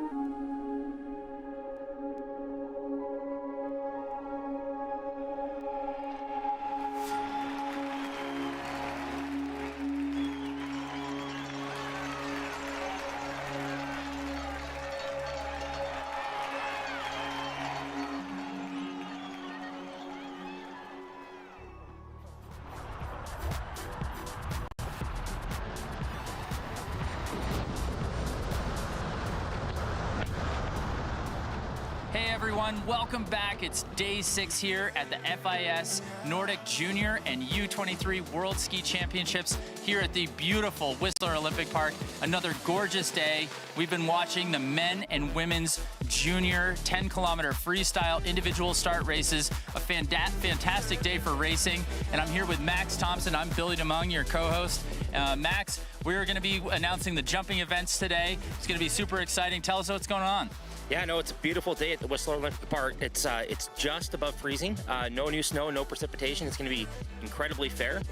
Hey everyone, welcome back. It's day 6 here at the FIS Nordic Junior and U23 World Ski Championships here at the beautiful Whistler Olympic Park. Another gorgeous day. We've been watching the men and women's junior 10-kilometer freestyle individual start races. A fantastic day for racing. And I'm here with Max Thompson. I'm Billy DeMung, your co-host. Max, we're going to be announcing the jumping events today. It's going to be super exciting. Tell us what's going on. Yeah, no, it's a beautiful day at the Whistler Olympic Park. It's just above freezing. No new snow, no precipitation. It's going to be incredibly fair.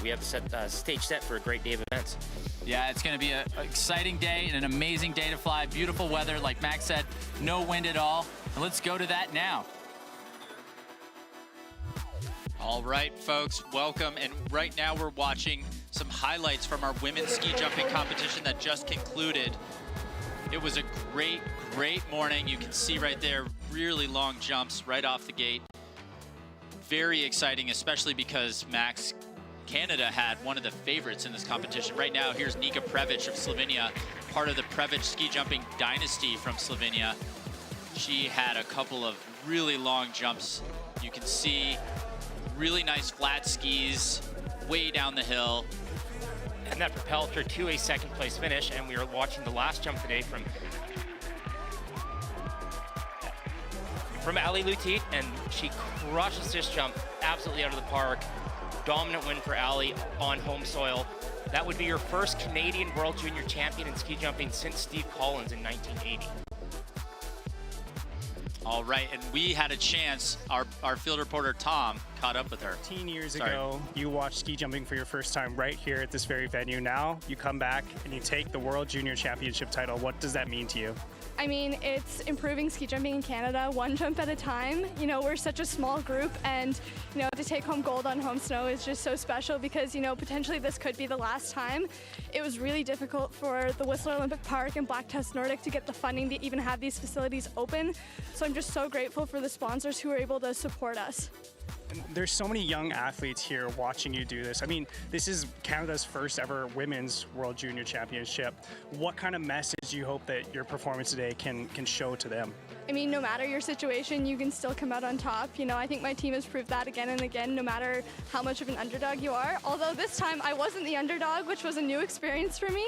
We have the stage set for a great day of events. Yeah, it's going to be an exciting day and an amazing day to fly. Beautiful weather, like Max said, no wind at all. And let's go to that now. All right, folks, welcome. And right now we're watching some highlights from our women's ski jumping competition that just concluded. It was a great morning. You can see right there, really long jumps right off the gate. Very exciting, especially because Max, Canada had one of the favorites in this competition. Right now, here's Nika Previc of Slovenia, part of the Previc ski jumping dynasty from Slovenia. She had a couple of really long jumps. You can see really nice flat skis way down the hill. And that propelled her to a second place finish. And we are watching the last jump today from Ali Lutit, and she crushes this jump absolutely out of the park. Dominant win for Ali on home soil. That would be your first Canadian World Junior Champion in ski jumping since Steve Collins in 1980. All right, and we had a chance, our field reporter Tom caught up with her. 15 years ago, you watched ski jumping for your first time right here at this very venue. Now you come back and you take the World Junior Championship title. What does that mean to you? I mean, it's improving ski jumping in Canada one jump at a time. You know, we're such a small group, and, you know, to take home gold on home snow is just so special because, you know, potentially this could be the last time. It was really difficult for the Whistler Olympic Park and Black Tusk Nordic to get the funding to even have these facilities open. So I'm just so grateful for the sponsors who are able to support us. There's so many young athletes here watching you do this. I mean, this is Canada's first ever women's World Junior Championship. What kind of message do you hope that your performance today can show to them? I mean, no matter your situation, you can still come out on top. You know, I think my team has proved that again and again, no matter how much of an underdog you are. Although this time I wasn't the underdog, which was a new experience for me.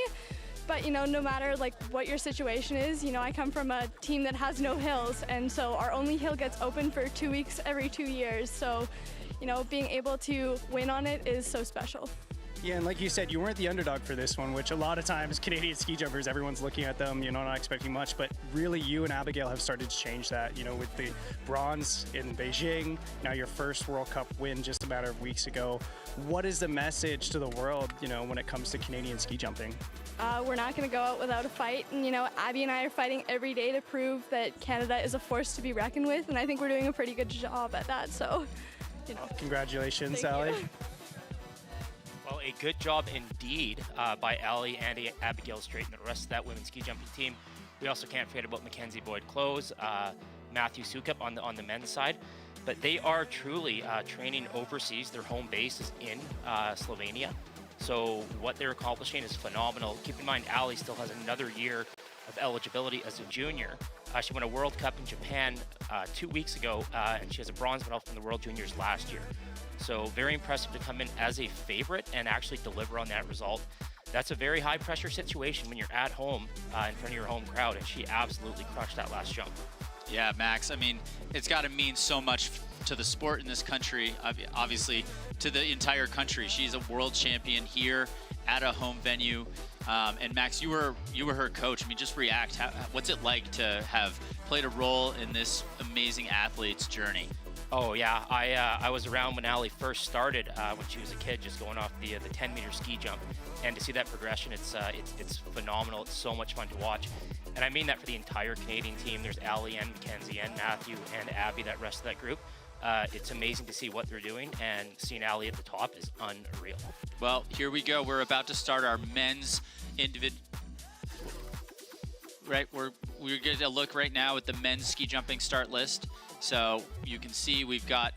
But, you know, no matter like what your situation is, you know, I come from a team that has no hills, and so our only hill gets open for 2 weeks every 2 years. So, you know, being able to win on it is so special. Yeah, and like you said, you weren't the underdog for this one, which a lot of times Canadian ski jumpers, everyone's looking at them, you know, not expecting much, but really you and Abigail have started to change that, you know, with the bronze in Beijing, now your first World Cup win just a matter of weeks ago. What is the message to the world, you know, when it comes to Canadian ski jumping? We're not going to go out without a fight, and, you know, Abby and I are fighting every day to prove that Canada is a force to be reckoned with, and I think we're doing a pretty good job at that, so, you know. Congratulations, Thank Ali. you. Well, a good job indeed by Ali and Abigail Strait and the rest of that women's ski jumping team. We also can't forget about Mackenzie Boyd-Close, Matthew Sukup on the men's side. But they are truly training overseas. Their home base is in Slovenia. So what they're accomplishing is phenomenal. Keep in mind, Ali still has another year of eligibility as a junior. She won a World Cup in Japan 2 weeks ago, and she has a bronze medal from the World Juniors last year. So very impressive to come in as a favorite and actually deliver on that result. That's a very high pressure situation when you're at home in front of your home crowd, and she absolutely crushed that last jump. Yeah, Max, I mean, it's got to mean so much to the sport in this country, obviously to the entire country. She's a world champion here at a home venue. And Max, you were her coach. I mean, just react. What's it like to have played a role in this amazing athlete's journey? Oh yeah, I was around when Ali first started when she was a kid, just going off the 10-meter ski jump, and to see that progression, it's phenomenal. It's so much fun to watch. And I mean that for the entire Canadian team. There's Ali and Mackenzie and Matthew and Abby, that rest of that group. It's amazing to see what they're doing, and seeing Ali at the top is unreal. Well, here we go. We're about to start our men's individual. Right, we're getting a look right now at the men's ski jumping start list. So you can see we've got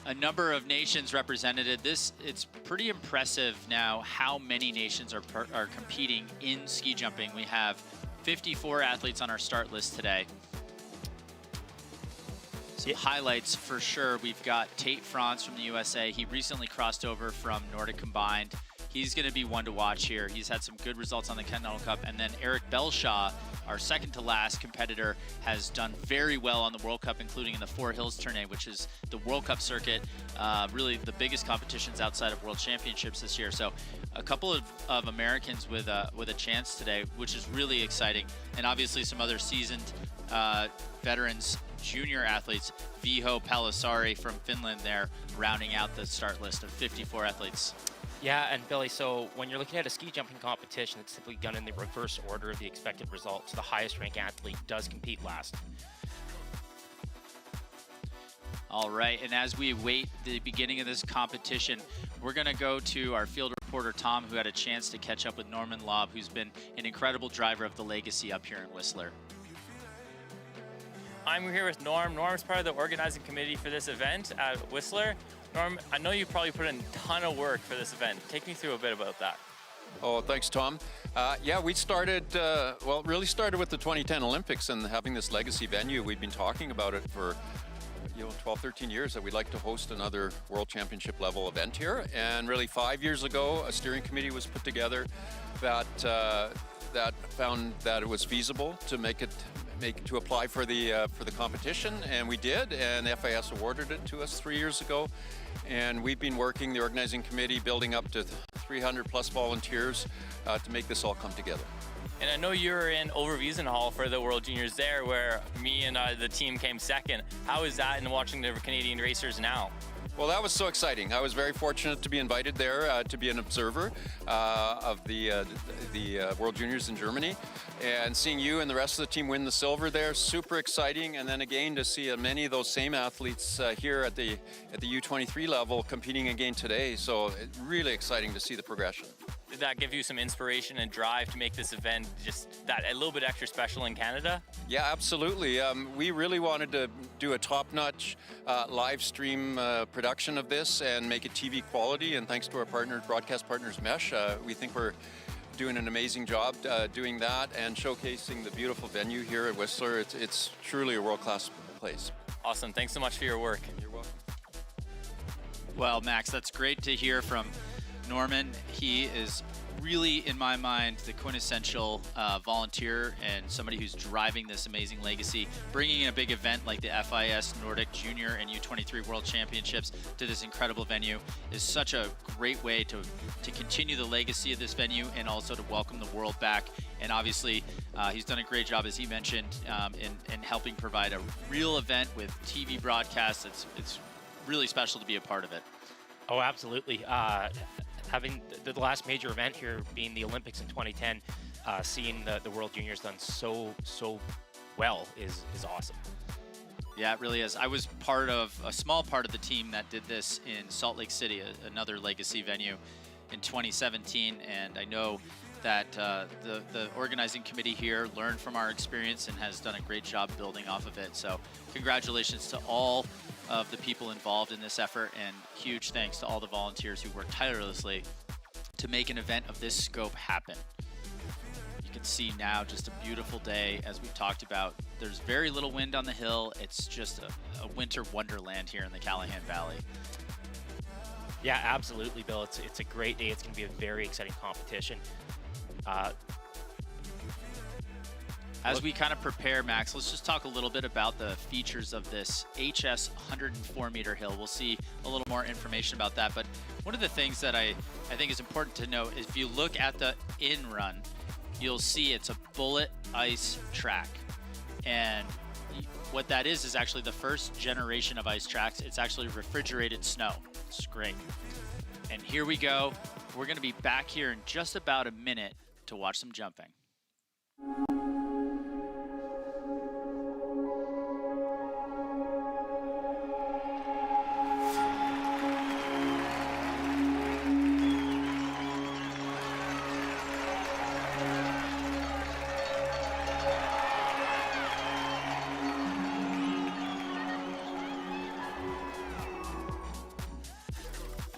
a number of nations represented. It's pretty impressive now how many nations are competing in ski jumping. We have 54 athletes on our start list today. Some highlights for sure. We've got Tate France from the USA. He recently crossed over from Nordic Combined. He's going to be one to watch here. He's had some good results on the Continental Cup. And then Eric Belshaw, our second to last competitor, has done very well on the World Cup, including in the Four Hills Tourney, which is the World Cup circuit, really the biggest competitions outside of World Championships this year. So a couple of Americans with a chance today, which is really exciting. And obviously some other seasoned veterans, junior athletes. Viho Palisari from Finland there, rounding out the start list of 54 athletes. Yeah, and Billy, so when you're looking at a ski jumping competition, it's typically done in the reverse order of the expected results. The highest ranked athlete does compete last. All right, and as we await the beginning of this competition, we're going to go to our field reporter, Tom, who had a chance to catch up with Norman Lobb, who's been an incredible driver of the Legacy up here in Whistler. I'm here with Norm. Norm's part of the organizing committee for this event at Whistler. Norm, I know you probably put in a ton of work for this event. Take me through a bit about that. Oh, thanks, Tom. Yeah, we started, well, it really started with the 2010 Olympics and having this legacy venue. We've been talking about it for 12, 13 years that we'd like to host another World Championship level event here. And really 5 years ago, a steering committee was put together that found that it was feasible to to apply for the competition, and we did, and FIS awarded it to us 3 years ago. And we've been working, the organizing committee, building up to 300 plus volunteers to make this all come together. And I know you were in Overwiesenhall for the World Juniors there, where me and the team came second. How is that in watching the Canadian racers now? Well, that was so exciting. I was very fortunate to be invited there to be an observer of the World Juniors in Germany, and seeing you and the rest of the team win the silver there, super exciting. And then again to see many of those same athletes here at the U23 level competing again today. So it's really exciting to see the progression. Did that give you some inspiration and drive to make this event just that a little bit extra special in Canada? Yeah, absolutely. We really wanted to do a top-notch live stream production of this and make it TV quality. And thanks to our broadcast partners, Mesh, we think we're doing an amazing job doing that and showcasing the beautiful venue here at Whistler. It's truly a world-class place. Awesome. Thanks so much for your work. You're welcome. Well, Max, that's great to hear from Norman. He is really, in my mind, the quintessential volunteer and somebody who's driving this amazing legacy. Bringing in a big event like the FIS Nordic Junior and U23 World Championships to this incredible venue is such a great way to continue the legacy of this venue and also to welcome the world back. And obviously, he's done a great job, as he mentioned, in helping provide a real event with TV broadcasts. It's really special to be a part of it. Oh, absolutely. Having the last major event here being the Olympics in 2010, seeing the World Juniors done so well is awesome. Yeah, it really is. I was part of a small part of the team that did this in Salt Lake City, another legacy venue, in 2017, and I know that the organizing committee here learned from our experience and has done a great job building off of it. So congratulations to all of the people involved in this effort, and huge thanks to all the volunteers who worked tirelessly to make an event of this scope happen. You can see now just a beautiful day, as we've talked about. There's very little wind on the hill. It's just a winter wonderland here in the Callahan Valley. Yeah, absolutely, Bill. It's a great day. It's going to be a very exciting competition. As we kind of prepare, Max, let's just talk a little bit about the features of this HS 104-meter hill. We'll see a little more information about that. But one of the things that I think is important to note is if you look at the in-run, you'll see it's a bullet ice track. And what that is actually the first generation of ice tracks. It's actually refrigerated snow. It's great. And here we go. We're going to be back here in just about a minute to watch some jumping.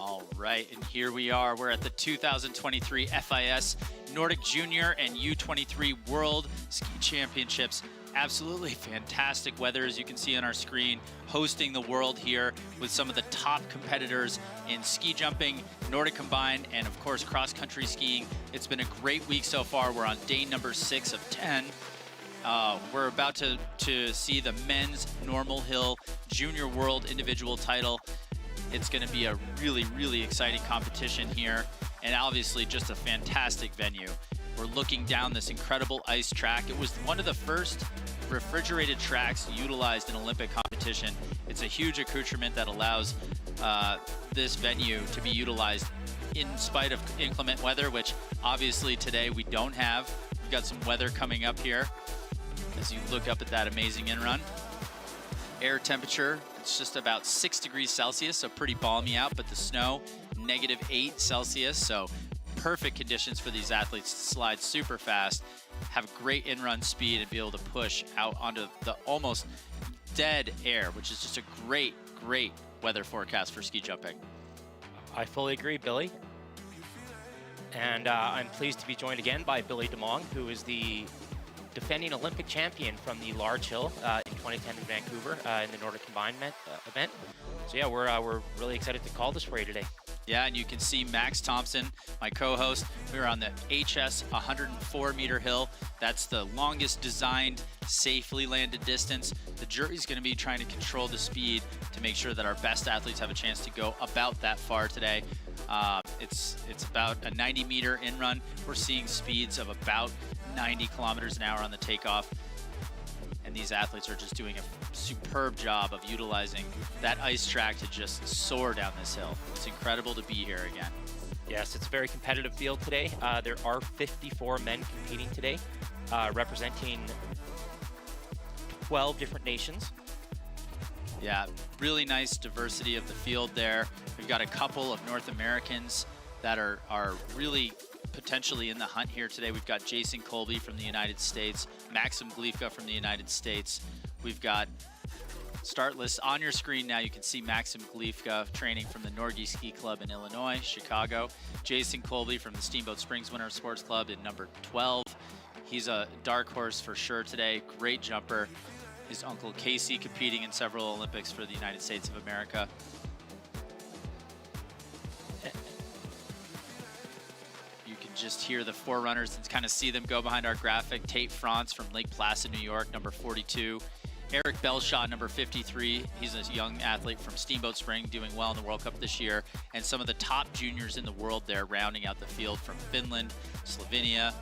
All right, and here we are. We're at the 2023 FIS Nordic Junior and U23 World Ski Championships. Absolutely fantastic weather, as you can see on our screen, hosting the world here with some of the top competitors in ski jumping, Nordic Combined, and of course cross-country skiing. It's been a great week so far. We're on day number 6 of 10. We're about to see the men's normal hill junior world individual title. It's going to be a really, really exciting competition here, and obviously just a fantastic venue. We're looking down this incredible ice track. It was one of the first refrigerated tracks utilized in Olympic competition. It's a huge accoutrement that allows this venue to be utilized in spite of inclement weather, which obviously today we don't have. We've got some weather coming up here as you look up at that amazing in-run. Air temperature, it's just about 6 degrees Celsius, so pretty balmy out, but the snow, -8 Celsius, so perfect conditions for these athletes to slide super fast, have great in-run speed, and be able to push out onto the almost dead air, which is just a great, great weather forecast for ski jumping. I fully agree, Billy. And I'm pleased to be joined again by Billy DeMong, who is the defending Olympic champion from the large hill in 2010 in Vancouver in the Nordic Combined event. So yeah, we're really excited to call this for you today. Yeah, and you can see Max Thompson, my co-host. We were on the HS 104-meter hill. That's the longest designed, safely landed distance. The jury's going to be trying to control the speed to make sure that our best athletes have a chance to go about that far today. It's about a 90-meter in-run. We're seeing speeds of about 90 kilometers an hour on the takeoff. And these athletes are just doing a superb job of utilizing that ice track to just soar down this hill. It's incredible to be here again. Yes, it's a very competitive field today. There are 54 men competing today, representing 12 different nations. Yeah, really nice diversity of the field there. We've got a couple of North Americans that are really potentially in the hunt here today. We've got Jason Colby from the United States, Maxim Glifka from the United States. We've got start list on your screen now. You can see Maxim Glifka training from the Norge Ski Club in Illinois, Chicago. Jason Colby from the Steamboat Springs Winter Sports Club in number 12. He's a dark horse for sure today. Great jumper. His uncle Casey competing in several Olympics for the United States of America. Just hear the forerunners and kind of see them go behind our graphic. Tate France from Lake Placid, New York, number 42. Eric Belshaw, number 53. He's a young athlete from Steamboat Spring, doing well in the World Cup this year. And some of the top juniors in the world there rounding out the field from Finland, Slovenia.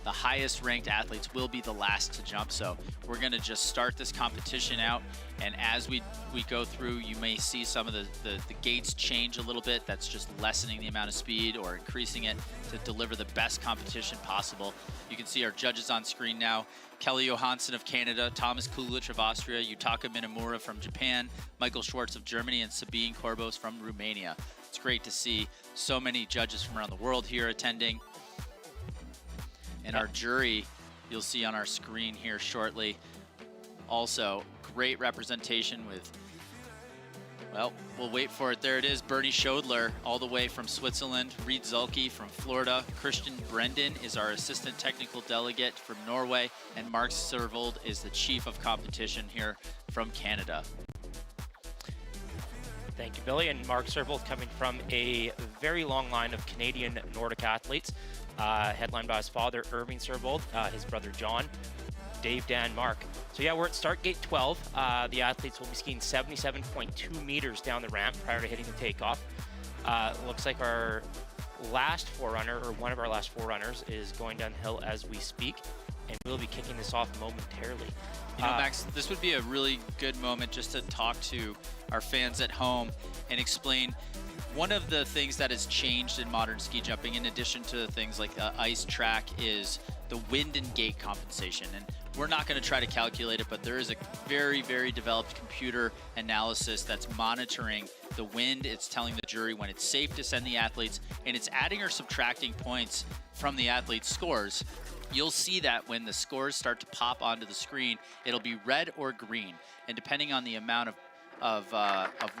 The highest ranked athletes will be the last to jump, so we're gonna just start this competition out, and as we go through, you may see some of the gates change a little bit. That's just lessening the amount of speed or increasing it to deliver the best competition possible. You can see our judges on screen now. Kelly Johansson of Canada, Thomas Kulich of Austria, Yutaka Minamura from Japan, Michael Schwartz of Germany, and Sabine Korbos from Romania. It's great to see so many judges from around the world here attending. And our jury, you'll see on our screen here shortly. Also, great representation with, well, we'll wait for it. There it is, Bernie Schodler, all the way from Switzerland. Reed Zulke from Florida. Christian Brendan is our assistant technical delegate from Norway. And Mark Servold is the chief of competition here from Canada. Thank you, Billy. And Mark Servold coming from a very long line of Canadian Nordic athletes, headlined by his father, Irving Servold, his brother, John, Dave, Dan, Mark. So yeah, we're at start gate 12. The athletes will be skiing 77.2 meters down the ramp prior to hitting the takeoff. Looks like our last forerunner, or one of our last forerunners, is going downhill as we speak, and we'll be kicking this off momentarily. You know, Max, this would be a really good moment just to talk to our fans at home and explain one of the things that has changed in modern ski jumping, in addition to things like the ice track, is the wind and gate compensation. And we're not going to try to calculate it, but there is a very, very developed computer analysis that's monitoring the wind. It's telling the jury when it's safe to send the athletes, and it's adding or subtracting points from the athletes' scores. You'll see that when the scores start to pop onto the screen, it'll be red or green. And depending on the amount of of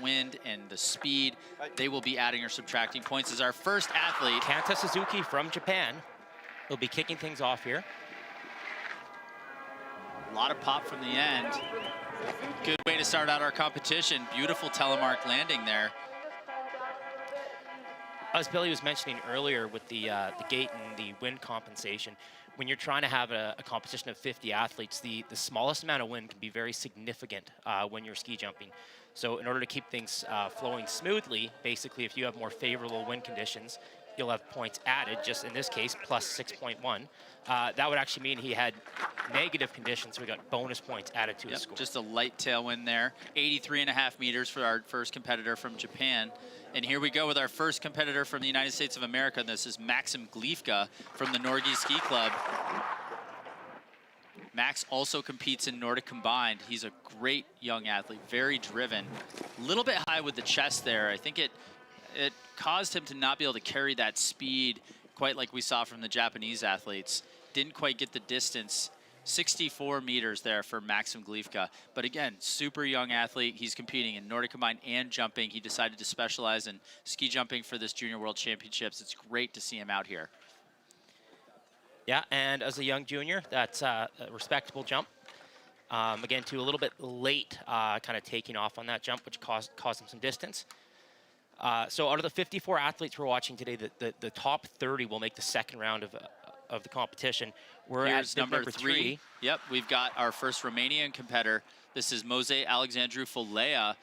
wind and the speed. They will be adding or subtracting points. As our first athlete, Kanta Suzuki from Japan. He'll be kicking things off here. a lot of pop from the end. Good way to start out our competition. Beautiful telemark landing there. As Billy was mentioning earlier with the gate and the wind compensation, when you're trying to have a competition of 50 athletes, the smallest amount of wind can be very significant when you're ski jumping. So in order to keep things flowing smoothly, basically if you have more favorable wind conditions, you'll have points added, just in this case, plus 6.1. That would actually mean he had negative conditions, so we got bonus points added to his score. Just a light tailwind there. 83.5 meters for our first competitor from Japan. And here we go with our first competitor from the United States of America. This is Maxim Glifka from the Norge Ski Club. Max also competes in Nordic Combined. He's a great young athlete, very driven. A little bit high with the chest there. I think it caused him to not be able to carry that speed quite like we saw from the Japanese athletes. Didn't quite get the distance. 64 meters there for Maxim Glifka. But again, super young athlete. He's competing in Nordic Combined and jumping. He decided to specialize in ski jumping for this Junior World Championships. It's great to see him out here. Yeah, and as a young junior, that's a respectable jump. Again, too, a little bit late kind of taking off on that jump, which caused him some distance. So out of the 54 athletes we're watching today, the top 30 will make the second round of the competition. We're Here's at number three. Yep, we've got our first Romanian competitor. This is Moze Alexandru Folea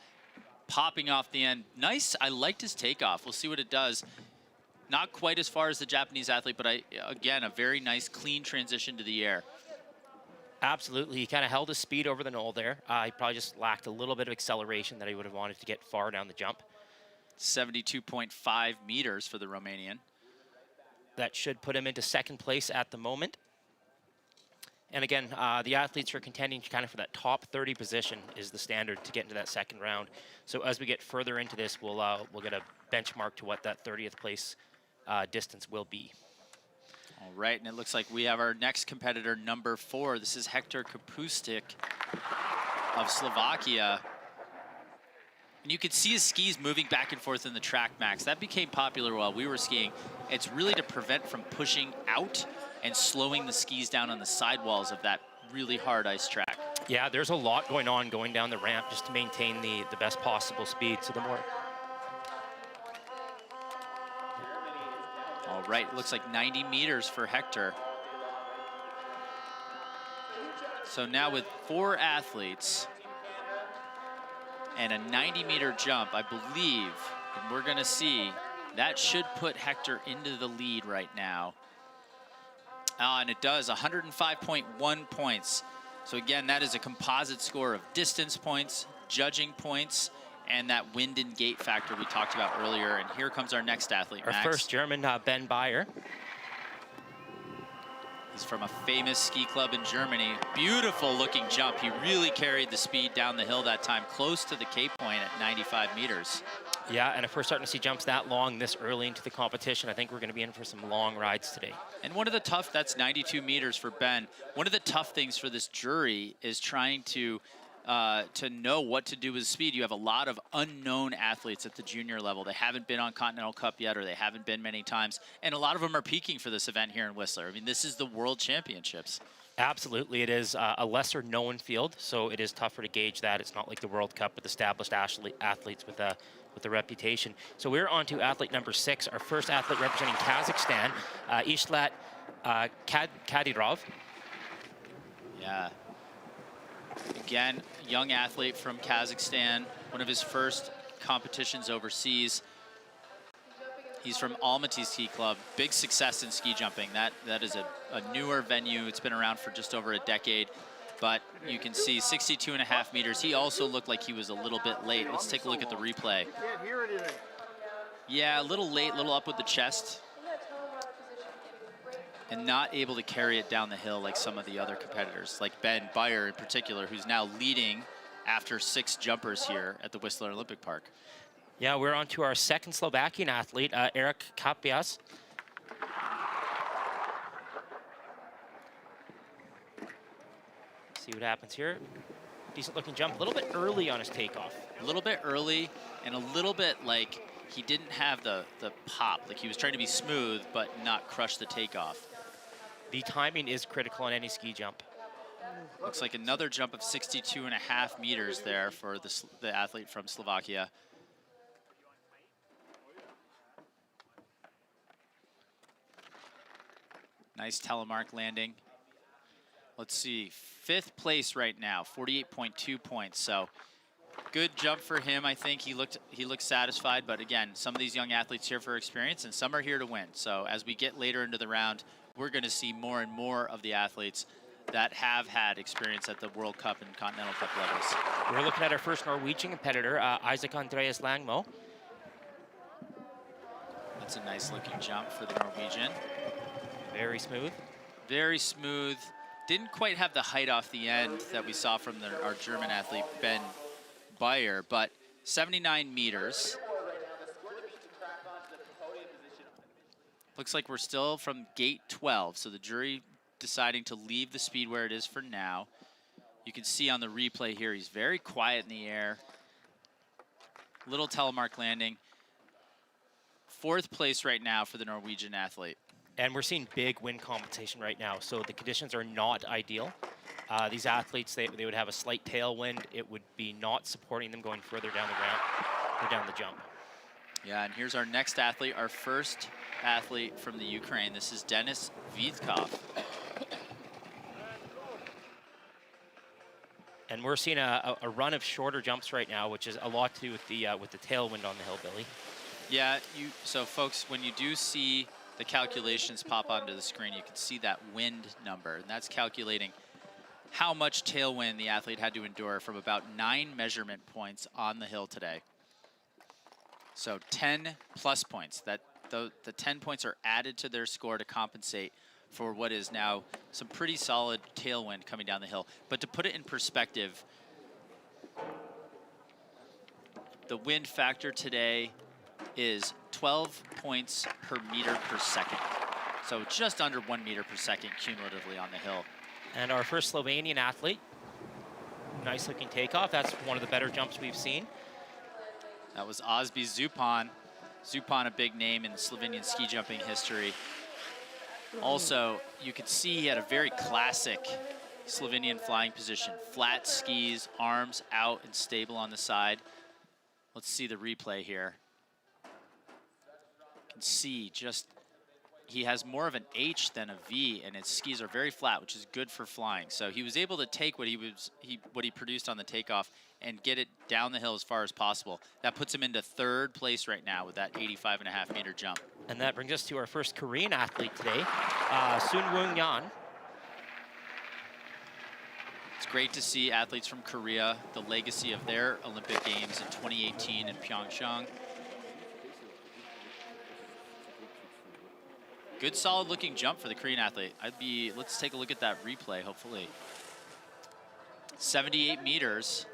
popping off the end. Nice, I liked his takeoff. We'll see what it does. Not quite as far as the Japanese athlete, but again, a very nice, clean transition to the air. Absolutely, he kind of held his speed over the knoll there. He probably just lacked a little bit of acceleration that he would have wanted to get far down the jump. 72.5 meters for the Romanian. That should put him into second place at the moment. And again, the athletes are contending kind of for that top 30 position is the standard to get into that second round. So as we get further into this, we'll get a benchmark to what that 30th place distance will be. All right, and it looks like we have our next competitor, number 4. This is Hector Kapustik of Slovakia. And you could see his skis moving back and forth in the track, Max. That became popular while we were skiing. It's really to prevent from pushing out and slowing the skis down on the sidewalls of that really hard ice track. Yeah, there's a lot going on going down the ramp just to maintain the best possible speed. So the more... All right, it looks like 90 meters for Hector. So now with 4 athletes and a 90-meter jump, I believe, and we're gonna see, that should put Hector into the lead right now. And it does, 105.1 points. So again, that is a composite score of distance points, judging points, and that wind and gate factor we talked about earlier. And here comes our next athlete, Our Max. first German, Ben Bayer. He's from a famous ski club in Germany. Beautiful looking jump. He really carried the speed down the hill that time, close to the Cape Point at 95 meters. Yeah, and if we're starting to see jumps that long this early into the competition, I think we're gonna be in for some long rides today. And one of the tough, that's 92 meters for Ben. One of the tough things for this jury is trying to know what to do with speed. You have a lot of unknown athletes at the junior level. They haven't been on Continental Cup yet, or they haven't been many times. And a lot of them are peaking for this event here in Whistler. I mean, this is the World Championships. Absolutely, it is a lesser known field, so it is tougher to gauge that. It's not like the World Cup with established athletes with a reputation. So we're on to athlete number 6, our first athlete representing Kazakhstan, Ishlat Kadyrov. Yeah. Again, young athlete from Kazakhstan, one of his first competitions overseas. He's from Almaty Ski Club. Big success in ski jumping. That is a newer venue. It's been around for just over a decade. But you can see 62.5 meters. He also looked like he was a little bit late. Let's take a look at the replay. Yeah, a little late, a little up with the chest. And not able to carry it down the hill like some of the other competitors, like Ben Bayer in particular, who's now leading after 6 jumpers here at the Whistler Olympic Park. Yeah, we're on to our second Slovakian athlete, Eric Kapias. See what happens here. Decent looking jump, a little bit early on his takeoff. A little bit early and a little bit like he didn't have the pop. Like he was trying to be smooth but not crush the takeoff. The timing is critical on any ski jump. Looks like another jump of 62.5 meters there for the athlete from Slovakia. Nice telemark landing. Let's see, 5th place right now, 48.2 points. So good jump for him. I think he looked satisfied. But again, some of these young athletes here for experience, and some are here to win. So as we get later into the round, we're going to see more and more of the athletes that have had experience at the World Cup and Continental Cup levels. We're looking at our first Norwegian competitor, Isaac Andreas Langmo. That's a nice looking jump for the Norwegian. Very smooth. Very smooth. Didn't quite have the height off the end that we saw from our German athlete, Ben Bayer, but 79 meters. Looks like we're still from gate 12, so the jury deciding to leave the speed where it is for now. You can see on the replay here, he's very quiet in the air. Little telemark landing. 4th place right now for the Norwegian athlete. And we're seeing big wind competition right now, so the conditions are not ideal. These athletes, they would have a slight tailwind. It would be not supporting them going further down the ramp or down the jump. Yeah, and here's our next athlete, our first athlete from the Ukraine. This is Denis Vidkov. And we're seeing a run of shorter jumps right now, which is a lot to do with the tailwind on the hill, Billy. Yeah, so folks, when you do see the calculations pop onto the screen, you can see that wind number, and that's calculating how much tailwind the athlete had to endure from about 9 measurement points on the hill today. So 10 plus points. The 10 points are added to their score to compensate for what is now some pretty solid tailwind coming down the hill. But to put it in perspective, the wind factor today is 12 points per meter per second. So just under 1 meter per second cumulatively on the hill. And our first Slovenian athlete, nice looking takeoff. That's one of the better jumps we've seen. That was Ozbi Zupan. Zupan, a big name in Slovenian ski jumping history. Also, you could see he had a very classic Slovenian flying position. Flat skis, arms out and stable on the side. Let's see the replay here. You can see just, he has more of an H than a V, and his skis are very flat, which is good for flying. So he was able to take what he produced on the takeoff and get it down the hill as far as possible. That puts him into 3rd place right now with that 85.5 meter jump. And that brings us to our first Korean athlete today, Sun Woong Yan. It's great to see athletes from Korea, the legacy of their Olympic Games in 2018 in Pyeongchang. Good solid looking jump for the Korean athlete. Let's take a look at that replay, hopefully. 78 meters.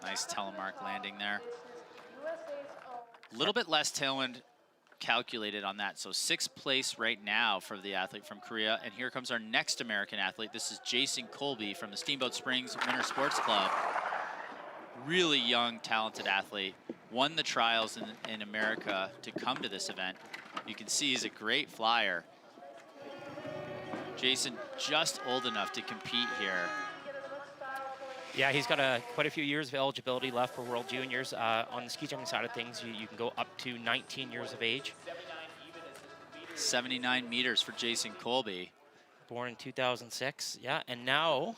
Nice telemark landing there. A little bit less tailwind calculated on that. So 6th place right now for the athlete from Korea. And here comes our next American athlete. This is Jason Colby from the Steamboat Springs Winter Sports Club. Really young, talented athlete. Won the trials in America to come to this event. You can see he's a great flyer. Jason just old enough to compete here. Yeah, he's got quite a few years of eligibility left for World Juniors. On the ski jumping side of things, you can go up to 19 years of age. 79 meters for Jason Colby. Born in 2006, yeah, and now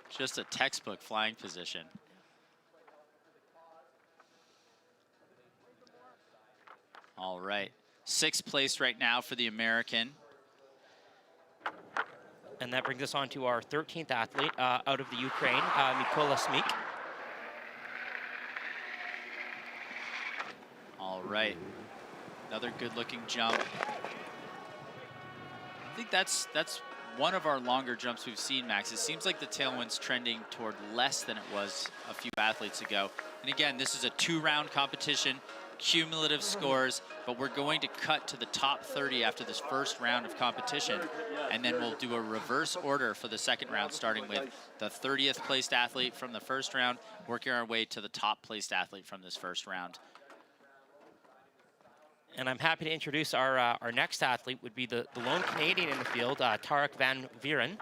just a textbook flying position. All right, 6th place right now for the American. And that brings us on to our 13th athlete out of the Ukraine, Mykola Smik. All right, another good-looking jump. I think that's one of our longer jumps we've seen, Max. It seems like the tailwind's trending toward less than it was a few athletes ago. And again, this is a 2-round competition. cumulative scores, but we're going to cut to the top 30 after this first round of competition. And then we'll do a reverse order for the second round, starting with the 30th placed athlete from the first round, working our way to the top placed athlete from this first round. And I'm happy to introduce our next athlete, would be the lone Canadian in the field, Tarek van Vieren,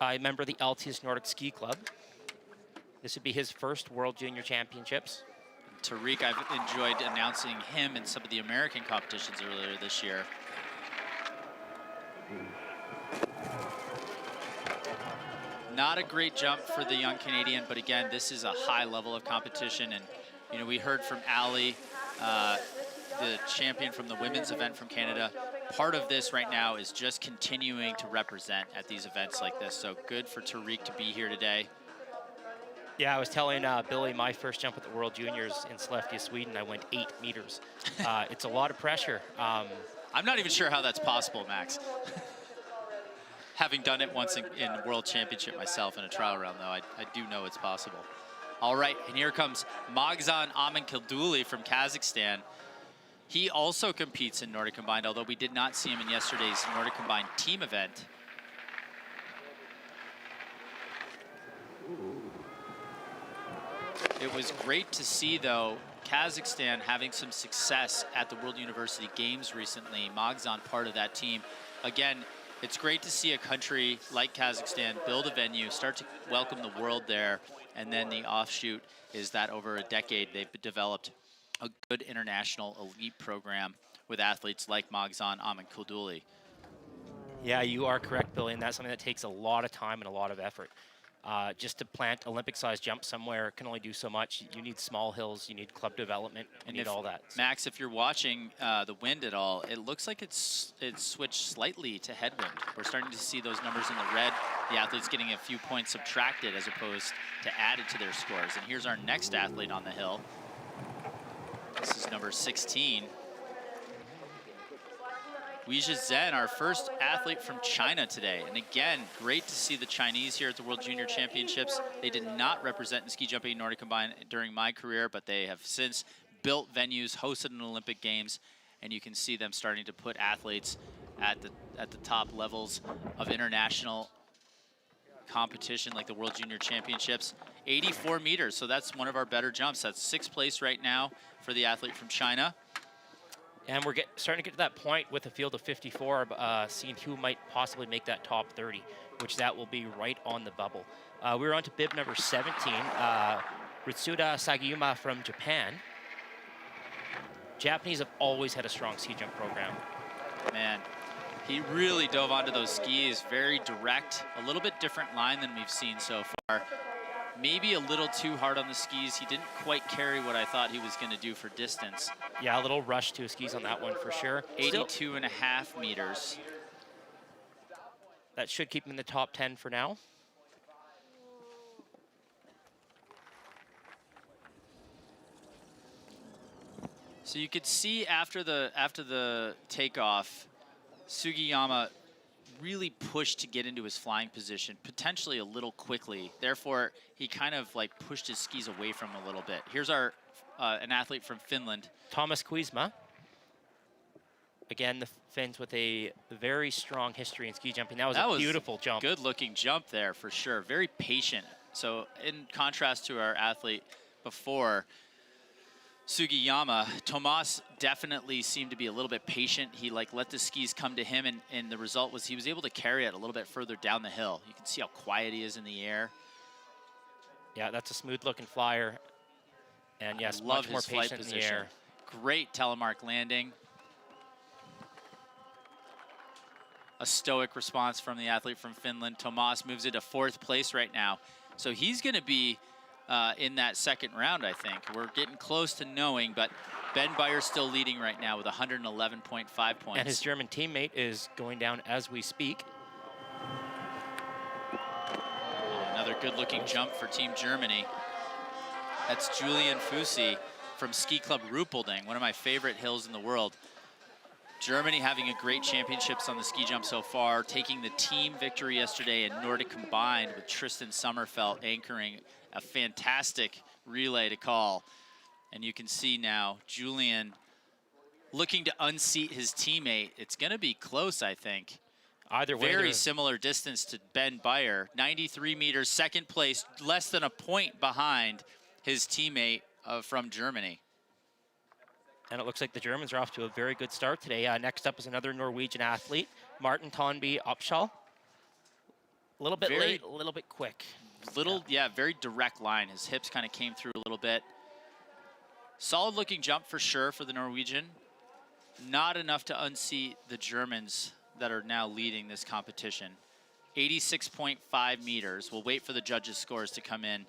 a member of the Altius Nordic Ski Club. This would be his first World Junior Championships. Tariq, I've enjoyed announcing him in some of the American competitions earlier this year. Not a great jump for the young Canadian, but again, this is a high level of competition. And, you know, we heard from Ali, the champion from the women's event from Canada. Part of this right now is just continuing to represent at these events like this. So good for Tariq to be here today. Yeah, I was telling Billy my first jump at the World Juniors in Skellefteå, Sweden, I went 8 meters. It's a lot of pressure. I'm not even sure how that's possible, Max. Having done it once in World Championship myself in a trial round, though, I do know it's possible. All right, and here comes Magzan Aminkilduli from Kazakhstan. He also competes in Nordic Combined, although we did not see him in yesterday's Nordic Combined team event. It was great to see, though, Kazakhstan having some success at the World University Games recently. Magzan part of that team. Again, it's great to see a country like Kazakhstan build a venue, start to welcome the world there, and then the offshoot is that over a decade they've developed a good international elite program with athletes like Magzan Aminkilduli. Yeah, you are correct, Billy, and that's something that takes a lot of time and a lot of effort. Just to plant Olympic-sized jump somewhere can only do so much. You need small hills, you need club development, you need all that. So. Max, if you're watching the wind at all, it looks like it's switched slightly to headwind. We're starting to see those numbers in the red. The athletes getting a few points subtracted as opposed to added to their scores. And here's our next athlete on the hill. This is number 16. Weijia Zhen, our first athlete from China today. And again, great to see the Chinese here at the World Junior Championships. They did not represent in ski jumping and Nordic Combined during my career, but they have since built venues, hosted an Olympic Games, and you can see them starting to put athletes at the top levels of international competition like the World Junior Championships. 84 meters, so that's one of our better jumps. That's 6th place right now for the athlete from China. And we're starting to get to that point with a field of 54, seeing who might possibly make that top 30, which that will be right on the bubble. We're on to bib number 17, Ritsuda Sagiyuma from Japan. Japanese have always had a strong ski jump program. Man, he really dove onto those skis, very direct, a little bit different line than we've seen so far. Maybe a little too hard on the skis. He didn't quite carry what I thought he was going to do for distance. Yeah, a little rush to his skis on that one for sure. 82.5 meters. That should keep him in the top 10 for now. So you could see after the takeoff, Sugiyama really pushed to get into his flying position, potentially a little quickly. Therefore, he kind of like pushed his skis away from him a little bit. Here's our an athlete from Finland. Thomas Kuisma. Again, the Finns with a very strong history in ski jumping. That was a beautiful jump. Good looking jump there for sure. Very patient. So in contrast to our athlete before, Sugiyama, Tomas definitely seemed to be a little bit patient. He let the skis come to him, and the result was he was able to carry it a little bit further down the hill. You can see how quiet he is in the air. Yeah, that's a smooth looking flyer. And yes, love much more his flight patient position. in the air. Great telemark landing. A stoic response from the athlete from Finland. Tomas moves into 4th place right now. So he's going to be in that second round, I think. We're getting close to knowing, but Ben Beyer's still leading right now with 111.5 points. And his German teammate is going down as we speak. Another good-looking jump for Team Germany. That's Julian Fusi from Ski Club Ruppolding, one of my favorite hills in the world. Germany having a great championships on the ski jump so far, taking the team victory yesterday in Nordic Combined with Tristan Sommerfeld anchoring a fantastic relay to call. And you can see now Julian looking to unseat his teammate. It's going to be close, I think. Either way, Very similar distance to Ben Beyer. 93 meters, second place, less than a point behind his teammate from Germany. and it looks like the Germans are off to a very good start today. Next up is another Norwegian athlete, Martin Tonby Opshall. A little bit late, a little bit quick. Yeah, very direct line. His hips kind of came through a little bit. Solid looking jump for sure for the Norwegian. Not enough to unseat the Germans that are now leading this competition. 86.5 meters. We'll wait for the judges' scores to come in.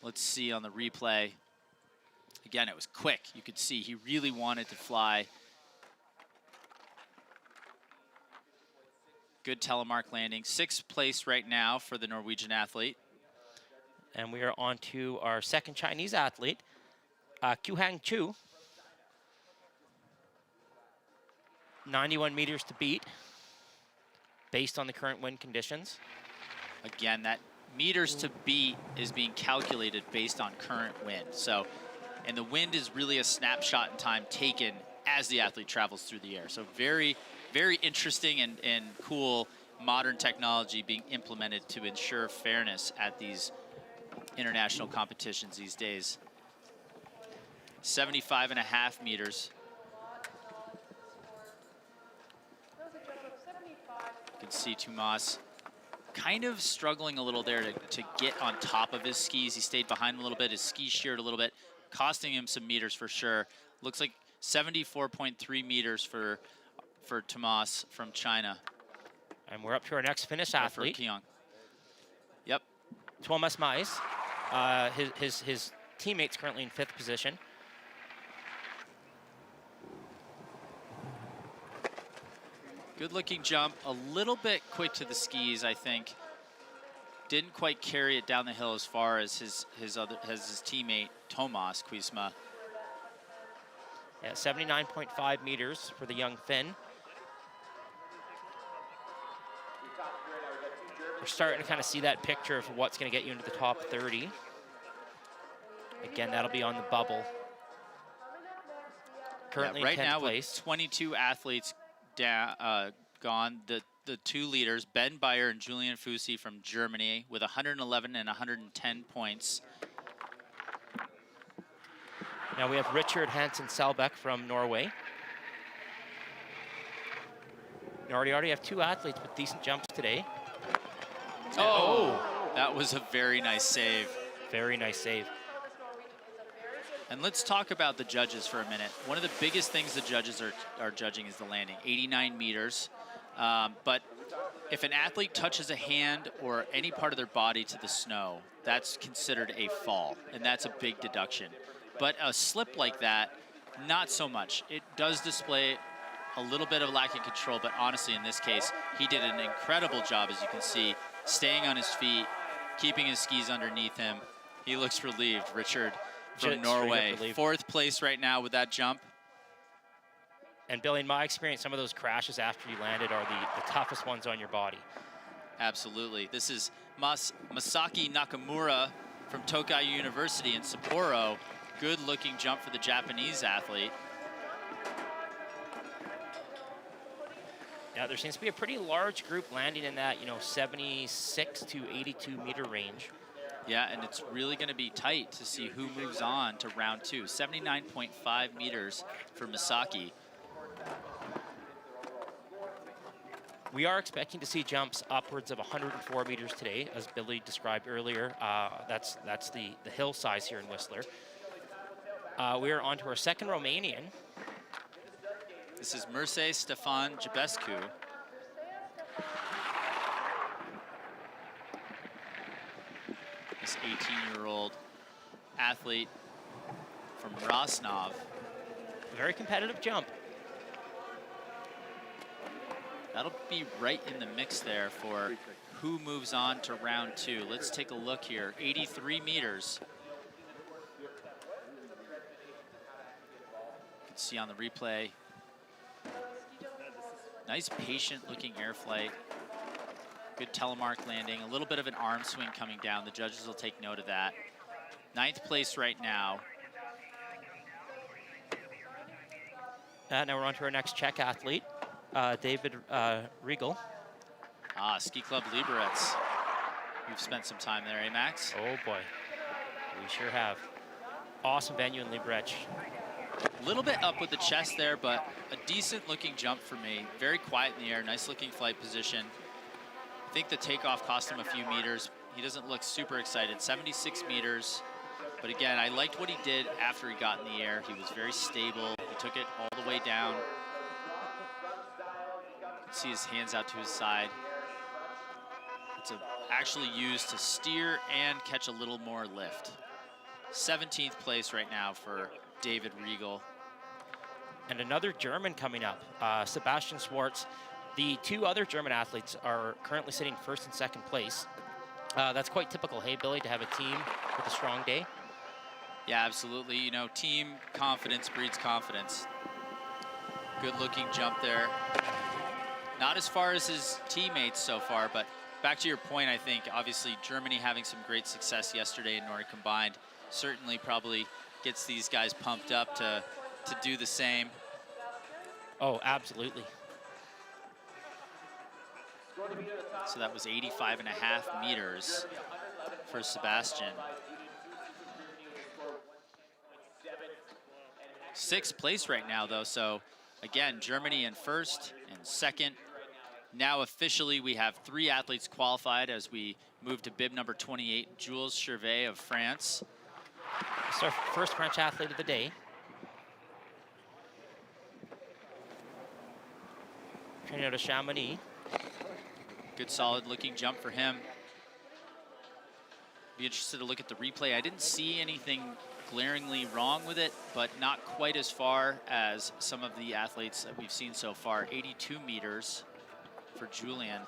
Let's see on the replay. Again, it was quick. You could see he really wanted to fly. Good telemark landing. Sixth place right now for the Norwegian athlete. And we are on to our second Chinese athlete, Kyuhang Chu. 91 meters to beat, based on the current wind conditions. Again, that meters to beat is being calculated based on current wind. So, and the wind is really a snapshot in time taken as the athlete travels through the air. So very, very interesting and cool modern technology being implemented to ensure fairness at these international competitions these days. 75.5 meters. You can see Tomas kind of struggling a little there to get on top of his skis. He stayed behind a little bit. His skis sheared a little bit, costing him some meters for sure. Looks like 74.3 meters for Tomas from China. And we're up to our next Finnish athlete. For Kyung. Yep. Tuomas Mais. His teammate's currently in 5th position. Good looking jump, a little bit quick to the skis, I think. Didn't quite carry it down the hill as far as his teammate, Tomas Kuisma. Yeah, 79.5 meters for the young Finn. We're starting to kind of see that picture of what's going to get you into the top 30. Again, that'll be on the bubble. Currently right in 10th now place. With 22 athletes gone, the two leaders, Ben Beyer and Julian Fusi from Germany, with 111 and 110 points. Now we have Richard Hansen Selbekk from Norway. You already have 2 athletes with decent jumps today. Oh, that was a very nice save. Very nice save. And let's talk about the judges for a minute. One of the biggest things the judges are judging is the landing, 89 meters. But if an athlete touches a hand or any part of their body to the snow, that's considered a fall, and that's a big deduction. But a slip like that, not so much. It does display a little bit of lack of control, but honestly, in this case, he did an incredible job, as you can see, staying on his feet, keeping his skis underneath him. He looks relieved, Richard from Norway. 4th place right now with that jump. And Billy, in my experience, some of those crashes after you landed are the toughest ones on your body. Absolutely. This is Masaki Nakamura from Tokai University in Sapporo. Good looking jump for the Japanese athlete. Yeah, there seems to be a pretty large group landing in that, 76 to 82 meter range. Yeah, and it's really going to be tight to see who moves on to round 2. 79.5 meters for Masaki. We are expecting to see jumps upwards of 104 meters today, as Billy described earlier. That's the hill size here in Whistler. We are on to our second Romanian. This is Mircea Stefan Gebescu. This 18-year-old athlete from Rosnov. Very competitive jump. That'll be right in the mix there for who moves on to round 2. Let's take a look here. 83 meters. You can see on the replay. Nice patient looking air flight. Good telemark landing. A little bit of an arm swing coming down. The judges will take note of that. 9th place right now Now we're on to our next Czech athlete, David Riegel. Ski Club Liberec. We've spent some time there, eh, Max? Oh boy, we sure have. Awesome venue in Liberec. A little bit up with the chest there, but a decent looking jump for me. Very quiet in the air, nice looking flight position. I think the takeoff cost him a few meters. He doesn't look super excited, 76 meters. But again, I liked what he did after he got in the air. He was very stable. He took it all the way down. You can see his hands out to his side. It's actually used to steer and catch a little more lift. 17th place right now for David Riegel. And another German coming up, Sebastian Schwartz. The two other German athletes are currently sitting first and second place. That's quite typical, hey, Billy, to have a team with a strong day? Yeah, absolutely. You know, team confidence breeds confidence. Good looking jump there. Not as far as his teammates so far, but back to your point, I think, obviously, Germany having some great success yesterday in Nordic Combined certainly probably gets these guys pumped up to do the same. Oh, absolutely. So that was 85.5 meters for Sebastian. 6th place right now, though, so again, Germany in first and second. Now officially we have 3 athletes qualified as we move to bib number 28, Jules Chervet of France. It's our first French athlete of the day. Training out of Chamonix. Good solid looking jump for him. Be interested to look at the replay. I didn't see anything glaringly wrong with it, but not quite as far as some of the athletes that we've seen so far. 82 meters for Julian,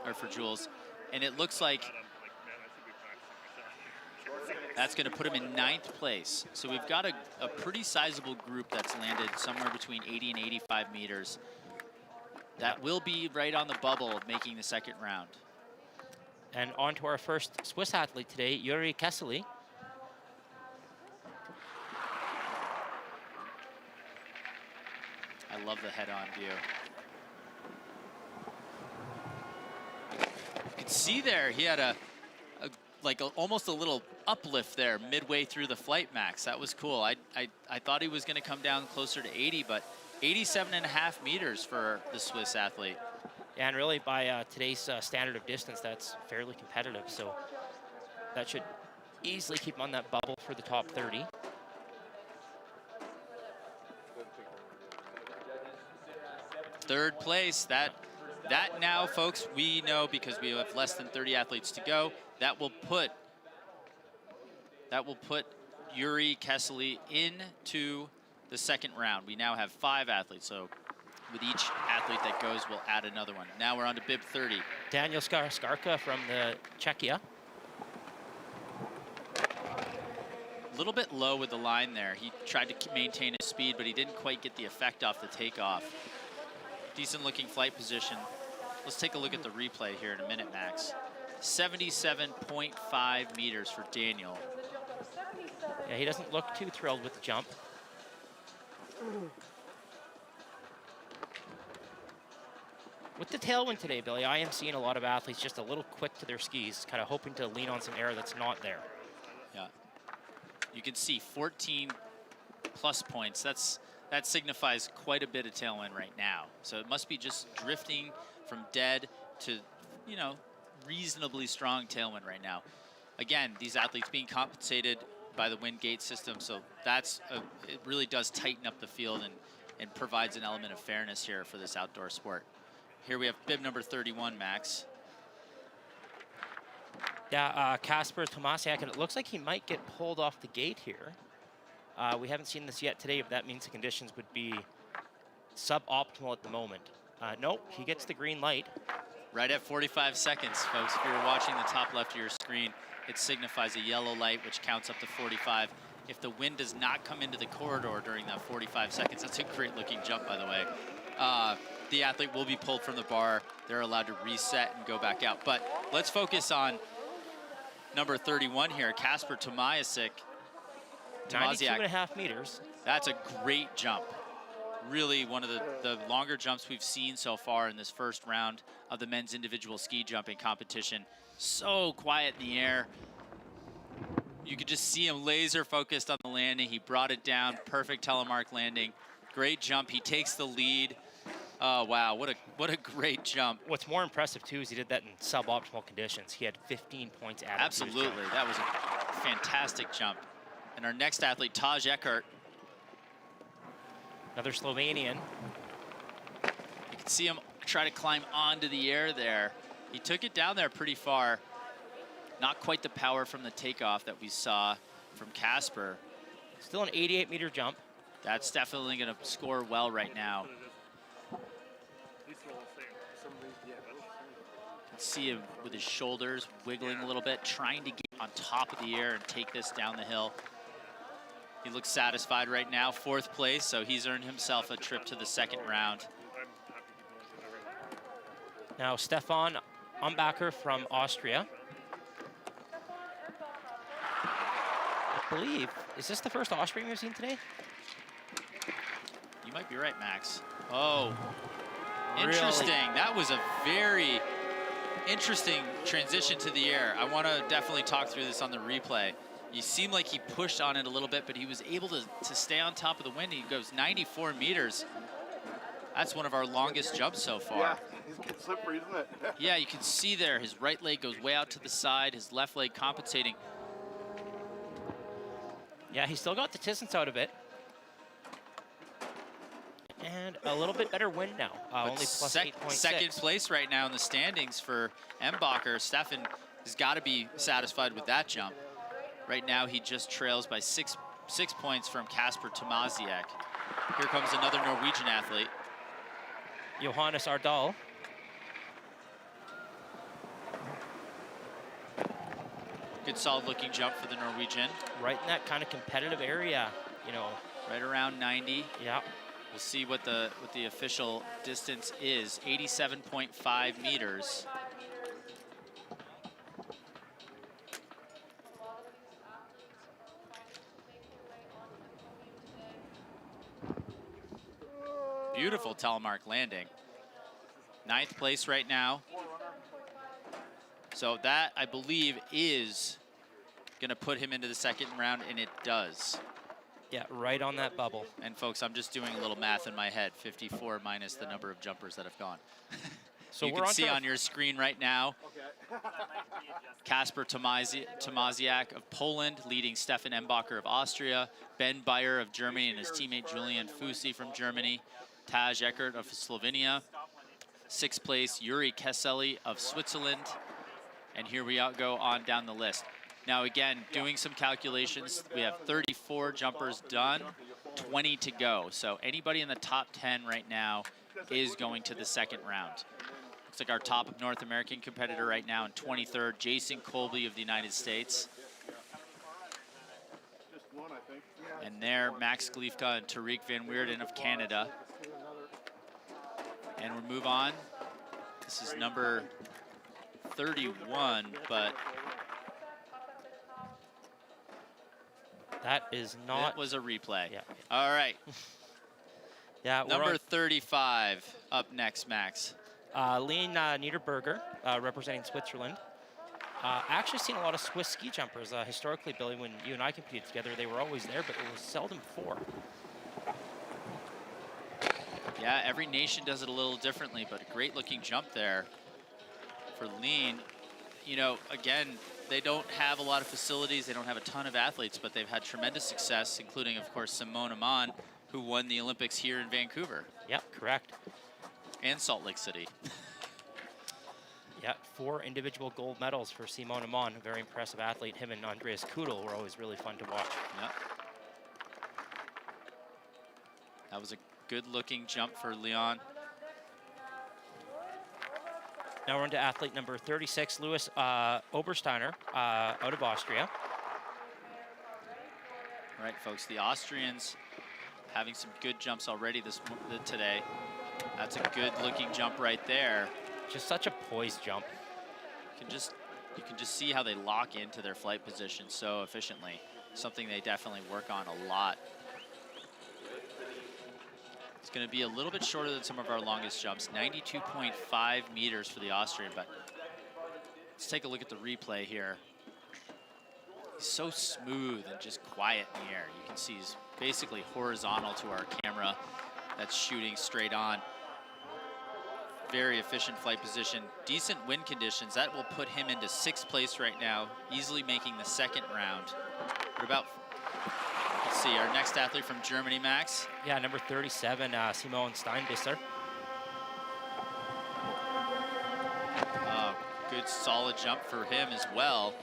or for Jules. And it looks like that's going to put him in 9th place. So we've got a pretty sizable group that's landed somewhere between 80 and 85 meters. That will be right on the bubble of making the second round. And on to our first Swiss athlete today, Yuri Kessely. I love the head-on view. You can see there, he had almost a little uplift there midway through the flight, Max. That was cool. I thought he was going to come down closer to 80, but 87.5 meters for the Swiss athlete. Yeah, and really by today's standard of distance, that's fairly competitive. So that should easily keep him on that bubble for the top 30. Third place, that now, folks, we know because we have less than 30 athletes to go, that will put Yuri Kessely into the second round. We now have 5 athletes, so with each athlete that goes, we'll add another one. Now we're on to bib 30. Daniel Skarka from the Czechia. A little bit low with the line there. He tried to maintain his speed, but he didn't quite get the effect off the takeoff. Decent looking flight position. Let's take a look at the replay here in a minute, Max. 77.5 meters for Daniel. Yeah, he doesn't look too thrilled with the jump. With the tailwind today, Billy, I am seeing a lot of athletes just a little quick to their skis, kind of hoping to lean on some air that's not there. Yeah. You can see 14 plus points. That signifies quite a bit of tailwind right now. So it must be just drifting from dead to, you know, reasonably strong tailwind right now. Again, these athletes being compensated by the wind gate system, so it really does tighten up the field and provides an element of fairness here for this outdoor sport. Here we have bib number 31, Max. Yeah, Kasper Tomasiak, and it looks like he might get pulled off the gate here. We haven't seen this yet today, but that means the conditions would be suboptimal at the moment. Nope, he gets the green light. Right at 45 seconds, folks. If you're watching the top left of your screen, it signifies a yellow light, which counts up to 45. If the wind does not come into the corridor during that 45 seconds, that's a great looking jump, by the way. The athlete will be pulled from the bar. They're allowed to reset and go back out. But let's focus on number 31 here, Kasper Tomasiak. 92.5 meters. That's a great jump. Really one of the longer jumps we've seen so far in this first round of the men's individual ski jumping competition. So quiet in the air. You could just see him laser focused on the landing. He brought it down, perfect telemark landing. Great jump, he takes the lead. Oh wow, what a great jump. What's more impressive too is he did that in suboptimal conditions. He had 15 points added. Absolutely, that was a fantastic jump. And our next athlete, Taj Eckert. Another Slovenian. You can see him try to climb onto the air there. He took it down there pretty far. Not quite the power from the takeoff that we saw from Casper. Still an 88-meter jump. That's definitely going to score well right now. You can see him with his shoulders wiggling a little bit, trying to get on top of the air and take this down the hill. He looks satisfied right now, 4th place, so he's earned himself a trip to the 2nd round. Now Stefan Umbacher from Austria. I believe, is this the first Austrian we've seen today? You might be right, Max. Oh, Really? interesting. That was a very interesting transition to the air. I want to definitely talk through this on the replay. You seem like he pushed on it a little bit, but he was able to stay on top of the wind. He goes 94 meters. That's one of our longest jumps so far. Yeah, he's getting slippery, isn't it? Yeah, you can see there, his right leg goes way out to the side, his left leg compensating. Yeah, he still got the distance out of it. And a little bit better wind now. Only plus 8.6. Second place right now in the standings for Umbacher. Stefan has got to be satisfied with that jump. Right now, he just trails by six points from Kasper Tomasiak. Here comes another Norwegian athlete. Johannes Ardal. Good solid looking jump for the Norwegian. Right in that kind of competitive area, you know. Right around 90. Yeah. We'll see what the official distance is. 87.5 meters. Beautiful telemark landing. 9th place right now. So that, I believe, is going to put him into the 2nd round, and it does. Yeah, right on that bubble. And folks, I'm just doing a little math in my head. 54 minus the number of jumpers that have gone. So you we're can on see to on your screen right now, Kasper Tomasiak of Poland leading Stefan Umbacher of Austria, Ben Beyer of Germany and his teammate Julian Fusi from Germany, Taj Eckert of Slovenia, 6th place Yuri Keseli of Switzerland, and here we go on down the list. Now again, doing some calculations, we have 34 jumpers done, 20 to go. So anybody in the top 10 right now is going to the 2nd round. Looks like our top North American competitor right now in 23rd, Jason Colby of the United States. And there, Max Gleifka and Tariq Van Weerden of Canada. And we'll move on. This is number 31, but that is not. It was a replay. Yeah. All right. Yeah. Number 35 up next, Max. Lean Niederberger, representing Switzerland. Actually seen a lot of Swiss ski jumpers. Historically, Billy, when you and I competed together, they were always there, but it was seldom 4. Yeah, every nation does it a little differently, but a great looking jump there for Lean. You know, again, they don't have a lot of facilities, they don't have a ton of athletes, but they've had tremendous success, including, of course, Simone Amon, who won the Olympics here in Vancouver. Yep, correct. And Salt Lake City. Yeah, 4 individual gold medals for Simone Amon, a very impressive athlete. Him and Andreas Kudel were always really fun to watch. Yep. That was a good-looking jump for Leon. Now we're into athlete number 36, Louis Obersteiner, out of Austria. All right, folks, the Austrians having some good jumps already today. That's a good-looking jump right there. Just such a poised jump. You can just see how they lock into their flight position so efficiently. Something they definitely work on a lot. going to be a little bit shorter than some of our longest jumps, 92.5 meters for the Austrian, but let's take a look at the replay here. He's so smooth and just quiet in the air. You can see he's basically horizontal to our camera that's shooting straight on. Very efficient flight position, decent wind conditions. That will put him into 6th place right now, easily making the 2nd round. What about, let's see, our next athlete from Germany, Max? Yeah, number 37, Simone Steinbisser. Good solid jump for him as well.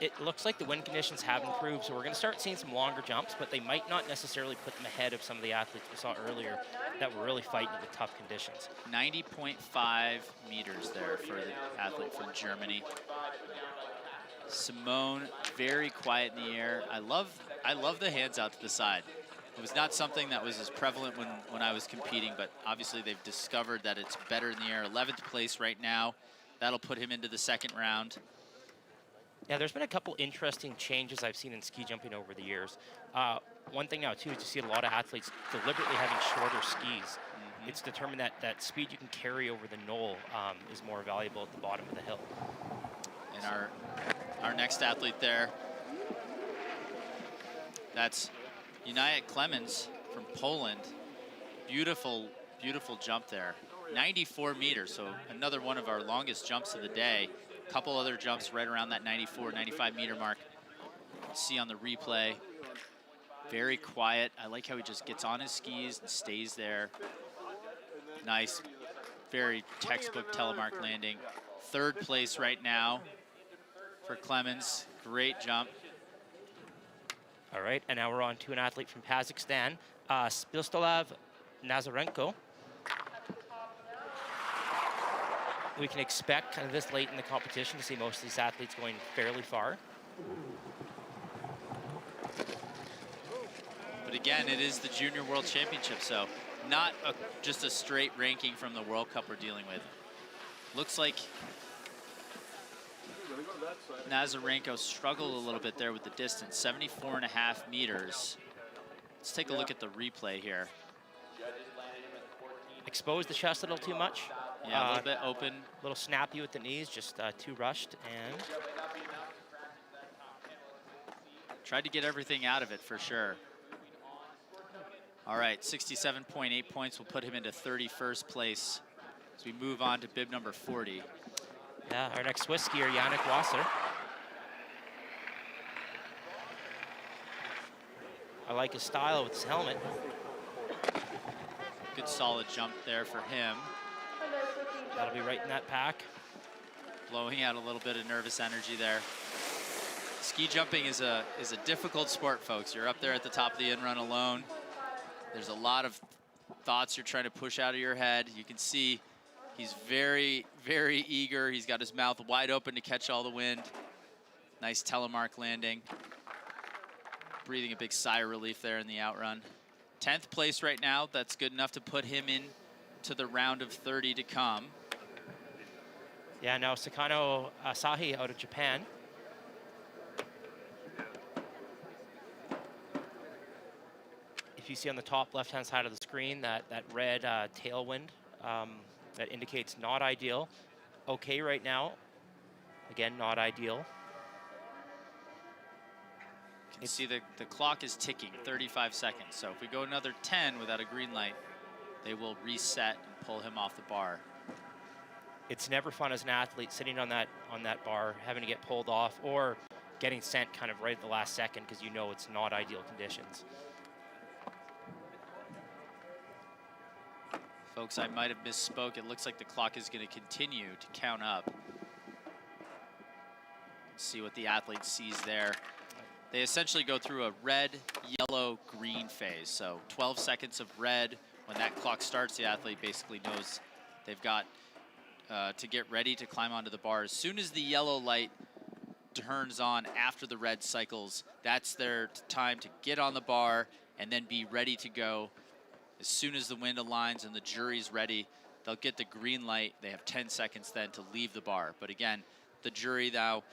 It looks like the wind conditions have improved, so we're going to start seeing some longer jumps, but they might not necessarily put them ahead of some of the athletes we saw earlier that were really fighting with tough conditions. 90.5 meters there for the athlete from Germany. Simone, very quiet in the air. I love the hands out to the side. It was not something that was as prevalent when I was competing, but obviously they've discovered that it's better in the air. 11th place right now. That'll put him into the 2nd round. Yeah, there's been a couple interesting changes I've seen in ski jumping over the years. One thing now, too, is you see a lot of athletes deliberately having shorter skis. It's determined that speed you can carry over the knoll is more valuable at the bottom of the hill. And our next athlete there, that's United Clemens from Poland. Beautiful, beautiful jump there. 94 meters, so another one of our longest jumps of the day. A couple other jumps right around that 94, 95 meter mark. See on the replay, very quiet. I like how he just gets on his skis and stays there. Nice, very textbook telemark landing. 3rd place right now for Clemens. Great jump. All right, and now we're on to an athlete from Kazakhstan, Spistoslav Nazarenko. We can expect kind of this late in the competition to see most of these athletes going fairly far. But again, it is the Junior World Championship, so not just a straight ranking from the World Cup we're dealing with. Looks like Nazarenko struggled a little bit there with the distance, 74.5 meters. Let's take a look at the replay here. Exposed the chest a little too much. Yeah, a little bit open. A little snappy with the knees, just too rushed, and tried to get everything out of it for sure. All right, 67.8 points will put him into 31st place as we move on to bib number 40. Yeah, our next Swiss skier, Yannick Wasser. I like his style with his helmet. Good solid jump there for him. That'll be right in that pack. Blowing out a little bit of nervous energy there. Ski jumping is a difficult sport, folks. You're up there at the top of the in-run alone. There's a lot of thoughts you're trying to push out of your head. You can see he's very, very eager. He's got his mouth wide open to catch all the wind. Nice telemark landing. Breathing a big sigh of relief there in the outrun. 10th place right now. That's good enough to put him in to the round of 30 to come. Yeah, now Sakano Asahi out of Japan. If you see on the top left-hand side of the screen that red tailwind, that indicates not ideal. Okay right now. Again, not ideal. You can see the clock is ticking, 35 seconds. So if we go another 10 without a green light, they will reset and pull him off the bar. It's never fun as an athlete sitting on that bar, having to get pulled off or getting sent kind of right at the last second because you know it's not ideal conditions. Folks, I might have misspoke. It looks like the clock is going to continue to count up. See what the athlete sees there. They essentially go through a red, yellow, green phase. So 12 seconds of red. When that clock starts, the athlete basically knows they've got to get ready to climb onto the bar. As soon as the yellow light turns on after the red cycles, that's their time to get on the bar and then be ready to go. As soon as the wind aligns and the jury's ready, they'll get the green light. They have 10 seconds then to leave the bar. But again, the jury now,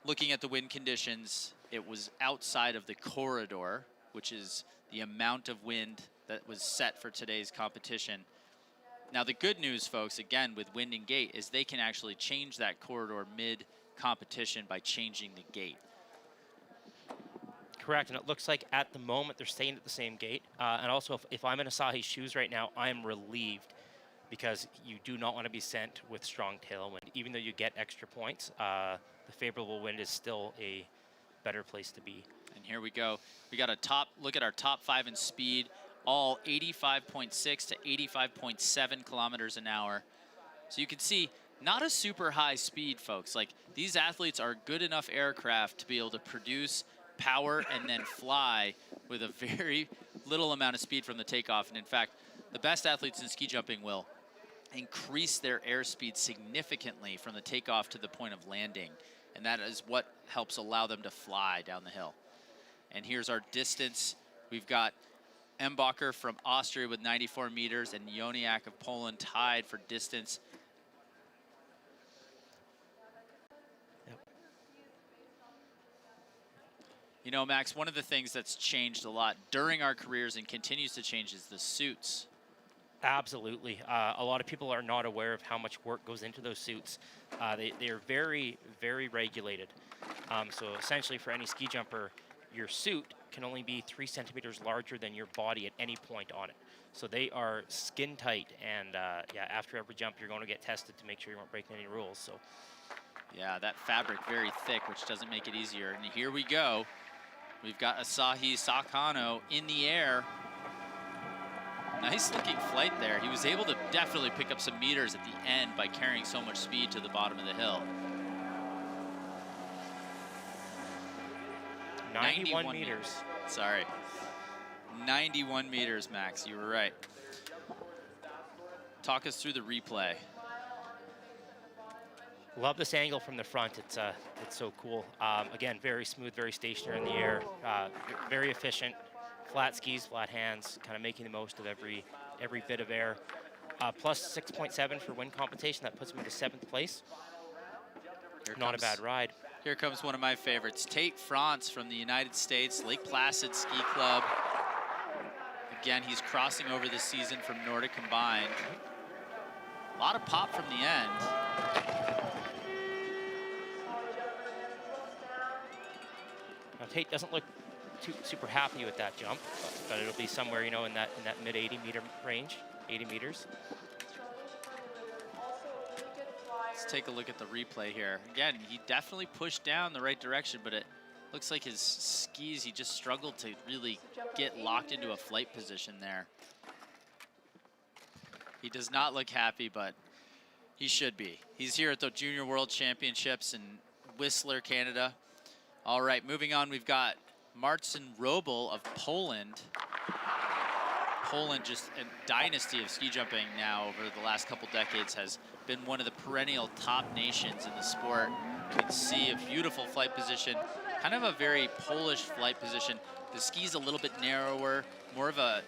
looking at the wind conditions, it was outside of the corridor, which is the amount of wind that was set for today's competition. Now the good news, folks, again with wind and gate, is they can actually change that corridor mid-competition by changing the gate. Correct, and it looks like at the moment they're staying at the same gate. And also, if I'm in Asahi's shoes right now, I am relieved because you do not want to be sent with strong tailwind. Even though you get extra points, the favorable wind is still a better place to be. And here we go. We got a look at our top 5 in speed, all 85.6 to 85.7 kilometers an hour. So you can see, not a super high speed, folks. Like, these athletes are good enough aircraft to be able to produce power and then fly with a very little amount of speed from the takeoff. And in fact, the best athletes in ski jumping will increase their airspeed significantly from the takeoff to the point of landing. And that is what helps allow them to fly down the hill. And here's our distance. We've got Embacher from Austria with 94 meters and Joniak of Poland tied for distance. You know, Max, one of the things that's changed a lot during our careers and continues to change is the suits. Absolutely. A lot of people are not aware of how much work goes into those suits. They are very, very regulated. So essentially for any ski jumper, your suit can only be 3 centimeters larger than your body at any point on it. So they are skin tight, and yeah, after every jump, you're going to get tested to make sure you aren't breaking any rules. So yeah, that fabric very thick, which doesn't make it easier. And here we go. We've got Asahi Sakano in the air. Nice looking flight there. He was able to definitely pick up some meters at the end by carrying so much speed to the bottom of the hill. 91 meters. Sorry. 91 meters, Max. You were right. Talk us through the replay. Love this angle from the front. It's so cool. Again, very smooth, very stationary in the air. Very efficient. Flat skis, flat hands, kind of making the most of every bit of air. Plus 6.7 for wind compensation. That puts him into 7th place. Not a bad ride. Here comes one of my favorites, Tate France from the United States, Lake Placid Ski Club. Again, he's crossing over this season from Nordic Combined. A lot of pop from the end. Now Tate doesn't look super happy with that jump, but it'll be somewhere, you know, in that mid 80 meter range, 80 meters. Let's take a look at the replay here. Again, he definitely pushed down the right direction, but it looks like his skis, he just struggled to really get locked into a flight position there. He does not look happy, but he should be. He's here at the Junior World Championships in Whistler, Canada. All right, moving on, we've got Marcin Robel of Poland. Poland, just a dynasty of ski jumping now over the last couple decades, has been one of the perennial top nations in the sport. You can see a beautiful flight position, kind of a very Polish flight position. The ski's a little bit narrower, more of a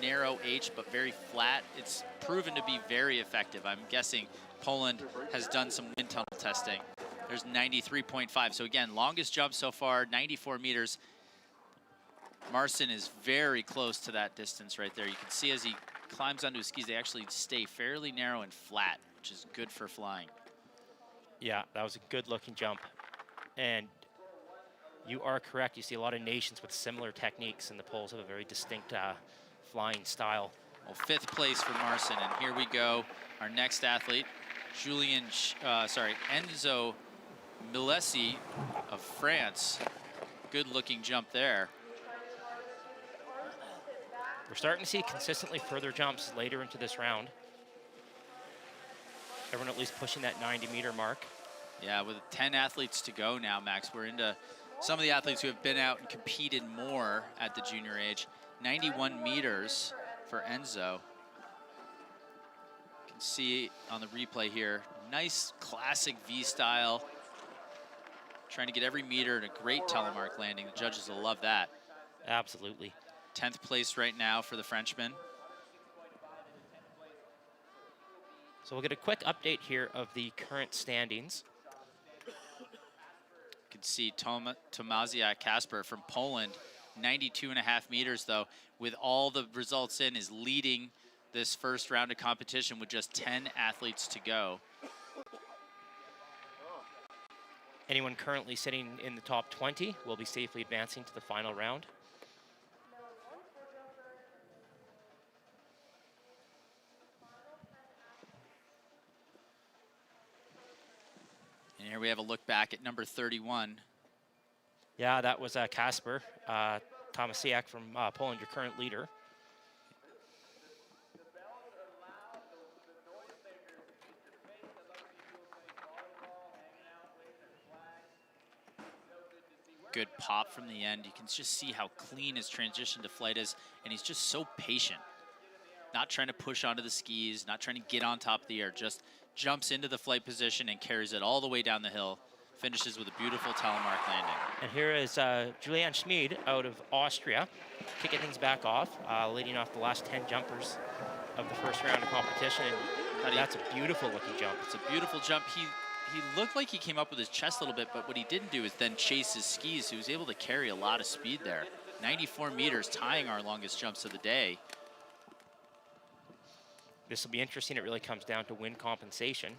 narrow H, but very flat. It's proven to be very effective. I'm guessing Poland has done some wind tunnel testing. There's 93.5. So again, longest jump so far, 94 meters. Marcin is very close to that distance right there. You can see as he climbs onto his skis, they actually stay fairly narrow and flat, which is good for flying. Yeah, that was a good looking jump. And you are correct. You see a lot of nations with similar techniques, and the Poles have a very distinct flying style. Well, 5th place for Marcin, and here we go. Our next athlete, Enzo Milesi of France. Good looking jump there. We're starting to see consistently further jumps later into this round. Everyone at least pushing that 90-meter mark. Yeah, with 10 athletes to go now, Max, we're into some of the athletes who have been out and competed more at the junior age. 91 meters for Enzo. You can see on the replay here, nice classic V-style. Trying to get every meter in a great telemark landing. The judges will love that. Absolutely. 10th place right now for the Frenchman. So we'll get a quick update here of the current standings. You can see Tomasiak Kasper from Poland, 92.5 meters though. with all the results in, is leading this first round of competition with just 10 athletes to go. Anyone currently sitting in the top 20 will be safely advancing to the final round. And here we have a look back at number 31. Yeah, that was Kasper Tomasiak from Poland, your current leader. Good pop from the end. You can just see how clean his transition to flight is, and he's just so patient. Not trying to push onto the skis, not trying to get on top of the air, just jumps into the flight position and carries it all the way down the hill. Finishes with a beautiful telemark landing. And here is Julian Schmid out of Austria, kicking things back off, leading off the last 10 jumpers of the first round of competition. And that's a beautiful looking jump. It's a beautiful jump. He looked like he came up with his chest a little bit, but what he didn't do is then chase his skis. He was able to carry a lot of speed there. 94 meters, tying our longest jumps of the day. This will be interesting. It really comes down to wind compensation.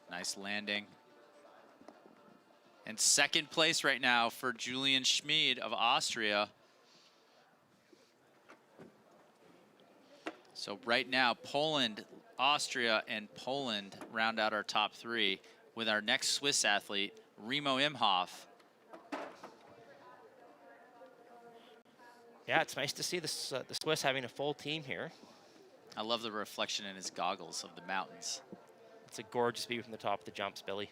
Nice landing. And second place right now for Julian Schmid of Austria. So right now, Poland, Austria, and Poland round out our top three with our next Swiss athlete, Remo Imhoff. Yeah, it's nice to see this, the Swiss having a full team here. I love the reflection in his goggles of the mountains. It's a gorgeous view from the top of the jumps, Billy.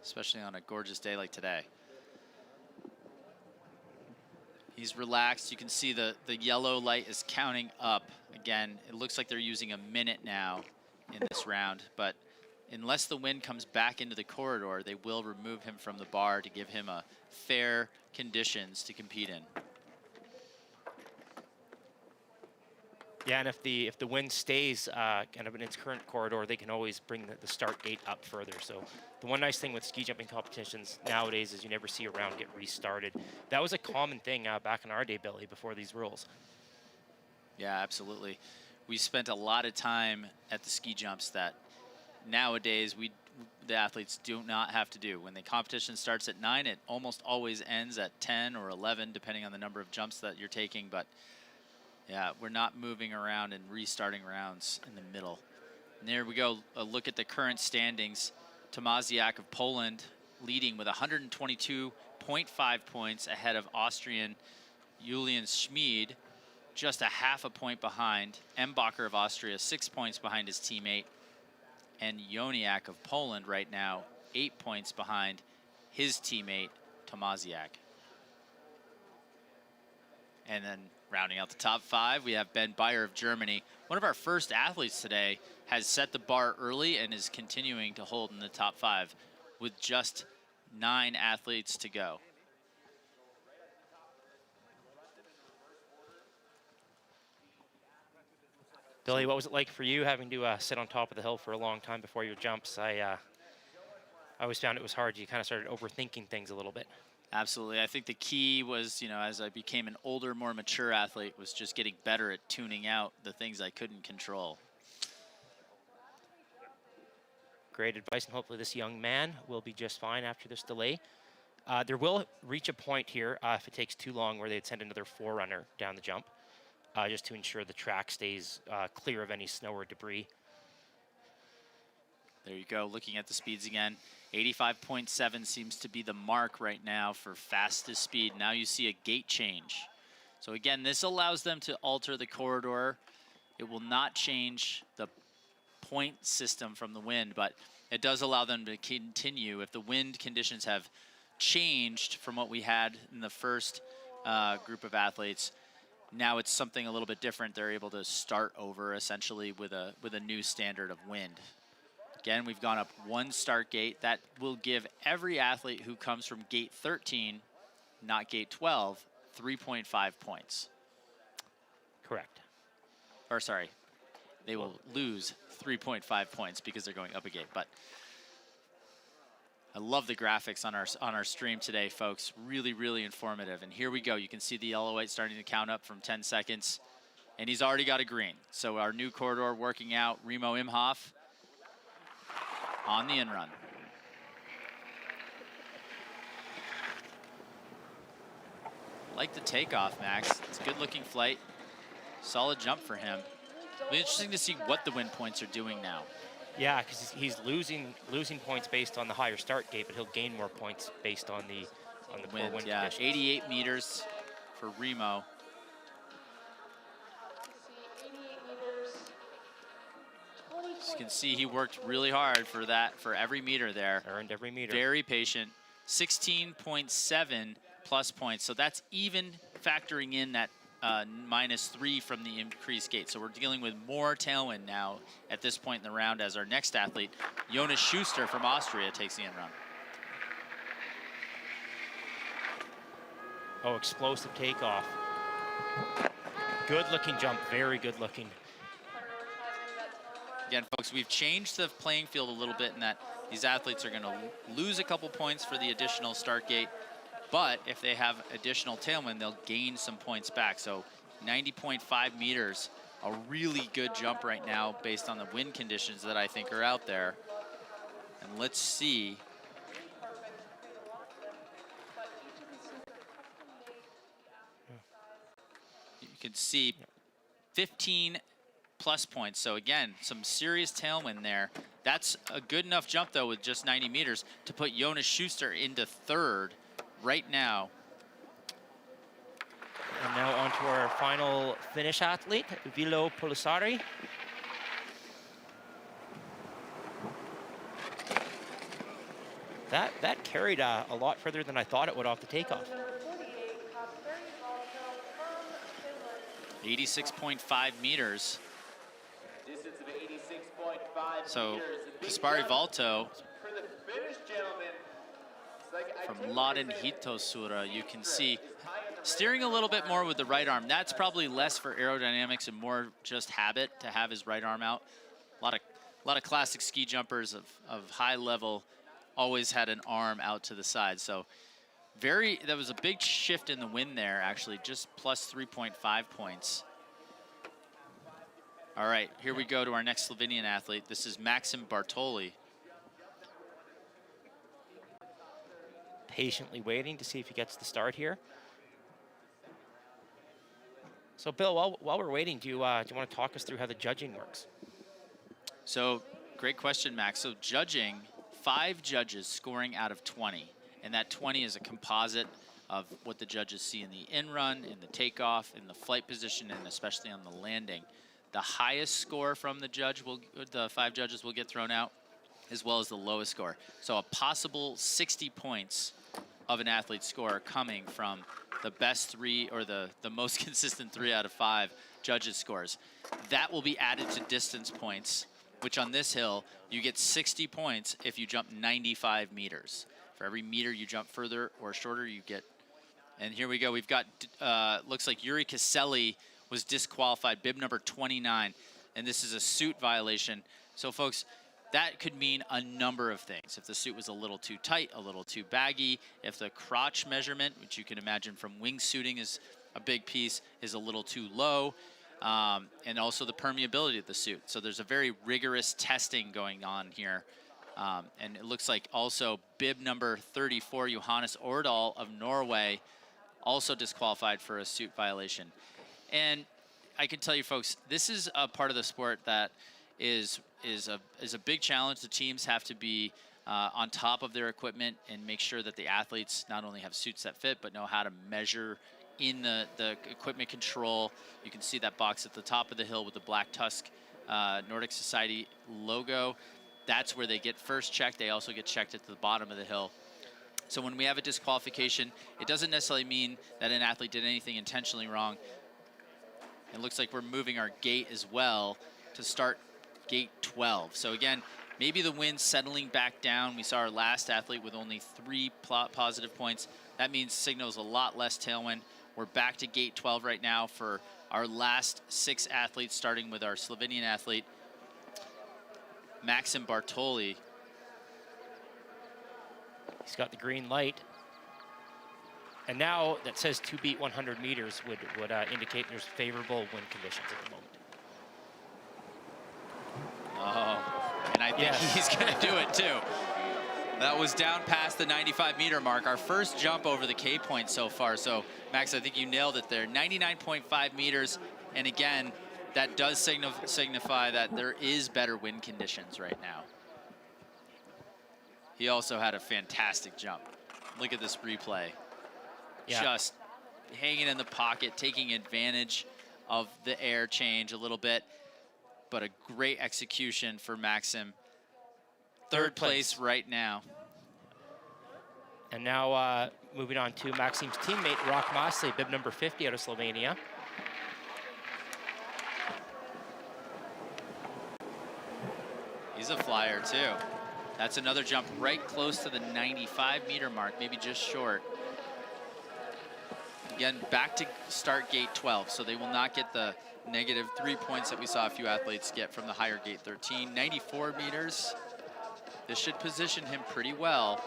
Especially on a gorgeous day like today. He's relaxed. You can see the yellow light is counting up. Again, it looks like they're using a minute now in this round, but unless the wind comes back into the corridor, they will remove him from the bar to give him a fair conditions to compete in. Yeah, and if the wind stays kind of in its current corridor, they can always bring the start gate up further. So the one nice thing with ski jumping competitions nowadays is you never see a round get restarted. That was a common thing back in our day, Billy, before these rules. Yeah, absolutely. We spent a lot of time at the ski jumps that nowadays the athletes do not have to do. When the competition starts at 9, it almost always ends at 10 or 11, depending on the number of jumps that you're taking. But yeah, we're not moving around and restarting rounds in the middle. And there we go, a look at the current standings. Tomasiak of Poland leading with 122.5 points ahead of Austrian Julian Schmid, just a half a point behind. Embacher of Austria, 6 points behind his teammate. And Joniak of Poland right now, 8 points behind his teammate, Tomasiak. And then rounding out the top 5, we have Ben Beyer of Germany. One of our first athletes today has set the bar early and is continuing to hold in the top 5 with just 9 athletes to go. Billy, what was it like for you having to sit on top of the hill for a long time before your jumps? I always found it was hard. You kind of started overthinking things a little bit. Absolutely. I think the key was, as I became an older, more mature athlete, was just getting better at tuning out the things I couldn't control. Great advice, and hopefully this young man will be just fine after this delay. There will reach a point here, if it takes too long, where they'd send another forerunner down the jump, just to ensure the track stays clear of any snow or debris. There you go, looking at the speeds again. 85.7 seems to be the mark right now for fastest speed. Now you see a gate change. So again, this allows them to alter the corridor. It will not change the point system from the wind, but it does allow them to continue. If the wind conditions have changed from what we had in the first group of athletes, now it's something a little bit different. They're able to start over essentially with a new standard of wind. Again, we've gone up 1 start gate. That will give every athlete who comes from gate 13, not gate 12, 3.5 points. Correct. Or sorry, they will lose 3.5 points because they're going up a gate. But I love the graphics on our stream today, folks. Really, really informative. And here we go. You can see the yellow white starting to count up from 10 seconds. And he's already got a green. So our new corridor working out, Remo Imhoff on the in-run. Like the takeoff, Max. It's a good-looking flight. Solid jump for him. It'll be interesting to see what the win points are doing now. Yeah, because he's losing points based on the higher start gate, but he'll gain more points based on the poor wind Yeah, conditions. 88 meters for Remo. As you can see, he worked really hard for that, for every meter there. Earned every meter. Very patient. 16.7 plus points. So that's even factoring in that -3 from the increased gate. So we're dealing with more tailwind now at this point in the round as our next athlete, Jonas Schuster from Austria, takes the in-run. Oh, explosive takeoff. Good looking jump, very good looking. Again, folks, we've changed the playing field a little bit in that these athletes are going to lose a couple points for the additional start gate, but if they have additional tailwind, they'll gain some points back. So 90.5 meters, a really good jump right now based on the wind conditions that I think are out there. And let's see. You can see 15 plus points. So again, some serious tailwind there. That's a good enough jump though with just 90 meters to put Jonas Schuster into third right now. And now on to our final Finnish athlete, Vilo Polisari. That carried a lot further than I thought it would off the takeoff. 86.5 meters. So Kasperi Valto from Lahden Hitosura, you can see steering a little bit more with the right arm. That's probably less for aerodynamics and more just habit to have his right arm out. A lot of classic ski jumpers of high level always had an arm out to the side. So that was a big shift in the wind there, actually, just plus 3.5 points. All right, here we go to our next Slovenian athlete. This is Maxim Bartoli. Patiently waiting to see if he gets the start here. So Bill, while we're waiting, do you want to talk us through how the judging works? So great question, Max. So judging, 5 judges scoring out of 20. And that 20 is a composite of what the judges see in the in-run, in the takeoff, in the flight position, and especially on the landing. The highest score from the 5 judges will get thrown out, as well as the lowest score. So a possible 60 points of an athlete's score coming from the best 3 or the most consistent 3 out of 5 judges' scores. That will be added to distance points, which on this hill, you get 60 points if you jump 95 meters. For every meter you jump further or shorter, you get. And here we go. We've got, looks like Yuri Caselli was disqualified, bib number 29, and this is a suit violation. So folks, that could mean a number of things. If the suit was a little too tight, a little too baggy, if the crotch measurement, which you can imagine from wingsuiting is a big piece, is a little too low, and also the permeability of the suit. So there's a very rigorous testing going on here. And it looks like also bib number 34, Johannes Ordal of Norway, also disqualified for a suit violation. And I can tell you, folks, this is a part of the sport that is a big challenge. The teams have to be on top of their equipment and make sure that the athletes not only have suits that fit, but know how to measure in the equipment control. You can see that box at the top of the hill with the black Tusk Nordic Society logo. That's where they get first checked. They also get checked at the bottom of the hill. So when we have a disqualification, it doesn't necessarily mean that an athlete did anything intentionally wrong. It looks like we're moving our gate as well to start gate 12. So again, maybe the wind's settling back down. We saw our last athlete with only 3 positive points. That means signals a lot less tailwind. We're back to gate 12 right now for our last 6 athletes, starting with our Slovenian athlete, Maxim Bartoli. He's got the green light. And now that says to beat 100 meters would indicate there's favorable wind conditions at the moment. Oh, and I think he's going to do it too. That was down past the 95-meter mark. Our first jump over the K point so far. So, Max, I think you nailed it there. 99.5 meters. And again, that does signify that there is better wind conditions right now. He also had a fantastic jump. Look at this replay. Yeah. Just hanging in the pocket, taking advantage of the air change a little bit. But a great execution for Maxim. Third place right now. And now moving on to Maxim's teammate, Rock Masli, bib number 50 out of Slovenia. He's a flyer too. That's another jump right close to the 95-meter mark, maybe just short. Again, back to start gate 12, so they will not get the -3 points that we saw a few athletes get from the higher gate 13. 94 meters. This should position him pretty well.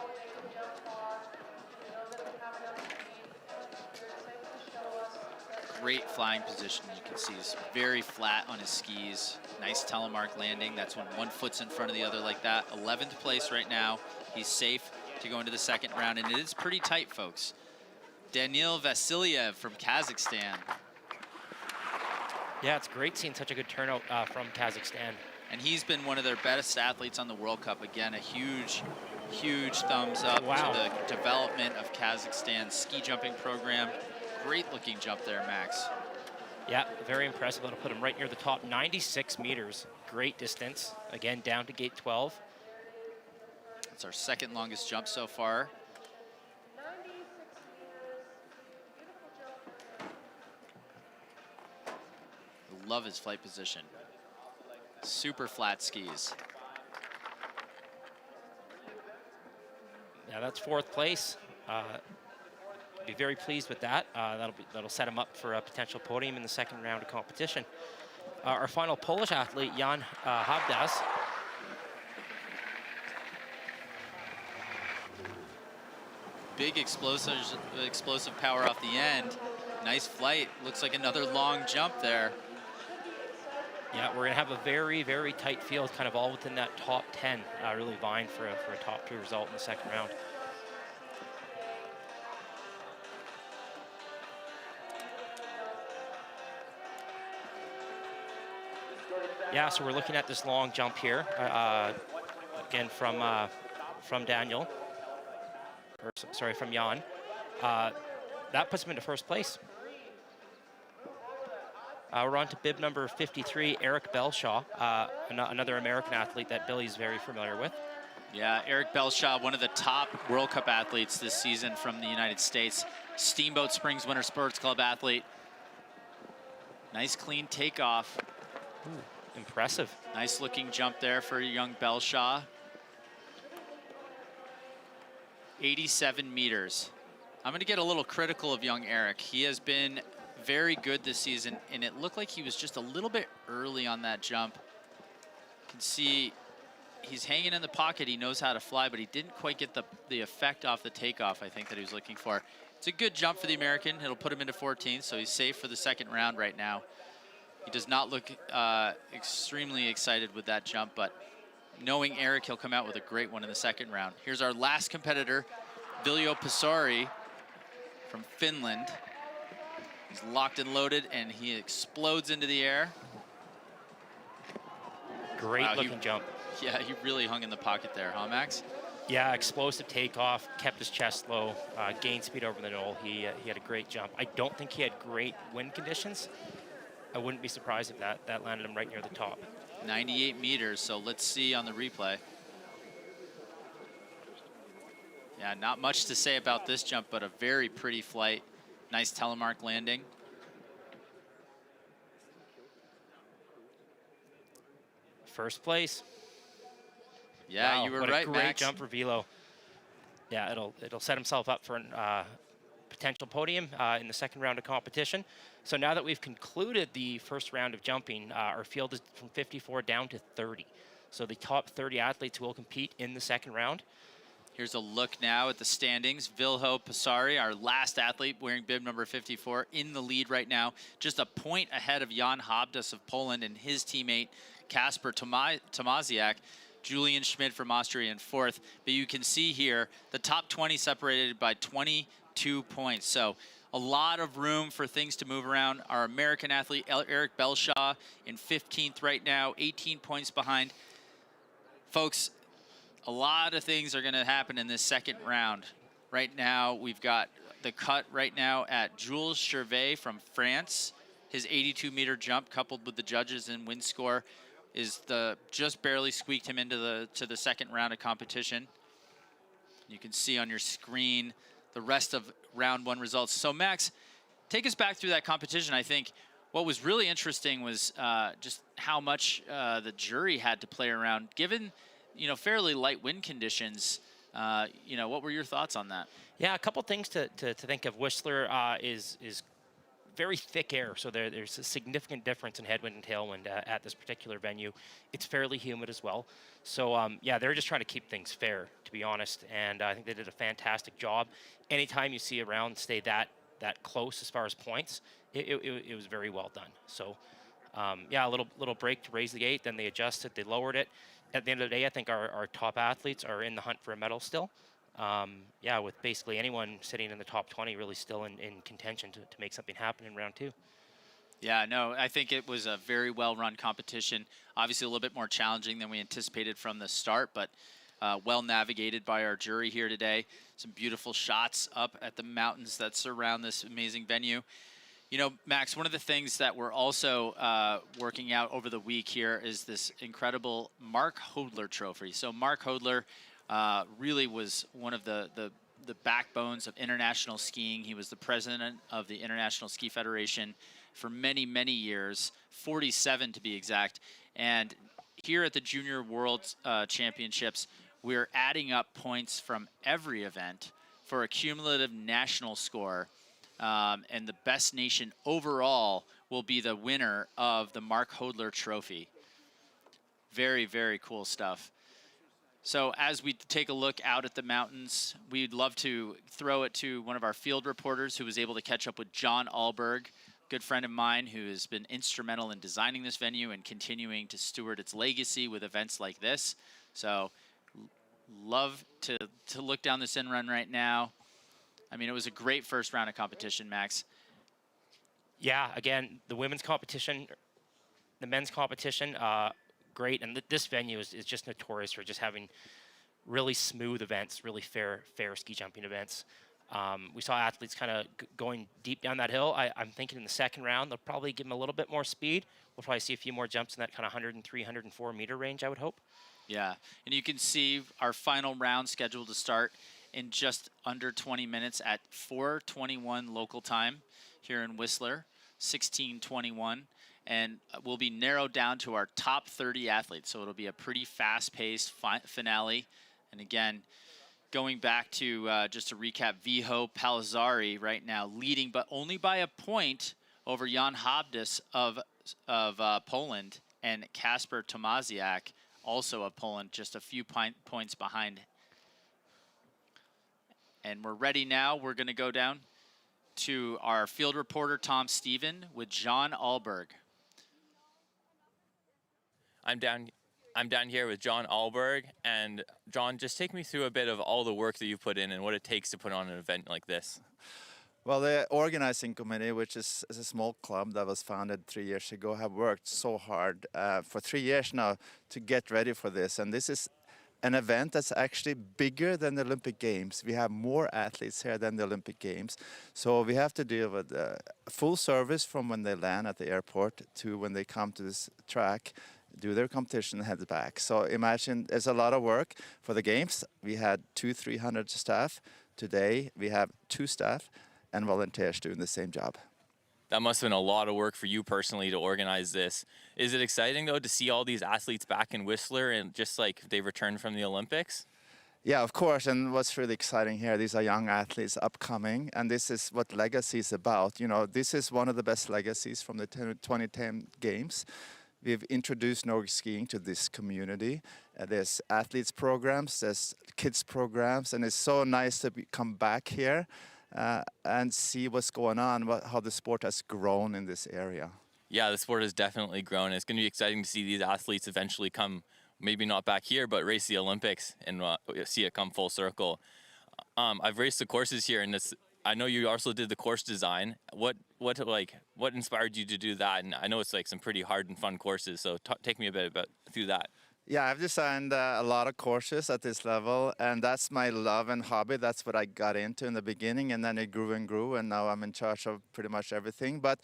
Great flying position. You can see he's very flat on his skis. Nice telemark landing. That's when one foot's in front of the other like that. 11th place right now. He's safe to go into the second round, and it is pretty tight, folks. Daniil Vasilyev from Kazakhstan. Yeah, it's great seeing such a good turnout from Kazakhstan. And he's been one of their best athletes on the World Cup. Again, a huge, huge thumbs up to the development of Kazakhstan's ski jumping program. Great looking jump there, Max. Yeah, very impressive. That'll put him right near the top. 96 meters, great distance. Again, down to gate 12. That's our second longest jump so far. Love his flight position. Super flat skis. Yeah, that's 4th place. Be very pleased with that. That'll set him up for a potential podium in the second round of competition. Our final Polish athlete, Jan Habdas. Big explosive power off the end. Nice flight. Looks like another long jump there. Yeah, we're gonna have a very, very tight field, kind of all within that top 10, really vying for a top 2 result in the second round. Yeah, so we're looking at this long jump here, again from Daniel, or sorry, from Jan. That puts him into 1st place. We're on to bib number 53, Eric Belshaw, another American athlete that Billy's very familiar with. Yeah, Eric Belshaw, one of the top World Cup athletes this season from the United States. Steamboat Springs Winter Sports Club athlete. Nice clean takeoff. Ooh, impressive. Nice looking jump there for young Belshaw. 87 meters. I'm gonna get a little critical of young Eric. He has been very good this season, and it looked like he was just a little bit early on that jump. You can see he's hanging in the pocket. He knows how to fly, but he didn't quite get the effect off the takeoff, I think, that he was looking for. It's a good jump for the American. It'll put him into 14th, so he's safe for the second round right now. He does not look extremely excited with that jump, but knowing Eric, he'll come out with a great one in the second round. Here's our last competitor, Viljo Pasori from Finland. He's locked and loaded, and he explodes into the air. Great looking jump. Yeah, he really hung in the pocket there, huh, Max? Yeah, explosive takeoff, kept his chest low, gained speed over the knoll. He had a great jump. I don't think he had great wind conditions. I wouldn't be surprised if that landed him right near the top. 98 meters, so let's see on the replay. Yeah, not much to say about this jump, but a very pretty flight. Nice telemark landing. First place. Yeah, wow, you were what right, a great Max. jump for Vilo. Yeah, it'll set himself up for a potential podium in the second round of competition. So now that we've concluded the first round of jumping, our field is from 54 down to 30. So the top 30 athletes will compete in the second round. Here's a look now at the standings. Vilho Pasari, our last athlete wearing bib number 54, in the lead right now. Just a point ahead of Jan Habdas of Poland and his teammate Kasper Tomaziak. Julian Schmidt from Austria in fourth. But you can see here, the top 20 separated by 22 points. So a lot of room for things to move around. Our American athlete, Eric Belshaw, in 15th right now, 18 points behind. Folks, a lot of things are going to happen in this second round. Right now, we've got the cut right now at Jules Chervet from France. His 82-meter jump, coupled with the judges and win score, is just barely squeaked him into the second round of competition. You can see on your screen the rest of round one results. So Max, take us back through that competition. I think what was really interesting was just how much the jury had to play around, given fairly light wind conditions. What were your thoughts on that? Yeah, a couple things to think of. Whistler is very thick air, so there's a significant difference in headwind and tailwind at this particular venue. It's fairly humid as well. So, yeah, they're just trying to keep things fair, to be honest, and I think they did a fantastic job. Anytime you see a round stay that close as far as points, it was very well done. So, yeah, a little break to raise the gate, then they adjusted, they lowered it. At the end of the day, I think our top athletes are in the hunt for a medal still. Yeah, with basically anyone sitting in the top 20 really still in contention to make something happen in round two. Yeah, no, I think it was a very well-run competition. Obviously a little bit more challenging than we anticipated from the start, but well navigated by our jury here today. Some beautiful shots up at the mountains that surround this amazing venue. Max, one of the things that we're also working out over the week here is this incredible Mark Hodler trophy. So Mark Hodler really was one of the backbones of international skiing. He was the president of the International Ski Federation for many, many years, 47 to be exact. And here at the Junior World Championships, we're adding up points from every event for a cumulative national score. And the best nation overall will be the winner of the Mark Hodler trophy. Very, very cool stuff. So as we take a look out at the mountains, we'd love to throw it to one of our field reporters who was able to catch up with John Alberg, good friend of mine who has been instrumental in designing this venue and continuing to steward its legacy with events like this. So love to look down this in run right now. I mean, it was a great first round of competition, Max. Yeah, again, the women's competition, the men's competition, great. And this venue is just notorious for just having really smooth events, really fair ski jumping events. We saw athletes kind of going deep down that hill. I'm thinking in the second round, they'll probably give them a little bit more speed. We'll probably see a few more jumps in that kind of 103, 104 meter range, I would hope. Yeah, and you can see our final round scheduled to start in just under 20 minutes at 4:21 local time here in Whistler, 16:21. And will be narrowed down to our top 30 athletes. So it'll be a pretty fast-paced finale. And again, going back to just to recap, Vilho Pasari right now leading, but only by a point over Jan Habdas of Poland, and Kasper Tomaziak, also of Poland, just a few points behind. And we're ready now. We're going to go down to our field reporter, Tom Stephen, with John Alberg. I'm down here with John Alberg, and John, just take me through a bit of all the work that you put in and what it takes to put on an event like this. Well, the organizing committee, which is a small club that was founded 3 years ago, have worked so hard for 3 years now to get ready for this. And this is an event that's actually bigger than the Olympic Games. We have more athletes here than the Olympic Games. So we have to deal with full service from when they land at the airport to when they come to this track, do their competition and head back. So imagine there's a lot of work for the games. We had 200-300 staff. Today we have 2 staff and volunteers doing the same job. That must have been a lot of work for you personally to organize this. Is it exciting though to see all these athletes back in Whistler and just like they returned from the Olympics? Yeah, of course, and what's really exciting here, these are young athletes upcoming, and this is what legacy is about. You know, this is one of the best legacies from the 2010 Games. we've introduced Nordic skiing to this community. There's athletes programs, there's kids programs, and it's so nice to come back here and see what's going on, how the sport has grown in this area. Yeah, the sport has definitely grown. It's going to be exciting to see these athletes eventually come, maybe not back here, but race the Olympics and see it come full circle. I've raced the courses here, and I know you also did the course design. What inspired you to do that? And I know it's like some pretty hard and fun courses, so take me a bit through that. Yeah, I've designed a lot of courses at this level, and that's my love and hobby. That's what I got into in the beginning, and then it grew and grew, and now I'm in charge of pretty much everything. But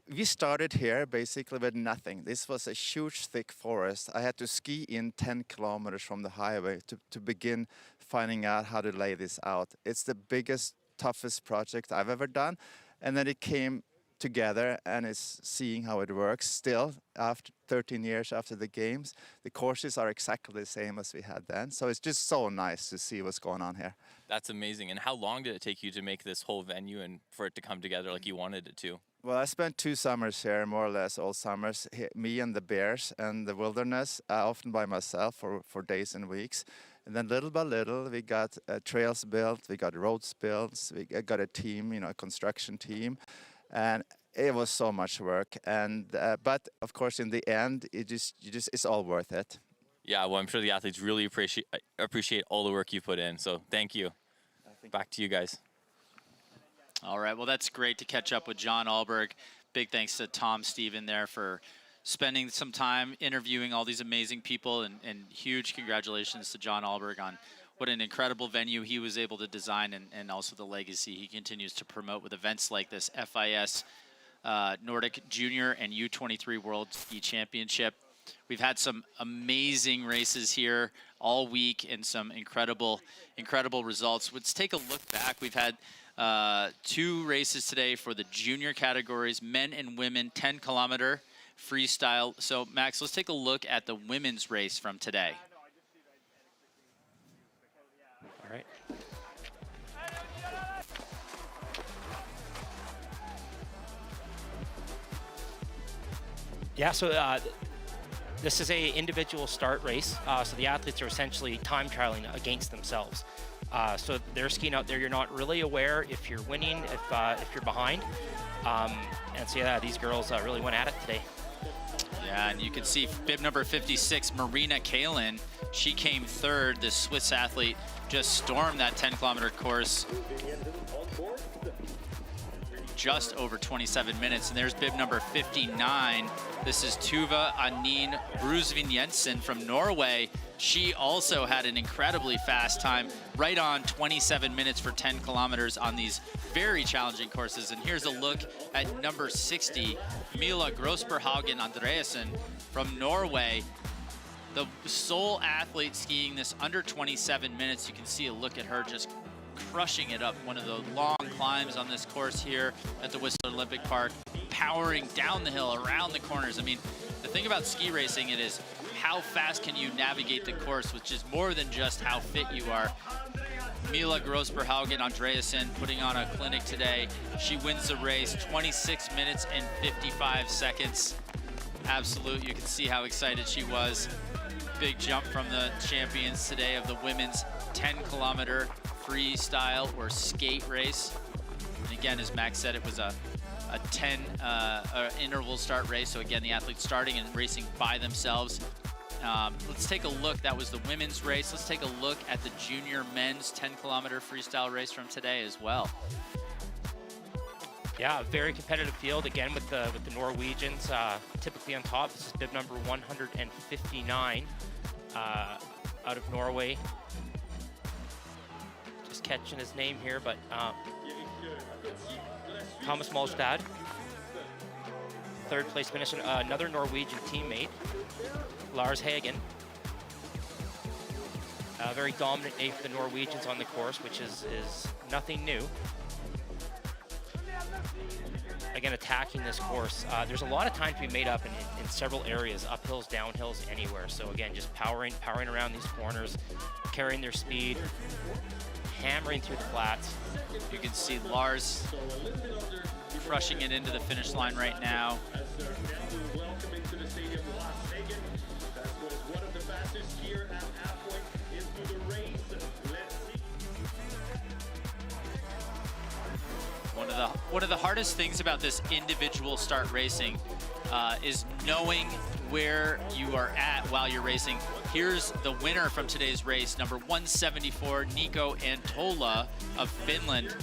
we started here basically with nothing. This was a huge, thick forest. I had to ski in 10 kilometers from the highway to begin finding out how to lay this out. It's the biggest, toughest project I've ever done, and then it came together and is seeing how it works still after 13 years after the games. The courses are exactly the same as we had then, so it's just so nice to see what's going on here. That's amazing. And how long did it take you to make this whole venue and for it to come together like you wanted it to? Well, I spent 2 summers here, more or less all summers, me and the bears and the wilderness, often by myself for days and weeks. And then little by little, we got trails built, we got roads built, we got a team, a construction team. And it was so much work. And but of course, in the end, it's all worth it. Yeah, well, I'm sure the athletes really appreciate all the work you put in. So thank you. Back to you guys. All right, well, that's great to catch up with John Ahlberg. Big thanks to Tom Steven there for spending some time interviewing all these amazing people, and huge congratulations to John Ahlberg on what an incredible venue he was able to design, and also the legacy he continues to promote with events like this FIS Nordic Junior and U23 World Ski Championship. We've had some amazing races here all week and some incredible results. Let's take a look back. We've had 2 races today for the junior categories, men and women, 10-kilometer freestyle. So, Max, let's take a look at the women's race from today. All right. Yeah, so this is a individual start race. So the athletes are essentially time trialing against themselves. So they're skiing out there. You're not really aware if you're winning, if you're behind. And so yeah, these girls really went at it today. Yeah, and you can see bib number 56, Marina Kalin. She came third. This Swiss athlete just stormed that 10-kilometer course. Just over 27 minutes. And there's bib number 59. This is Tuva Anine Brusvin Jensen from Norway. She also had an incredibly fast time, right on 27 minutes for 10 kilometers on these very challenging courses. And here's a look at number 60, Mila Grosberghaugen Andreasen from Norway. The sole athlete skiing this under 27 minutes. You can see a look at her just crushing it up one of the long climbs on this course here at the Whistler Olympic Park, powering down the hill, around the corners. I mean, the thing about ski racing, it is how fast can you navigate the course, which is more than just how fit you are. Mila Grosberghaugen Andreasen putting on a clinic today. She wins the race, 26 minutes and 55 seconds. Absolute, you can see how excited she was. Big jump from the champions today of the women's 10-kilometer freestyle or skate race. And again, as Max said, it was a 10 interval start race. So again, the athletes starting and racing by themselves. Let's take a look. That was the women's race. Let's take a look at the junior men's 10-kilometer freestyle race from today as well. Yeah, a very competitive field again with the Norwegians typically on top. This is bib number 159 out of Norway. Just catching his name here, but Thomas Molstad, third place finish. Another Norwegian teammate, Lars Hagen. A very dominant day for the Norwegians on the course, which is nothing new. Again, attacking this course. There's a lot of time to be made up in several areas, uphills, downhills, anywhere. So again, just powering around these corners, carrying their speed. hammering through the flats. You can see Lars crushing it into the finish line right now. One of the hardest things about this individual start racing is knowing where you are at while you're racing. Here's the winner from today's race, number 174, Nico Antola of Finland.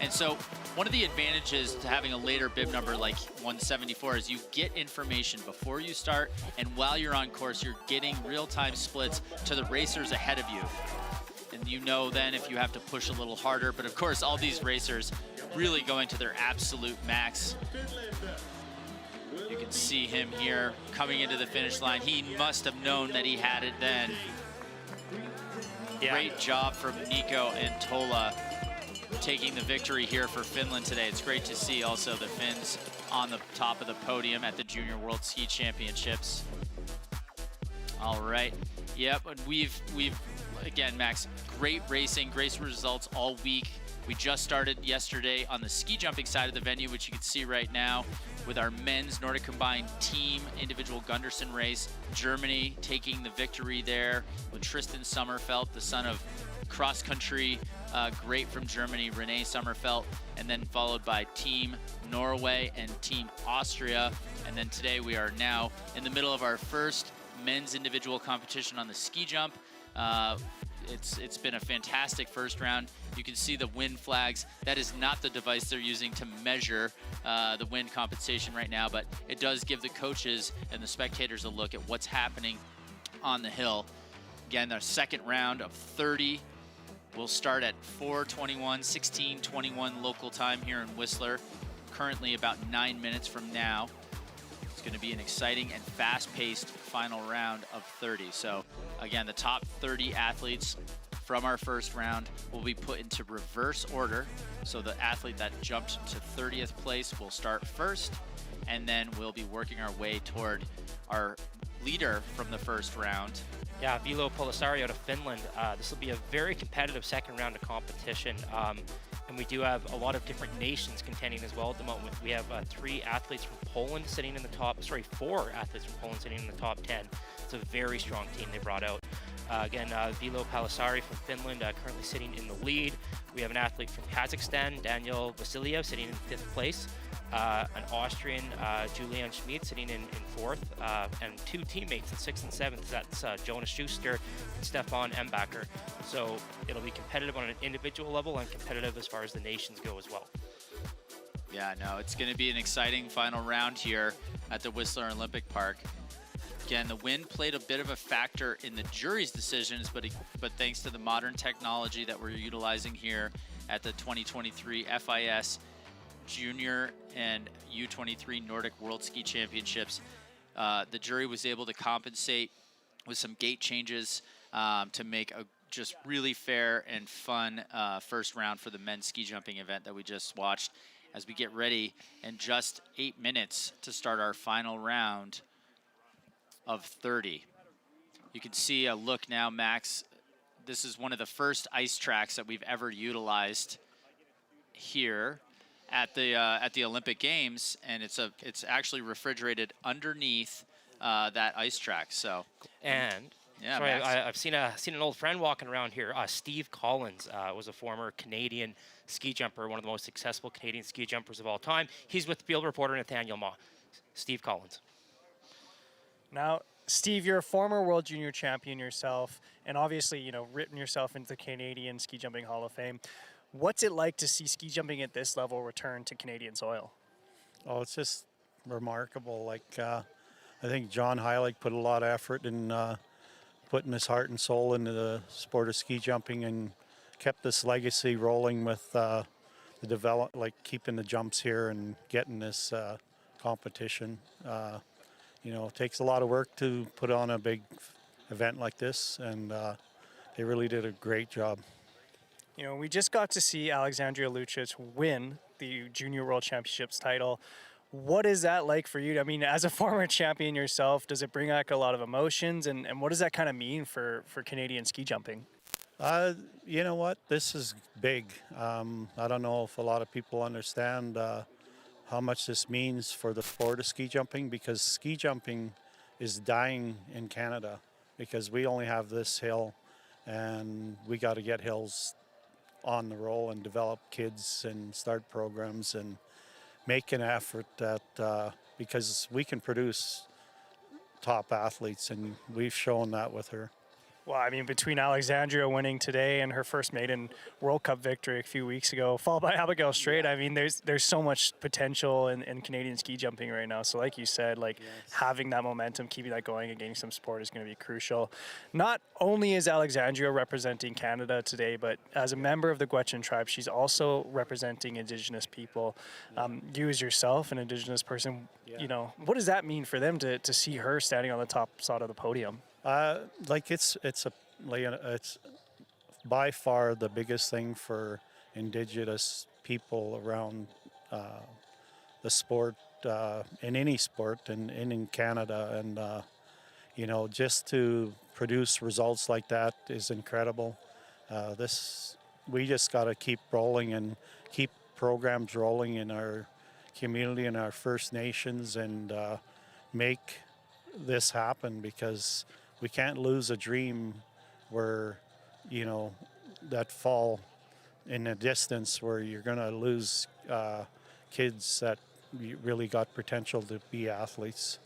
And so one of the advantages to having a later bib number like 174 is you get information before you start, and while you're on course, you're getting real-time splits to the racers ahead of you. And you know then if you have to push a little harder, but of course all these racers really going to their absolute max. You can see him here coming into the finish line. He must have known that he had it then. Yeah. Great job from Nico Antola taking the victory here for Finland today. It's great to see also the Finns on the top of the podium at the Junior World Ski Championships. All right. Yep, and we've again, Max, great racing, great results all week. We just started yesterday on the ski jumping side of the venue, which you can see right now with our men's Nordic Combined team individual Gunderson race. Germany taking the victory there with Tristan Sommerfeld, the son of cross-country great from Germany, Renee Sommerfeld, and then followed by Team Norway and Team Austria. And then today we are now in the middle of our first men's individual competition on the ski jump. It's been a fantastic first round. You can see the wind flags. That is not the device they're using to measure the wind compensation right now, but it does give the coaches and the spectators a look at what's happening on the hill. Again, our second round of 30 will start at 4:21, 16:21 local time here in Whistler. Currently about 9 minutes from now. It's going to be an exciting and fast-paced final round of 30. So again, the top 30 athletes from our first round will be put into reverse order. So the athlete that jumped to 30th place will start first, and then we'll be working our way toward our leader from the first round. Yeah, Vilo Polisario out of Finland. This will be a very competitive second round of competition. And we do have a lot of different nations contending as well at the moment. We have 3 athletes from Poland sitting in the top, 4 athletes from Poland sitting in the top 10. It's a very strong team they brought out. Again, Vilo Palisari from Finland currently sitting in the lead. We have an athlete from Kazakhstan, Daniel Vasiliev, sitting in 5th place. An Austrian, Julian Schmid, sitting in 4th, and 2 teammates in 6th and 7th. That's Jonas Schuster and Stefan Embacher. So it'll be competitive on an individual level and competitive as far as the nations go as well. Yeah, no, it's going to be an exciting final round here at the Whistler Olympic Park. Again, the wind played a bit of a factor in the jury's decisions, but thanks to the modern technology that we're utilizing here at the 2023 FIS Junior and U23 Nordic World Ski Championships, the jury was able to compensate with some gate changes to make a just really fair and fun first round for the men's ski jumping event that we just watched, as we get ready in just 8 minutes to start our final round of 30. You can see a look now, Max. This is one of the first ice tracks that we've ever utilized here at the Olympic Games, and it's actually refrigerated underneath that ice track. So, and yeah, sorry, I've seen an old friend walking around here. Steve Collins was a former Canadian ski jumper, one of the most successful Canadian ski jumpers of all time. He's with field reporter Nathaniel Ma. Steve Collins. Now, Steve, you're a former World Junior champion yourself, and obviously, you know, written yourself into the Canadian Ski Jumping Hall of Fame. What's it like to see ski jumping at this level return to Canadian soil? Oh, it's just remarkable. Like, I think John Heilig put a lot of effort in putting his heart and soul into the sport of ski jumping and kept this legacy rolling with the keeping the jumps here and getting this competition. You know, it takes a lot of work to put on a big event like this, and they really did a great job. You know, we just got to see Alexandria Lucic win the Junior World Championships title. What is that like for you? I mean, as a former champion yourself, does it bring back a lot of emotions? And what does that kind of mean for Canadian ski jumping? You know what? This is big. I don't know if a lot of people understand how much this means for the sport of ski jumping, because ski jumping is dying in Canada because we only have this hill, and we got to get hills on the roll and develop kids and start programs and make an effort that because we can produce top athletes, and we've shown that with her. Well, I mean, between Alexandria winning today and her first maiden World Cup victory a few weeks ago, followed by Abigail Strait, I mean, there's so much potential in Canadian ski jumping right now. So like you said, like having that momentum, keeping that going and gaining some support is going to be crucial. Not only is Alexandria representing Canada today, but as a member of the Gwech'in tribe, she's also representing Indigenous people. You as yourself, an Indigenous person, you know, what does that mean for them to see her standing on the top side of the podium? Like it's by far the biggest thing for Indigenous people around the sport, in any sport, and in Canada, and you know, just to produce results like that is incredible. We just got to keep rolling and keep programs rolling in our community and our First Nations, and make this happen, because we can't lose a dream where, you know, that fall in the distance where you're going to lose kids that really got potential to be athletes.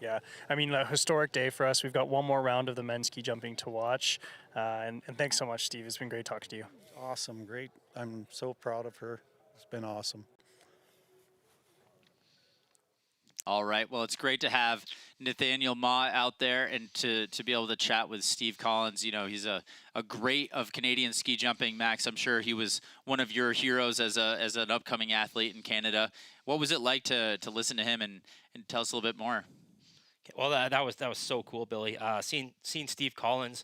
Yeah, I mean, a historic day for us. We've got one more round of the men's ski jumping to watch. And thanks so much, Steve. It's been great talking to you. Awesome, great. I'm so proud of her. It's been awesome. All right. Well, it's great to have Nathaniel Ma out there, and to be able to chat with Steve Collins. You know, he's a great of Canadian ski jumping. Max, I'm sure he was one of your heroes as an upcoming athlete in Canada. What was it like to listen to him, and tell us a little bit more? Well, that was so cool, Billy. Seeing Steve Collins,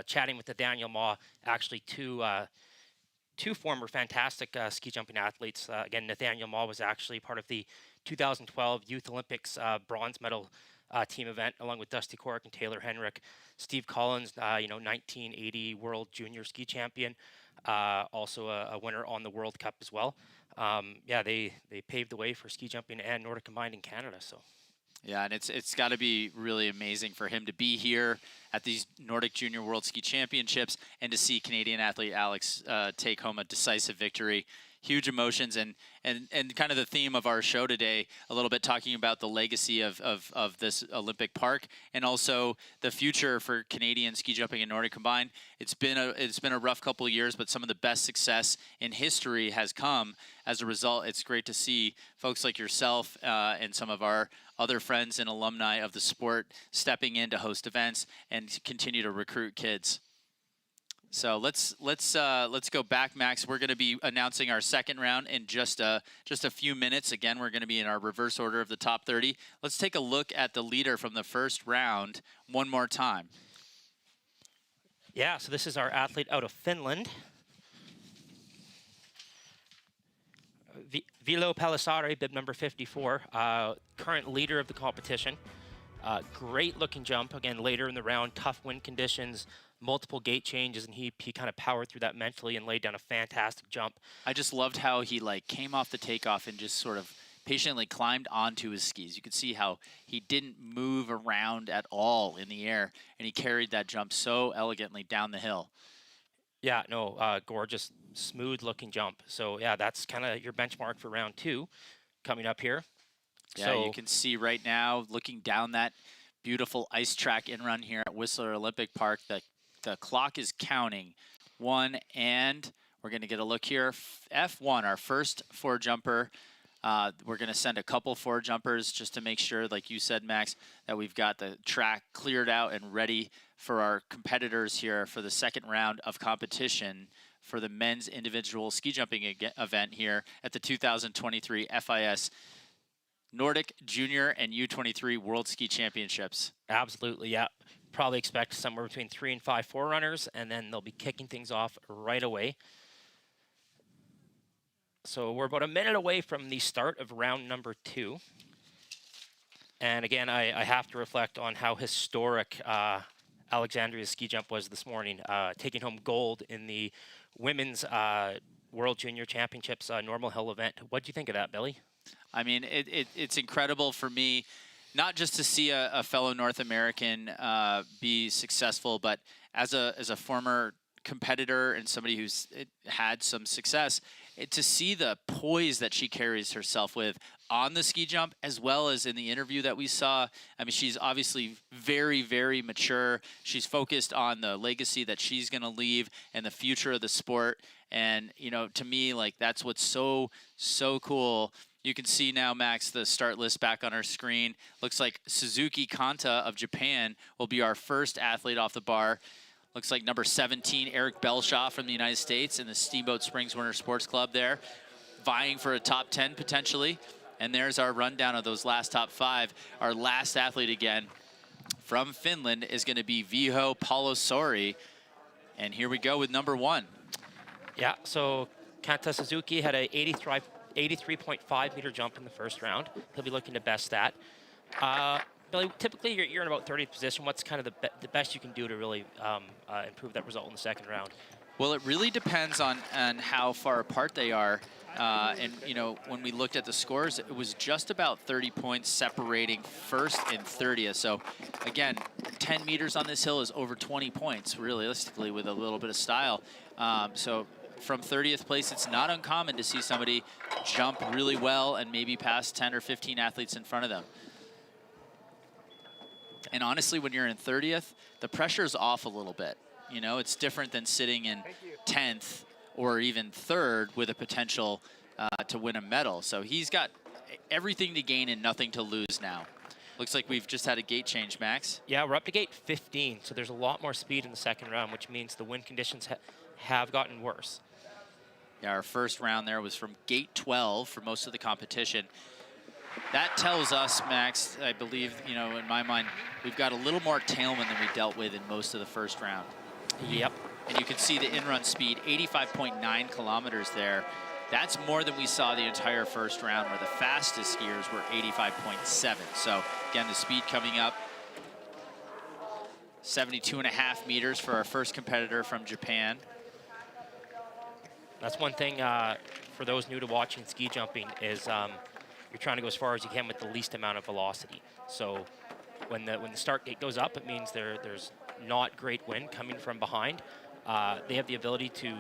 chatting with Nathaniel Ma, actually two former fantastic ski jumping athletes. Again, Nathaniel Ma was actually part of the 2012 Youth Olympics bronze medal team event, along with Dusty Cork and Taylor Henrik. Steve Collins, 1980 World Junior Ski Champion, also a winner on the World Cup as well. They paved the way for ski jumping and Nordic combined in Canada. So. Yeah, and it's got to be really amazing for him to be here at these Nordic Junior World Ski Championships and to see Canadian athlete Alex take home a decisive victory. Huge emotions, and kind of the theme of our show today, a little bit talking about the legacy of this Olympic park, and also the future for Canadian ski jumping and Nordic combined. It's been a rough couple of years, but some of the best success in history has come as a result. It's great to see folks like yourself and some of our other friends and alumni of the sport stepping in to host events and continue to recruit kids. So let's go back, Max. We're going to be announcing our second round in just a few minutes. Again, we're going to be in our reverse order of the top 30. Let's take a look at the leader from the first round one more time. Yeah, so this is our athlete out of Finland. Vilo Palisari, bib number 54, current leader of the competition. Great looking jump, again, later in the round, tough wind conditions, multiple gate changes, and he kind of powered through that mentally and laid down a fantastic jump. I just loved how he came off the takeoff and just sort of patiently climbed onto his skis. You could see how he didn't move around at all in the air, and he carried that jump so elegantly down the hill. Yeah, no, gorgeous, smooth looking jump. So yeah, that's kind of your benchmark for round two coming up here. Yeah, so you can see right now, looking down that beautiful ice track in run here at Whistler Olympic Park, the clock is counting 1, and we're going to get a look here. F1, our first four jumper. We're going to send a couple four jumpers just to make sure, like you said, Max, that we've got the track cleared out and ready for our competitors here for the second round of competition for the men's individual ski jumping event here at the 2023 FIS Nordic Junior and U23 World Ski Championships. Absolutely, yeah. Probably expect somewhere between 3 and 5 forerunners, and then they'll be kicking things off right away. So we're about a minute away from the start of round number 2. And again, I have to reflect on how historic Alexandria's ski jump was this morning, taking home gold in the women's World Junior Championships normal hill event. What do you think of that, Billy? I mean, it's incredible for me, not just to see a fellow North American be successful, but as a former competitor and somebody who's had some success, to see the poise that she carries herself with on the ski jump, as well as in the interview that we saw. I mean, she's obviously very, very mature. She's focused on the legacy that she's going to leave and the future of the sport. And, you know, to me, like, that's what's so cool. You can see now, Max, the start list back on our screen. Looks like Suzuki Kanta of Japan will be our first athlete off the bar. Looks like number 17, Eric Belshaw from the United States in the Steamboat Springs Winter Sports Club there, vying for a top 10 potentially. And there's our rundown of those last top 5. Our last athlete again from Finland is going to be Viho Palosori. And here we go with number 1. Yeah, so Kanta Suzuki had a 83.5 meter jump in the first round. He'll be looking to best that. Billy, typically you're in about 30th position. What's kind of the best you can do to really improve that result in the second round? Well, it really depends on how far apart they are. And, you know, when we looked at the scores, it was just about 30 points separating first and 30th. So, again, 10 meters on this hill is over 20 points, realistically, with a little bit of style. So from 30th place, it's not uncommon to see somebody jump really well and maybe pass 10 or 15 athletes in front of them. And honestly, when you're in 30th, the pressure's off a little bit. You know, it's different than sitting in 10th or even 3rd with a potential to win a medal. So he's got everything to gain and nothing to lose now. Looks like we've just had a gate change, Max. Yeah, we're up to gate 15, so there's a lot more speed in the second round, which means the wind conditions have gotten worse. Yeah, our first round there was from gate 12 for most of the competition. That tells us, Max, I believe, you know, in my mind, we've got a little more tailwind than we dealt with in most of the first round. Yep. And you can see the in-run speed, 85.9 kilometers there. That's more than we saw the entire first round, where the fastest skiers were 85.7. So, again, the speed coming up. 72.5 meters for our first competitor from Japan. That's one thing for those new to watching ski jumping is you're trying to go as far as you can with the least amount of velocity. So when the start gate goes up, it means there's not great wind coming from behind. They have the ability to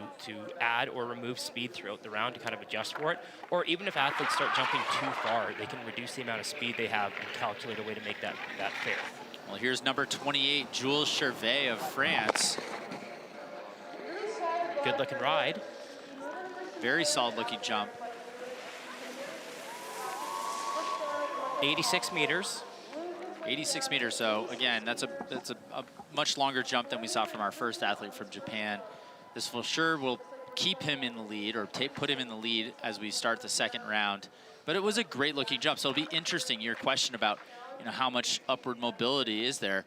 add or remove speed throughout the round to kind of adjust for it. Or even if athletes start jumping too far, they can reduce the amount of speed they have and calculate a way to make that fair. Well, here's number 28, Jules Chervet of France. Good looking ride. Very solid looking jump. 86 meters. 86 meters, so again, that's a much longer jump than we saw from our first athlete from Japan. This for sure will keep him in the lead, or put him in the lead as we start the second round. But it was a great looking jump, so it'll be interesting. Your question about, you know, how much upward mobility is there?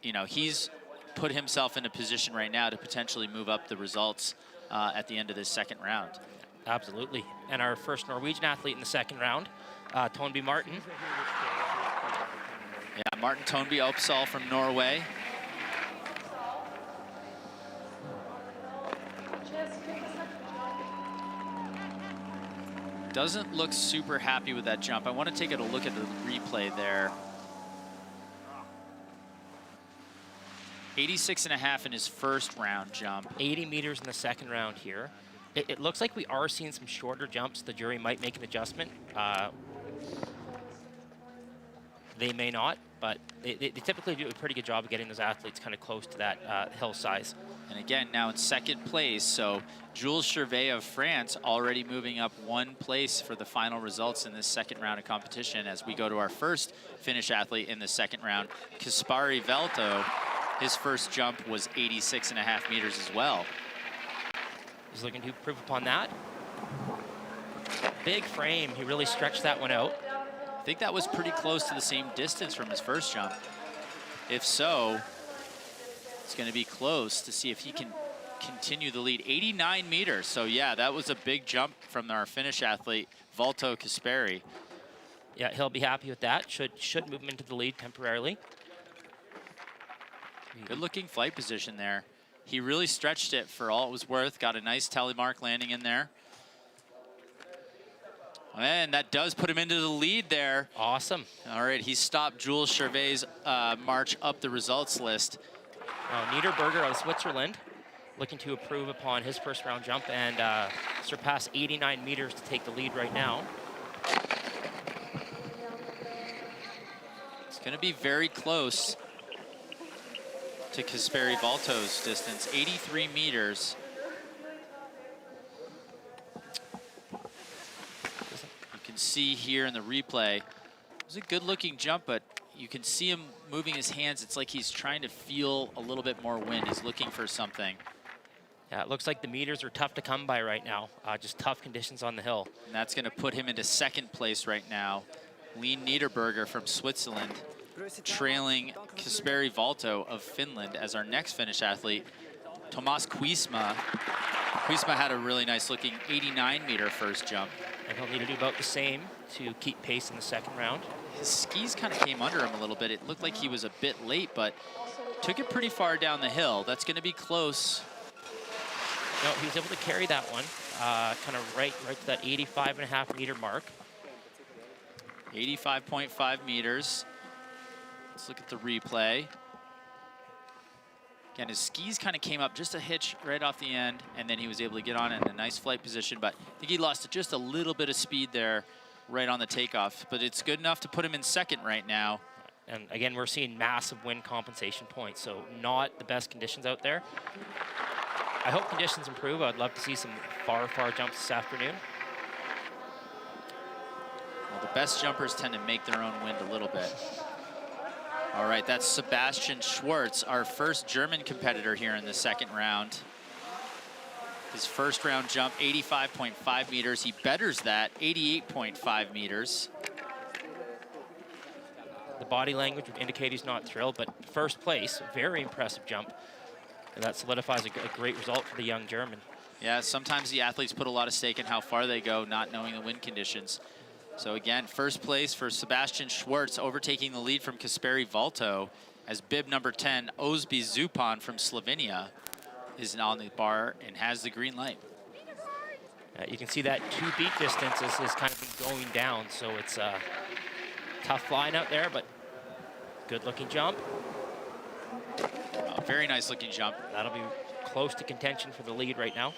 You know, he's put himself in a position right now to potentially move up the results at the end of this second round. Absolutely. And our first Norwegian athlete in the second round, Tonby Martin. Yeah, Martin Tonby Opsahl from Norway. Doesn't look super happy with that jump. I want to take a look at the replay there. 86.5 in his first round jump. 80 meters in the second round here. It looks like we are seeing some shorter jumps. The jury might make an adjustment. They may not, but they typically do a pretty good job of getting those athletes kind of close to that hill size. And again, now in second place, so Jules Chervet of France already moving up 1 place for the final results in this second round of competition as we go to our first Finnish athlete in the second round. Kasperi Velto, his first jump was 86.5 meters as well. He's looking to improve upon that. Big frame, he really stretched that one out. I think that was pretty close to the same distance from his first jump. If so, it's going to be close to see if he can continue the lead. 89 meters, so yeah, that was a big jump from our Finnish athlete, Valto Kasperi. Yeah, he'll be happy with that. Should move him into the lead temporarily. Good looking flight position there. He really stretched it for all it was worth. Got a nice telemark landing in there. And that does put him into the lead there. Awesome. All right, he stopped Jules Chervais' march up the results list. Niederberger of Switzerland looking to improve upon his first round jump and surpass 89 meters to take the lead right now. It's going to be very close to Kasperi Valto's distance, 83 meters. You can see here in the replay, it was a good looking jump, but you can see him moving his hands. It's like he's trying to feel a little bit more wind. He's looking for something. Yeah, it looks like the meters are tough to come by right now. Just tough conditions on the hill. And that's going to put him into second place right now. Lean Niederberger from Switzerland, trailing Kasperi Valto of Finland as our next Finnish athlete, Tomas Kuisma. Kuisma had a really nice looking 89-meter first jump. And he'll need to do about the same to keep pace in the second round. His skis kind of came under him a little bit. It looked like he was a bit late, but took it pretty far down the hill. That's going to be close. No, he was able to carry that one, kind of right to that 85.5 meter mark. 85.5 meters. Let's look at the replay. Again, his skis kind of came up just a hitch right off the end, and then he was able to get on in a nice flight position, but I think he lost just a little bit of speed there right on the takeoff, but it's good enough to put him in second right now. And again, we're seeing massive wind compensation points, so not the best conditions out there. I hope conditions improve. I'd love to see some far jumps this afternoon. Well, the best jumpers tend to make their own wind a little bit. All right, that's Sebastian Schwartz, our first German competitor here in the second round. His first round jump, 85.5 meters. He betters that, 88.5 meters. The body language would indicate he's not thrilled, but first place, very impressive jump. And that solidifies a great result for the young German. Yeah, sometimes the athletes put a lot of stake in how far they go, not knowing the wind conditions. So again, first place for Sebastian Schwartz, overtaking the lead from Kasperi Valto, as bib number 10, Ozbi Zupan from Slovenia, is on the bar and has the green light. You can see that 2 beat distance is kind of been going down, so it's tough flying out there, but good looking jump. Very nice looking jump. That'll be close to contention for the lead right now.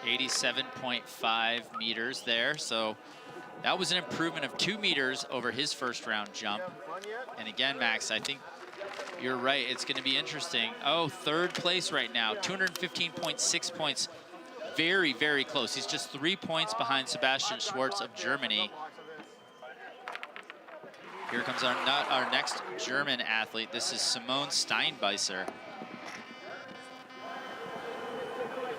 87.5 meters there, so that was an improvement of 2 meters over his first round jump. And again, Max, I think you're right, it's going to be interesting. Oh, third place right now, 215.6 points. Very close. He's just 3 points behind Sebastian Schwartz of Germany. Here comes our next German athlete. This is Simone Steinbeißer.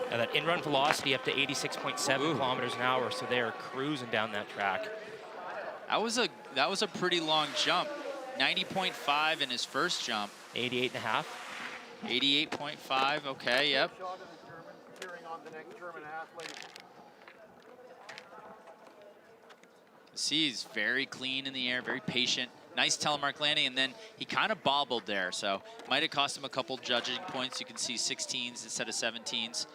Now that in-run velocity up to 86.7 kilometers an hour, so they are cruising down that track. That was a pretty long jump. 90.5 in his first jump. 88.5. 88.5, okay, yep. See, he's very clean in the air, very patient. Nice telemark landing, and then he kind of bobbled there, so might have cost him a couple judging points. You can see 16s instead of 17s.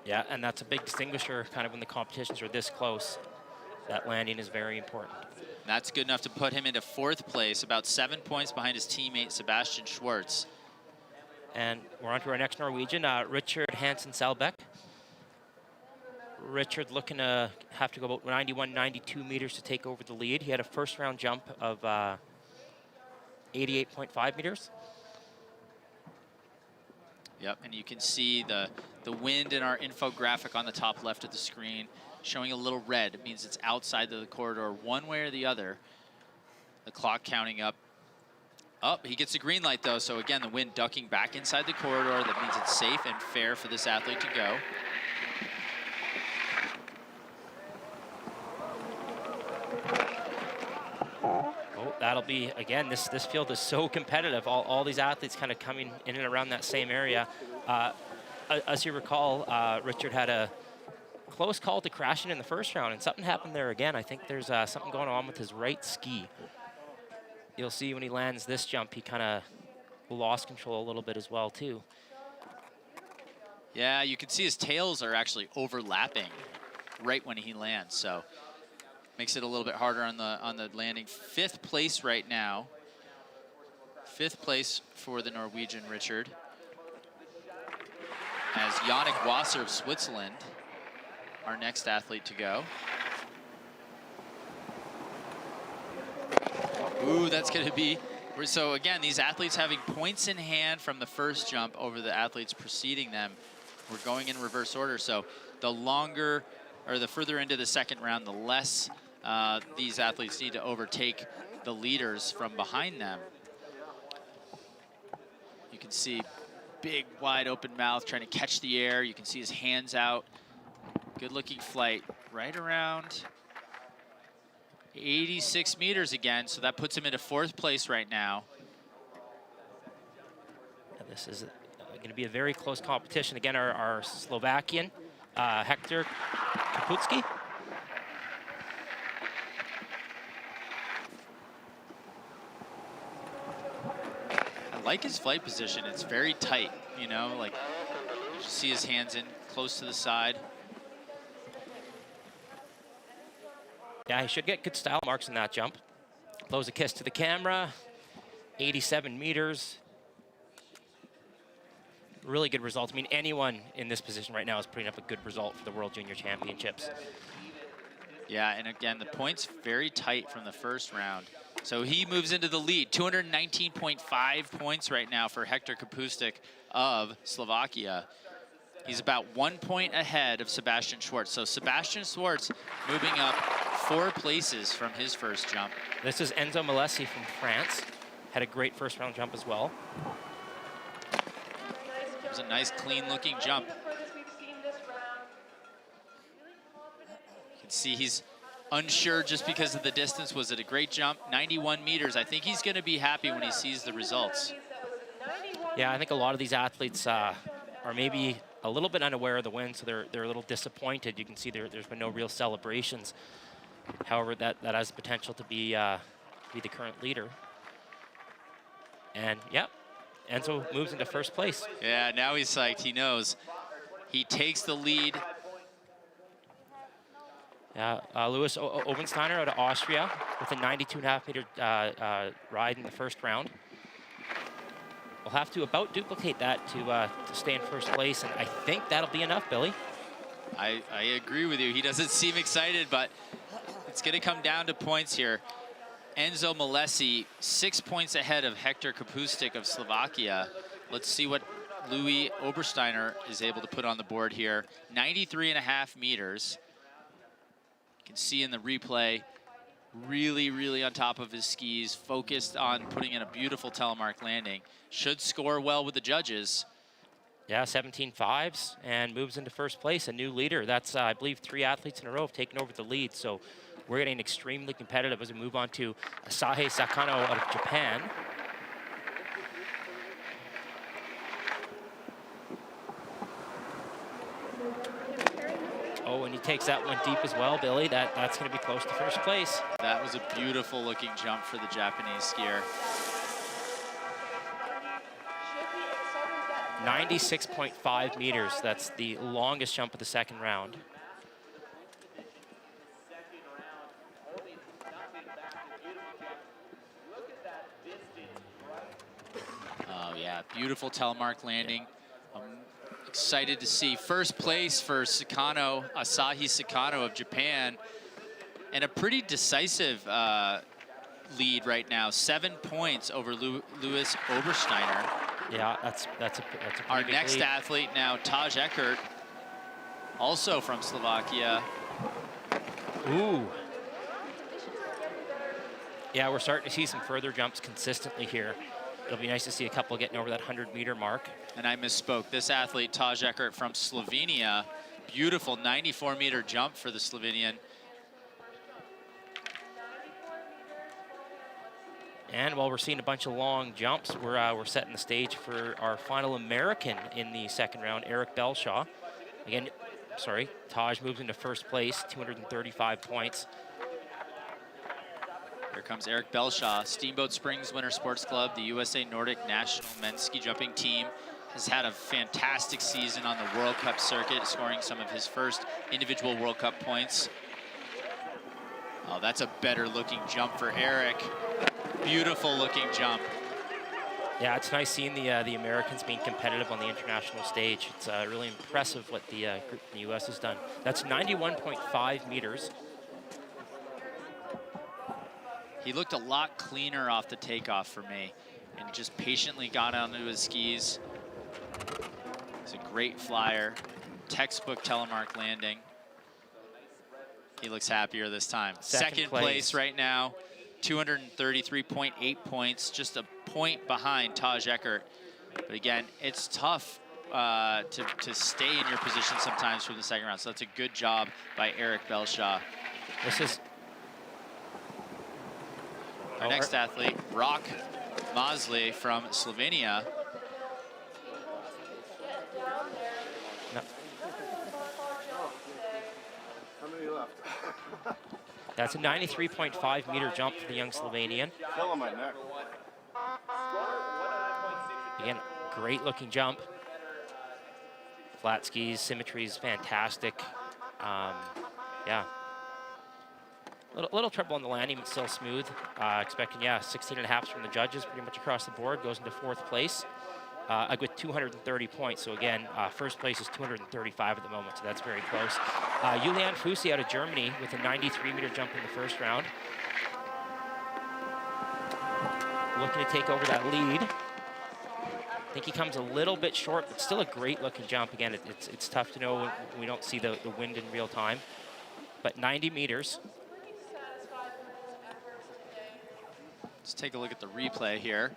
Yeah, and that's a big distinguisher kind of when the competitions are this close. That landing is very important. And that's good enough to put him into fourth place, about 7 points behind his teammate, Sebastian Schwartz. And we're on to our next Norwegian, Richard Hansen Selbekk. Richard looking to have to go about 91, 92 meters to take over the lead. He had a first round jump of 88.5 meters. Yep, and you can see the wind in our infographic on the top left of the screen showing a little red. It means it's outside of the corridor one way or the other. The clock counting up. Oh, he gets a green light though, so again, the wind ducking back inside the corridor. That means it's safe and fair for this athlete to go. Oh, that'll be, again, this field is so competitive. All these athletes kind of coming in and around that same area. as you recall, Richard had a close call to crashing in the first round, and something happened there again. I think there's something going on with his right ski. You'll see when he lands this jump, he kind of lost control a little bit as well, too. Yeah, you can see his tails are actually overlapping right when he lands, so makes it a little bit harder on the landing. 5th place right now. 5th place for the Norwegian Richard. As Yannick Wasser of Switzerland, our next athlete to go. Ooh, that's gonna be, so again, these athletes having points in hand from the first jump over the athletes preceding them. We're going in reverse order, so the longer, or the further into the second round, the less these athletes need to overtake the leaders from behind them. You can see big, wide open mouth trying to catch the air. You can see his hands out. Good looking flight, right around 86 meters again, so that puts him into 4th place right now. And this is going to be a very close competition. Again, our Slovakian, Hector Kaputsky. I like his flight position. It's very tight, you know, like you see his hands in close to the side. Yeah, he should get good style marks in that jump. Blows a kiss to the camera, 87 meters. Really good results. I mean, anyone in this position right now is putting up a good result for the World Junior Championships. Yeah, and again, the points very tight from the first round. So he moves into the lead, 219.5 points right now for Hector Kapustik of Slovakia. He's about 1 point ahead of Sebastian Schwartz. So Sebastian Schwartz moving up 4 places from his first jump. This is Enzo Malesi from France. Had a great first round jump as well. It was a nice, clean-looking jump. You can see he's unsure just because of the distance. Was it a great jump? 91 meters. I think he's going to be happy when he sees the results. Yeah, I think a lot of these athletes are maybe a little bit unaware of the win, so they're a little disappointed. You can see there's been no real celebrations. However, that has the potential to be the current leader. And yeah, Enzo moves into 1st place. Yeah, now he's psyched. He knows. He takes the lead. Louis Obensteiner out of Austria with a 92.5 meter ride in the first round. We'll have to about duplicate that to stay in 1st place, and I think that'll be enough, Billy. I agree with you. He doesn't seem excited, but it's going to come down to points here. Enzo Malesi, 6 points ahead of Hector Kapustik of Slovakia. Let's see what Louis Obersteiner is able to put on the board here. 93.5 meters. You can see in the replay, really, really on top of his skis, focused on putting in a beautiful telemark landing. Should score well with the judges. Yeah, 17.5s and moves into 1st place, a new leader. That's, I believe, 3 athletes in a row have taken over the lead. So we're getting extremely competitive as we move on to Asahi Sakano out of Japan. Oh, and he takes that one deep as well, Billy. That's going to be close to 1st place. That was a beautiful looking jump for the Japanese skier. 96.5 meters. That's the longest jump of the 2nd round. Oh yeah, beautiful telemark landing. I'm excited to see 1st place for Sakano, Asahi Sakano of Japan, and a pretty decisive lead right now. 7 points over Louis Obersteiner. Yeah, that's a Our pretty big next lead. athlete now, Taj Eckert, also from Slovakia. Ooh. Yeah, we're starting to see some further jumps consistently here. It'll be nice to see a couple getting over that 100-meter mark. And I misspoke. This athlete, Taj Eckert from Slovenia, beautiful 94-meter jump for the Slovenian. And while we're seeing a bunch of long jumps, we're setting the stage for our final American in the second round, Eric Belshaw. Again, sorry, Taj moves into first place, 235 points. Here comes Eric Belshaw, Steamboat Springs Winter Sports Club, the USA Nordic National Men's Ski Jumping Team. Has had a fantastic season on the World Cup circuit, scoring some of his first individual World Cup points. Oh, that's a better looking jump for Eric. Beautiful looking jump. Yeah, it's nice seeing the Americans being competitive on the international stage. It's really impressive what the group in the US has done. That's 91.5 meters. He looked a lot cleaner off the takeoff for me and just patiently got onto his skis. He's a great flyer, textbook telemark landing. He looks happier this time. Second place right now, 233.8 points, just a point behind Taj Eckert. But again, it's tough to stay in your position sometimes from the second round. So that's a good job by Eric Belshaw. This is our next athlete, Rock Mosley from Slovenia. No. That's a 93.5 meter jump for the young Slovenian. Again, great looking jump. Flat skis, symmetry is fantastic. Yeah. Little trouble on the landing, but still smooth. Expecting, 16.5 from the judges, pretty much across the board. Goes into fourth place with 230 points. So again, first place is 235 at the moment, so that's very close. Julian Fusi out of Germany with a 93-meter jump in the first round. Looking to take over that lead. I think he comes a little bit short, but still a great-looking jump. Again, it's tough to know when we don't see the wind in real time. But 90 meters. Let's take a look at the replay here.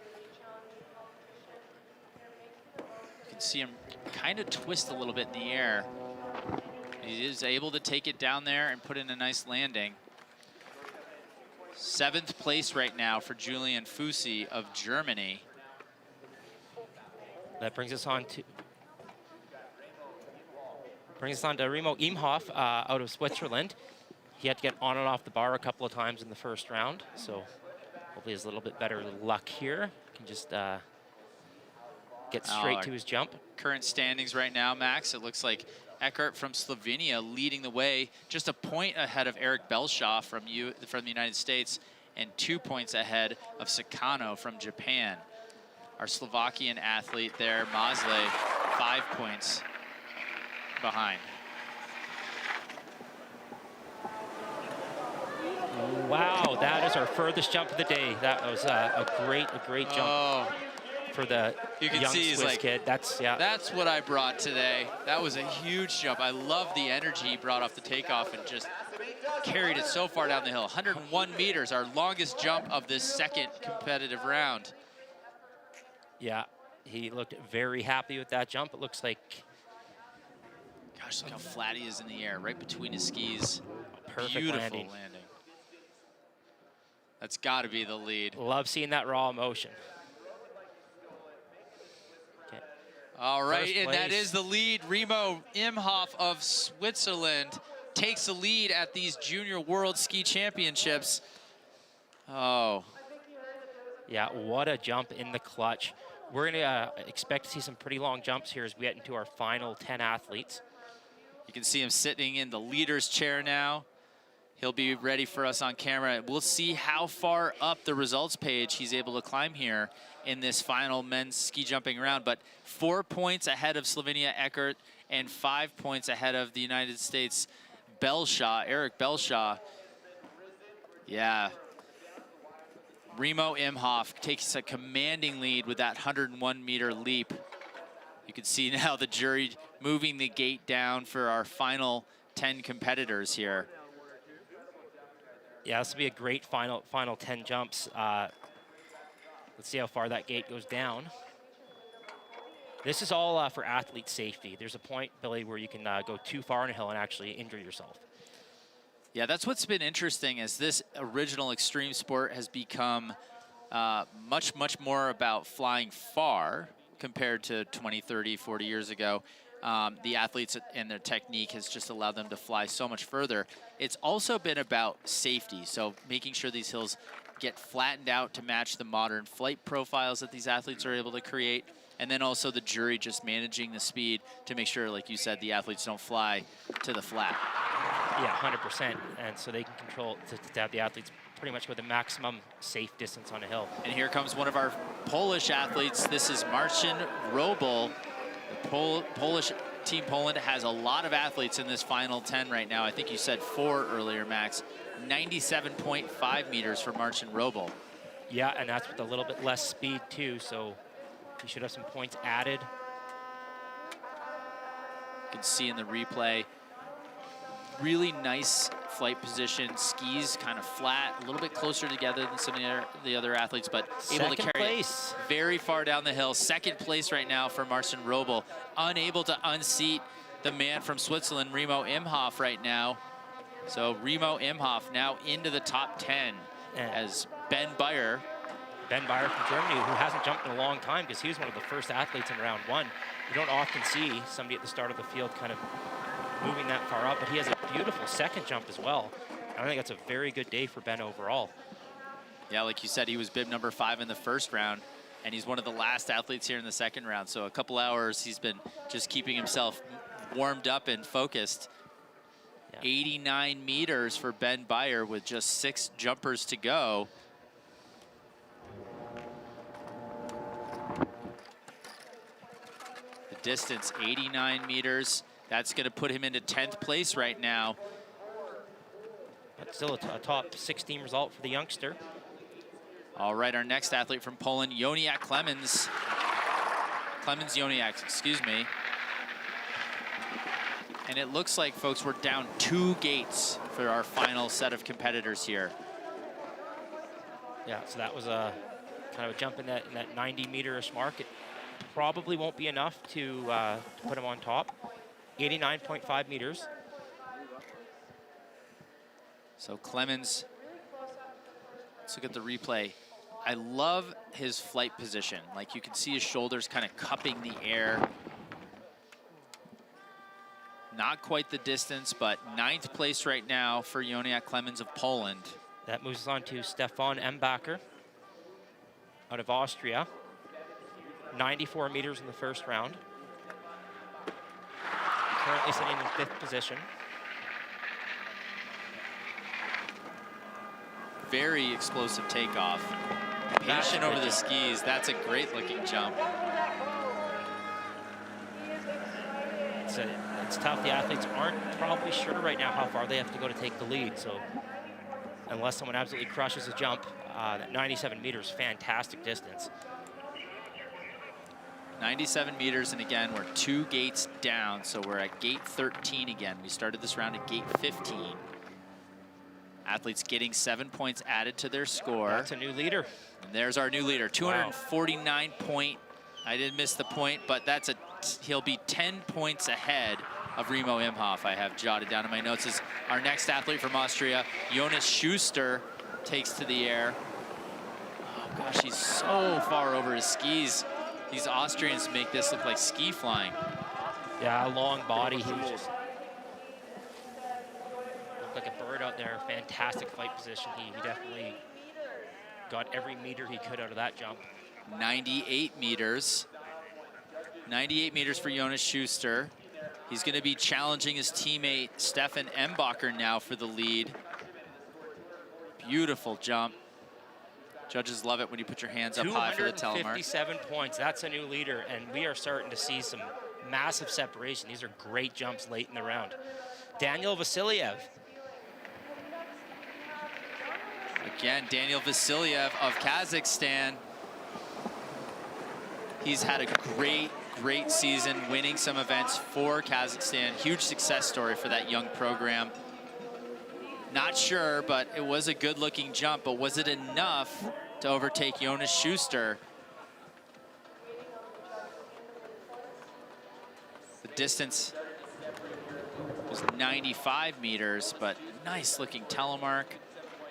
You can see him kind of twist a little bit in the air. He is able to take it down there and put in a nice landing. 7th place right now for Julian Fusi of Germany. That brings us on to Remo Imhoff out of Switzerland. He had to get on and off the bar a couple of times in the first round, so hopefully he has a little bit better luck here. Can just get straight to his jump. Current standings right now, Max, it looks like Eckert from Slovenia leading the way, just a point ahead of Eric Belshaw from the United States, and 2 points ahead of Sakano from Japan. Our Slovakian athlete there, Mosley, 5 points behind. Wow, that is our furthest jump of the day. That was a great jump for the you can young see he's Swiss like, kid. That's what I brought today. That was a huge jump. I love the energy he brought off the takeoff and just carried it so far down the hill. 101 meters, our longest jump of this second competitive round. Yeah, he looked very happy with that jump. It looks like, gosh, look how flat he is in the air, right between his skis. Perfect Beautiful landing. That's got to be the lead. Love seeing that raw emotion. Okay. All right, First and that place. is the lead. Remo Imhoff of Switzerland takes the lead at these Junior World Ski Championships. Oh. Yeah, what a jump in the clutch. We're gonna expect to see some pretty long jumps here as we get into our final 10 athletes. You can see him sitting in the leader's chair now. He'll be ready for us on camera. We'll see how far up the results page he's able to climb here in this final men's ski jumping round. But 4 points ahead of Slovenia Eckert and 5 points ahead of the United States Belshaw, Eric Belshaw. Yeah. Remo Imhoff takes a commanding lead with that 101-meter leap. You can see now the jury moving the gate down for our final 10 competitors here. Yeah, this will be a great final 10 jumps. Let's see how far that gate goes down. This is all for athlete safety. There's a point, Billy, where you can go too far on a hill and actually injure yourself. Yeah, that's what's been interesting as this original extreme sport has become much more about flying far compared to 20, 30, 40 years ago. The athletes and their technique has just allowed them to fly so much further. It's also been about safety, so making sure these hills get flattened out to match the modern flight profiles that these athletes are able to create, and then also the jury just managing the speed to make sure, like you said, the athletes don't fly to the flat. Yeah, 100%, and so they can control to have the athletes pretty much with a maximum safe distance on a hill. And here comes one of our Polish athletes. This is Marcin Robel. The Polish Team Poland has a lot of athletes in this final 10 right now. I think you said 4 earlier, Max. 97.5 meters for Marcin Robel. Yeah, and that's with a little bit less speed too, so he should have some points added. You can see in the replay, really nice flight position, skis kind of flat, a little bit closer together than some of the other athletes, but able to carry it very far down the hill. Second place right now for Marcin Robel, unable to unseat the man from Switzerland, Remo Imhoff, right now. So Remo Imhoff now into the top 10 as Ben Beyer from Germany, who hasn't jumped in a long time because he was one of the first athletes in round 1. You don't often see somebody at the start of the field kind of moving that far up, but he has a beautiful second jump as well. I think that's a very good day for Ben overall. Yeah, like you said, he was bib number 5 in the first round, and he's one of the last athletes here in the second round. So a couple hours he's been just keeping himself warmed up and focused. Yeah. 89 meters for Ben Beyer with just 6 jumpers to go. The distance, 89 meters. That's going to put him into 10th place right now. But still a top 16 result for the youngster. All right, our next athlete from Poland, Joniak Clemens. Clemens Joniak, excuse me. And it looks like, folks, we're down 2 gates for our final set of competitors here. Yeah, so that was a kind of a jump in that 90-meter-ish mark. It probably won't be enough to put him on top. 89.5 meters. So Clemens, let's look at the replay. I love his flight position. Like, you can see his shoulders kind of cupping the air. Not quite the distance, but 9th place right now for Joniak Clemens of Poland. That moves us on to Stefan Embacher out of Austria. 94 meters in the first round. Currently sitting in 5th position. Very explosive takeoff. Patient over the skis. That's a great looking jump. It's tough. The athletes aren't probably sure right now how far they have to go to take the lead. So unless someone absolutely crushes a jump, that 97 meters, fantastic distance. 97 meters, and again, we're 2 gates down, so we're at gate 13 again. We started this round at gate 15. Athletes getting 7 points added to their score. That's a new leader. And there's our new leader, 249 point. I did miss the point, but that's he'll be 10 points ahead of Remo Imhoff. I have jotted down in my notes. Is our next athlete from Austria, Jonas Schuster, takes to the air. Oh gosh, he's so far over his skis. These Austrians make this look like ski flying. Yeah, a long body. He was just looked like a bird out there. Fantastic flight position. He definitely got every meter he could out of that jump. 98 meters. 98 meters for Jonas Schuster. He's going to be challenging his teammate Stefan Embacher now for the lead. Beautiful jump. Judges love it when you put your hands up high for the telemark. 257 points. That's a new leader, and we are starting to see some massive separation. These are great jumps late in the round. Daniel Vasiliev. Again, Daniel Vasiliev of Kazakhstan. He's had a great season, winning some events for Kazakhstan. Huge success story for that young program. Not sure, but it was a good-looking jump, but was it enough to overtake Jonas Schuster? The distance was 95 meters, but nice-looking telemark.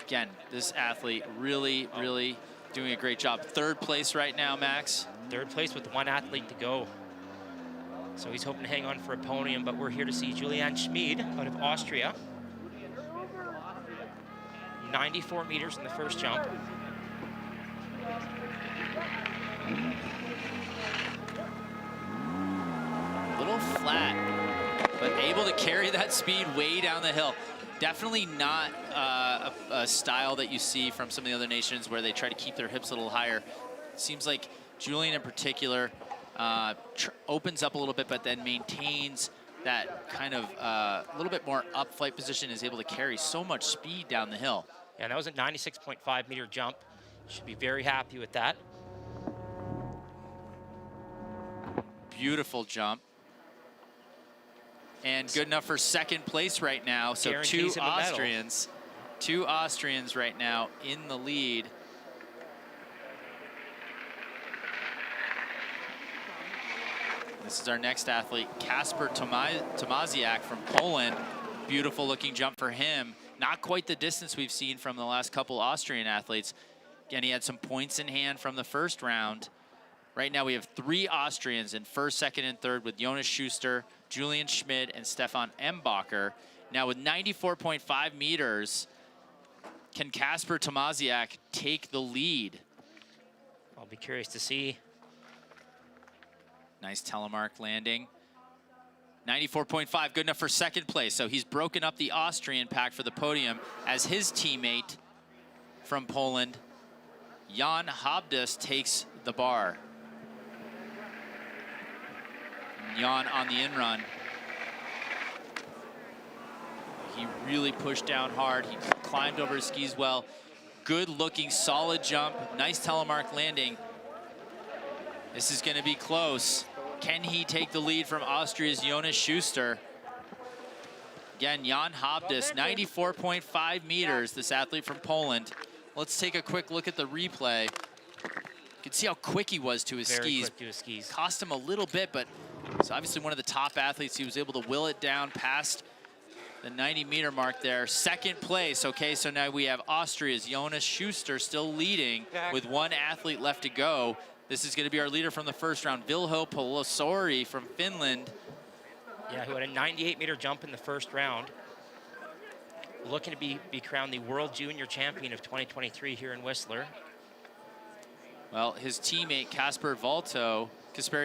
Again, this athlete really Doing a great job. Third place right now, Max. Third place with one athlete to go. So he's hoping to hang on for a podium, but we're here to see Julian Schmid out of Austria. 94 meters in the first jump. A little flat, but able to carry that speed way down the hill. Definitely not a style that you see from some of the other nations where they try to keep their hips a little higher. It seems like Julian in particular opens up a little bit, but then maintains that kind of a little bit more up flight position, is able to carry so much speed down the hill. Yeah, and that was a 96.5 meter jump. Should be very happy with that. Beautiful jump. And good enough for second place right now. So Guarantees him a medal. Two Austrians right now in the lead. This is our next athlete, Kasper Tomasiak from Poland. Beautiful looking jump for him. Not quite the distance we've seen from the last couple Austrian athletes. Again, he had some points in hand from the first round. Right now we have 3 Austrians in first, second, and third with Jonas Schuster, Julian Schmid, and Stefan Embacher. Now with 94.5 meters, can Kasper Tomasiak take the lead? I'll be curious to see. Nice telemark landing. 94.5, good enough for second place. So he's broken up the Austrian pack for the podium as his teammate from Poland, Jan Habdas, takes the bar. Jan on the in-run. He really pushed down hard. He climbed over his skis well. Good looking, solid jump. Nice telemark landing. This is gonna be close. Can he take the lead from Austria's Jonas Schuster? Again, Jan Habdas, 94.5 meters, this athlete from Poland. Let's take a quick look at the replay. You can see how quick he was to his Very skis. quick to his skis. Cost him a little bit, but he's obviously one of the top athletes. He was able to will it down past the 90-meter mark there. Second place. Okay, so now we have Austria's Jonas Schuster still leading with one athlete left to go. This is going to be our leader from the first round, Vilho Palosori from Finland. Yeah, who had a 98-meter jump in the first round. Looking to be crowned the World Junior Champion of 2023 here in Whistler. Well, his teammate, Kasperi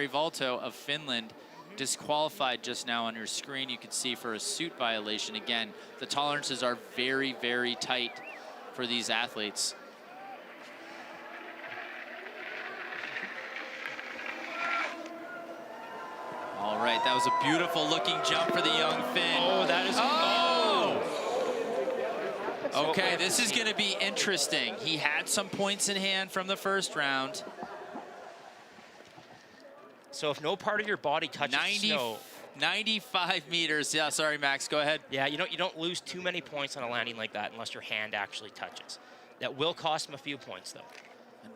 Valto of Finland, disqualified just now on your screen. You can see for a suit violation. Again, the tolerances are very, very tight for these athletes. All right, that was a beautiful looking jump for the young Finn. Oh, that is... Okay, this is going to be interesting. He had some points in hand from the first round. So if no part of your body touches snow... 95 meters. Yeah, sorry, Max, go ahead. Yeah, you don't lose too many points on a landing like that unless your hand actually touches. That will cost him a few points, though.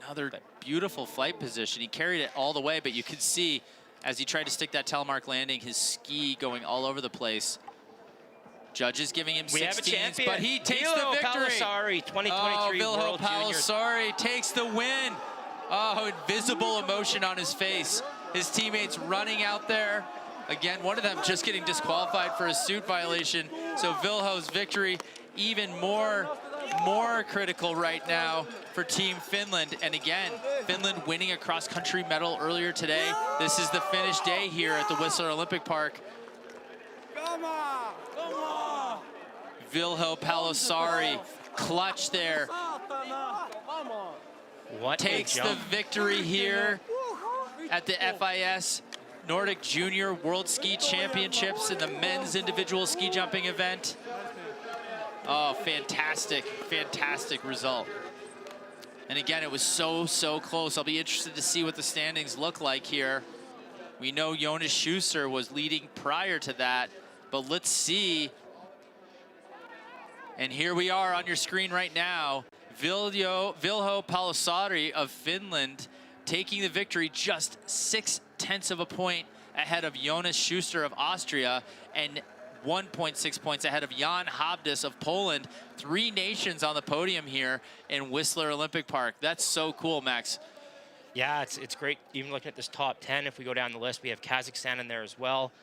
Another beautiful flight position. He carried it all the way, but you could see as he tried to stick that telemark landing, his ski going all over the place. Judges giving him 16s, but he takes the victory. Palosori, 2023 World Palosori takes the win. Oh, invisible emotion on his face. His teammates running out there. Again, one of them just getting disqualified for a suit violation. So Vilho's victory even more critical right now for Team Finland. And again, Finland winning a cross-country medal earlier today. This is the finish day here at the Whistler Olympic Park. Vilho Palosori, clutch there. What takes the victory here at the FIS Nordic Junior World Ski Championships in the men's individual ski jumping event. Oh, fantastic, fantastic result. And again, it was so close. I'll be interested to see what the standings look like here. We know Jonas Schuster was leading prior to that, but let's see. And here we are on your screen right now. Vilho Palosori of Finland taking the victory, just 0.6 of a point ahead of Jonas Schuster of Austria. And 1.6 points ahead of Jan Habdas of Poland. 3 nations on the podium here in Whistler Olympic Park. That's so cool, Max. Yeah, it's great. Even looking at this top 10, if we go down the list, we have Kazakhstan in there as well.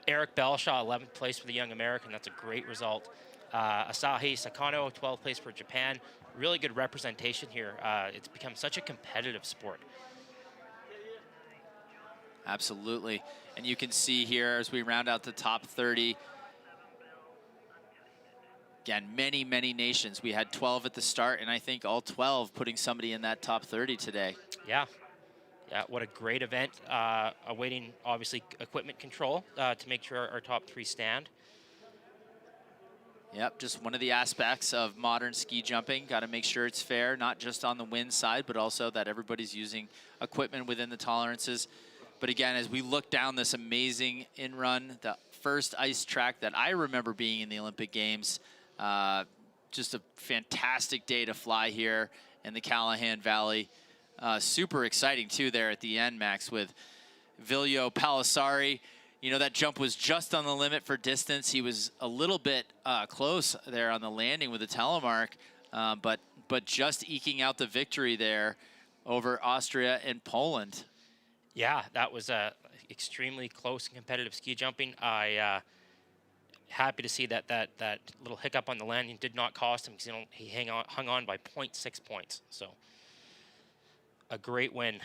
Eric Belshaw, 11th place for the young American. That's a great result. Asahi Sakano, 12th place for Japan. Really good representation here. It's become such a competitive sport. Absolutely. And you can see here as we round out the top 30, again, many, many nations. We had 12 at the start, and I think all 12 putting somebody in that top 30 today. Yeah. Yeah, what a great event. Awaiting, obviously, equipment control to make sure our top 3 stand. Yep, just one of the aspects of modern ski jumping. Got to make sure it's fair, not just on the wind side, but also that everybody's using equipment within the tolerances. But again, as we look down this amazing in-run, the first ice track that I remember being in the Olympic Games, just a fantastic day to fly here in the Callahan Valley. Super exciting too there at the end, Max, with Viljo Pallisari. You know, that jump was just on the limit for distance. He was a little bit close there on the landing with the telemark, but just eking out the victory there over Austria and Poland. Yeah, that was extremely close and competitive ski jumping. Happy to see that little hiccup on the landing did not cost him, because he hung on by 0.6 points. So a great win.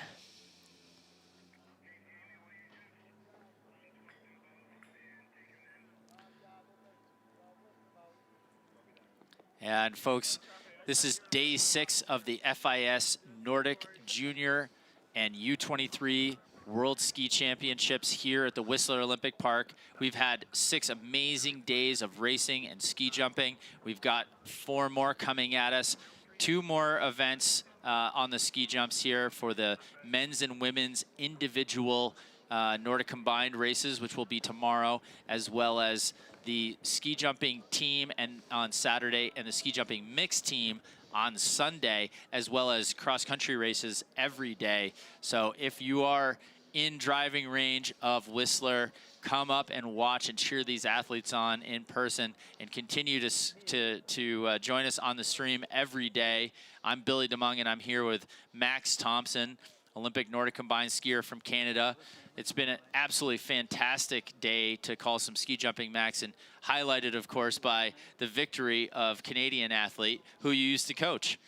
And folks, this is day 6 of the FIS Nordic Junior and U23 World Ski Championships here at the Whistler Olympic Park. We've had 6 amazing days of racing and ski jumping. We've got 4 more coming at us. 2 more events on the ski jumps here for the men's and women's individual Nordic Combined races, which will be tomorrow, as well as the ski jumping team and on Saturday, and the ski jumping mixed team on Sunday, as well as cross-country races every day. So if you are in driving range of Whistler, come up and watch and cheer these athletes on in person, and continue to join us on the stream every day. I'm Billy DeMung, and I'm here with Max Thompson, Olympic Nordic Combined skier from Canada. It's been an absolutely fantastic day to call some ski jumping, Max, and highlighted, of course, by the victory of Canadian athlete who you used to coach.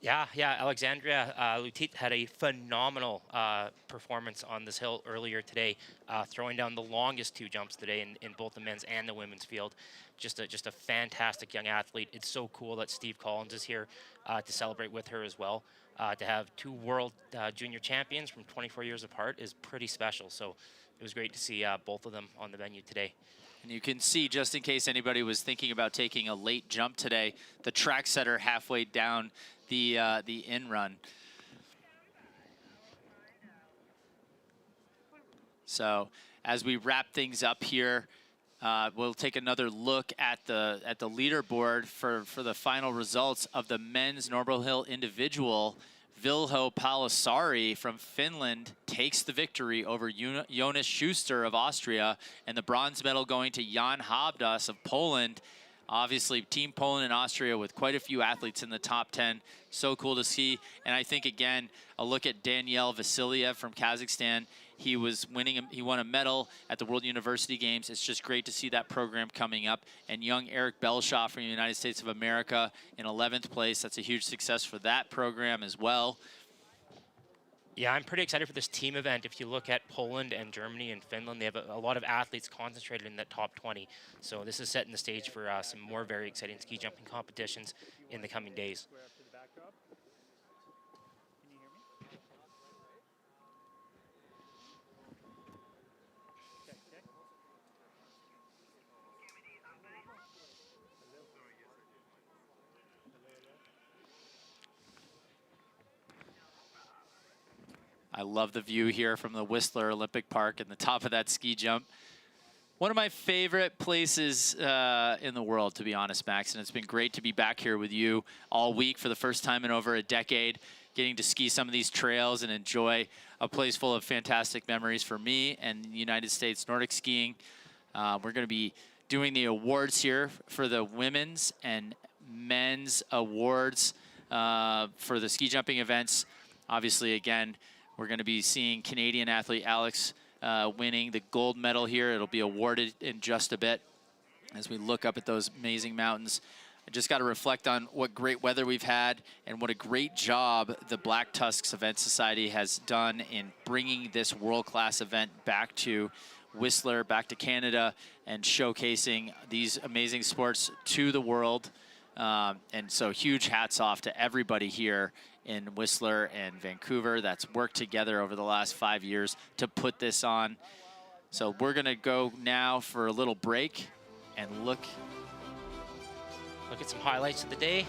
Yeah, Alexandria Lutit had a phenomenal performance on this hill earlier today, throwing down the longest 2 jumps today in both the men's and the women's field. Just a fantastic young athlete. It's so cool that Steve Collins is here to celebrate with her as well. To have 2 world junior champions from 24 years apart is pretty special. So it was great to see both of them on the venue today. And you can see, just in case anybody was thinking about taking a late jump today, the track setter halfway down the in-run. So as we wrap things up here, we'll take another look at the leaderboard for the final results of the men's Normal Hill individual. Viljo Pallisari from Finland takes the victory over Jonas Schuster of Austria, and the bronze medal going to Jan Habdas of Poland. Obviously, Team Poland and Austria with quite a few athletes in the top 10. So cool to see. And I think, again, a look at Daniel Vasiliev from Kazakhstan. He won a medal at the World University Games. It's just great to see that program coming up. And young Eric Belshaw from the United States of America in 11th place. That's a huge success for that program as well. Yeah, I'm pretty excited for this team event. If you look at Poland and Germany and Finland, they have a lot of athletes concentrated in that top 20. So this is setting the stage for some more very exciting ski jumping competitions in the coming days. I love the view here from the Whistler Olympic Park and the top of that ski jump. One of my favorite places in the world, to be honest, Max, and it's been great to be back here with you all week for the first time in over a decade, getting to ski some of these trails and enjoy a place full of fantastic memories for me and United States Nordic skiing. We're going to be doing the awards here for the women's and men's awards for the ski jumping events. Obviously, again, we're going to be seeing Canadian athlete Alex winning the gold medal here. It'll be awarded in just a bit as we look up at those amazing mountains. I just got to reflect on what great weather we've had and what a great job the Black Tusks Event Society has done in bringing this world-class event back to Whistler, back to Canada, and showcasing these amazing sports to the world. And so huge hats off to everybody here in Whistler and Vancouver that's worked together over the last 5 years to put this on. So we're going to go now for a little break and look at some highlights of the day.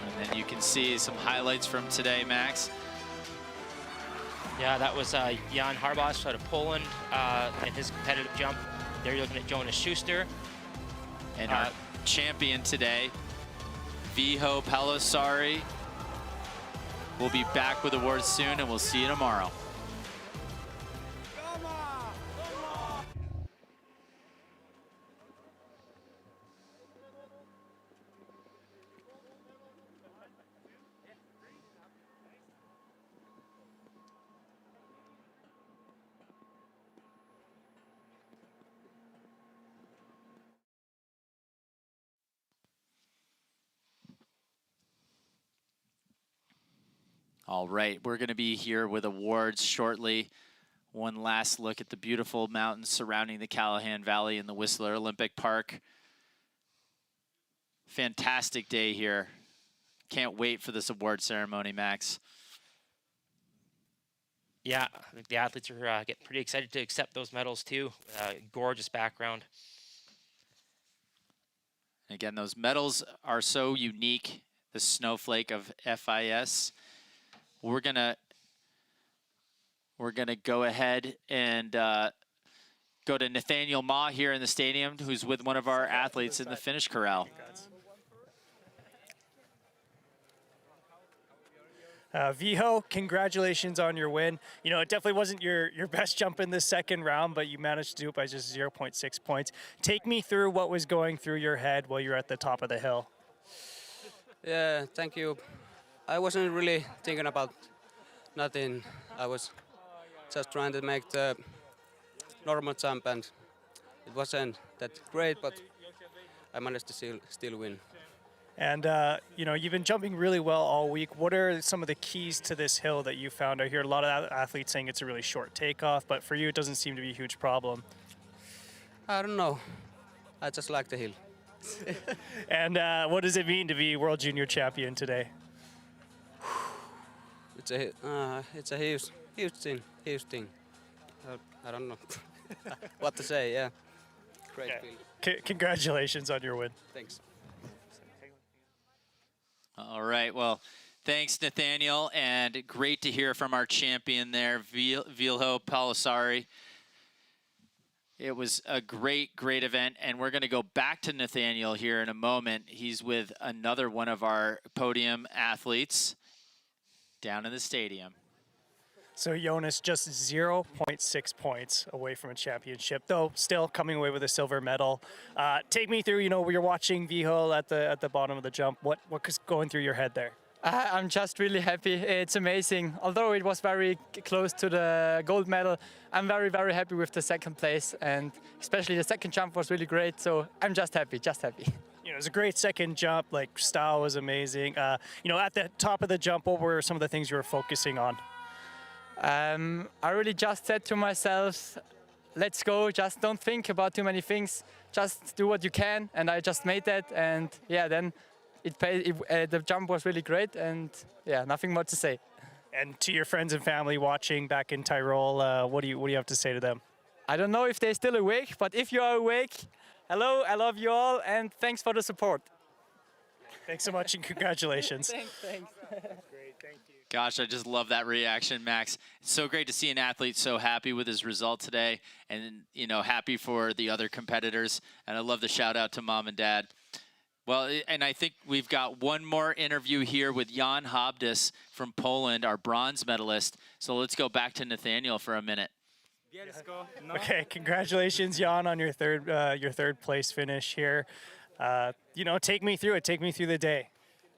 And then you can see some highlights from today, Max. Yeah, that was Jan Harbas out of Poland in his competitive jump. There you're looking at Jonas Schuster. And our champion today, Viho Palosari, will be back with awards soon, and we'll see you tomorrow. All right, we're going to be here with awards shortly. One last look at the beautiful mountains surrounding the Callahan Valley in the Whistler Olympic Park. Fantastic day here. Can't wait for this award ceremony, Max. Yeah, I think the athletes are getting pretty excited to accept those medals too. Gorgeous background. Again, those medals are so unique. The snowflake of FIS. We're gonna go ahead and go to Nathaniel Ma here in the stadium, who's with one of our athletes in the finish corral. Viho, congratulations on your win. You know, it definitely wasn't your best jump in the second round, but you managed to do it by just 0.6 points. Take me through what was going through your head while you were at the top of the hill. Yeah, thank you. I wasn't really thinking about nothing. I was just trying to make the normal jump, and it wasn't that great, but I managed to still win. And, you know, you've been jumping really well all week. What are some of the keys to this hill that you found? I hear a lot of athletes saying it's a really short takeoff, but for you, it doesn't seem to be a huge problem. I don't know. I just like the hill. And what does it mean to be World Junior Champion today? It's a huge thing. I don't know what to say. Yeah, great feeling. Congratulations on your win. Thanks. All right, well, thanks, Nathaniel, and great to hear from our champion there, Vilho Palosari. It was a great event, and we're going to go back to Nathaniel here in a moment. He's with another one of our podium athletes down in the stadium. So Jonas, just 0.6 points away from a championship, though still coming away with a silver medal. Take me through, you know, you're watching Viho at the bottom of the jump. What was going through your head there? I'm just really happy. It's amazing. Although it was very close to the gold medal, I'm very, very happy with the second place, and especially the second jump was really great. So I'm just happy, You know, it was a great second jump. Like, style was amazing. You know, at the top of the jump, what were some of the things you were focusing on? I really just said to myself, let's go, just don't think about too many things, just do what you can, and I just made that, and yeah, then it paid. The jump was really great, and yeah, nothing more to say. And to your friends and family watching back in Tyrol, what do you have to say to them? I don't know if they're still awake, but if you are awake, hello, I love you all, and thanks for the support. Thanks so much, and congratulations. Thanks. Great, thank you. Gosh, I just love that reaction, Max. It's so great to see an athlete so happy with his result today, and, you know, happy for the other competitors. And I love the shout out to mom and dad. Well, and I think we've got one more interview here with Jan Harbas from Poland, our bronze medalist. So let's go back to Nathaniel for a minute. Yeah, let's go. No? Okay, congratulations, Jan, on your third place finish here. You know, take me through it. Take me through the day.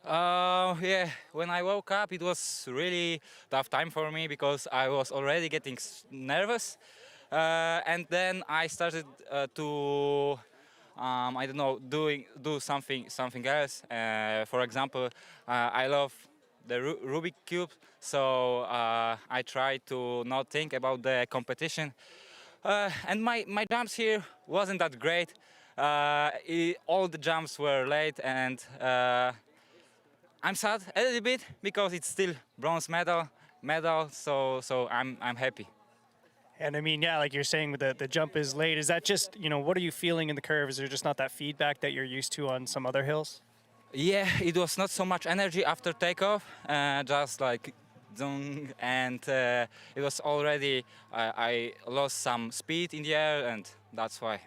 Yeah, when I woke up, it was really tough time for me because I was already getting nervous. And then I started to, I don't know, do something else. For example, I love the Rubik Cube, so I try to not think about the competition. And my jumps here wasn't that great. All the jumps were late, and I'm sad a little bit because it's still bronze medal. So I'm happy. And I mean, yeah, like you're saying, the jump is late. Is that just, you know, what are you feeling in the curve? Is there just not that feedback that you're used to on some other hills? Yeah, it was not so much energy after takeoff, just like zung, and it was already I lost some speed in the air, and that's why.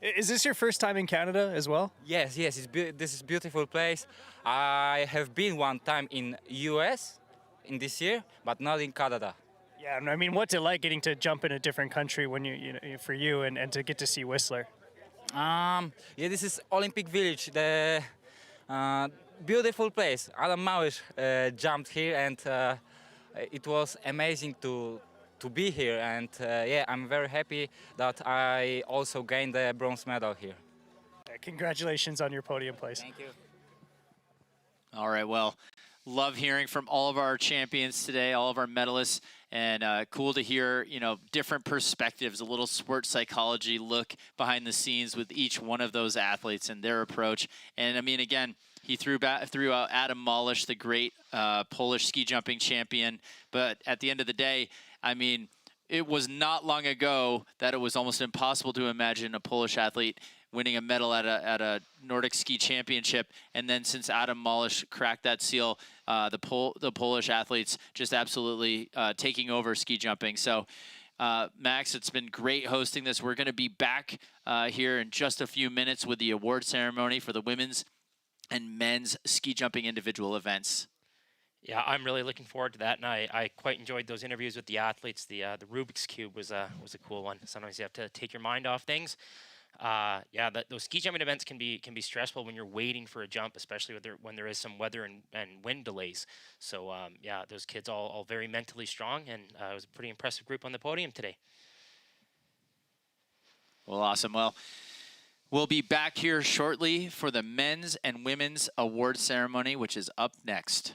Is this your first time in Canada as well? Yes, this is beautiful place. I have been one time in US in this year, but not in Canada. Yeah, I mean, what's it like getting to jump in a different country when you know, for you and to get to see Whistler? Yeah, this is Olympic Village, the beautiful place. Adam Małysz jumped here, and it was amazing to be here. And yeah, I'm very happy that I also gained the bronze medal here. Congratulations on your podium place. Thank you. All right, well, love hearing from all of our champions today, all of our medalists, and cool to hear, you know, different perspectives, a little sport psychology look behind the scenes with each one of those athletes and their approach. And I mean, again, he threw out Adam Małysz, the great Polish ski jumping champion. But at the end of the day, I mean, it was not long ago that it was almost impossible to imagine a Polish athlete winning a medal at a Nordic ski championship. And then since Adam Małysz cracked that seal, the Polish athletes just absolutely taking over ski jumping. So Max, it's been great hosting this. We're going to be back here in just a few minutes with the award ceremony for the women's and men's ski jumping individual events. Yeah, I'm really looking forward to that, and I quite enjoyed those interviews with the athletes. The Rubik's Cube was a cool one. Sometimes you have to take your mind off things. Yeah, those ski jumping events can be stressful when you're waiting for a jump, especially when there is some weather and wind delays. So yeah, those kids all very mentally strong, and it was a pretty impressive group on the podium today. Well, awesome. Well, we'll be back here shortly for the men's and women's award ceremony, which is up next.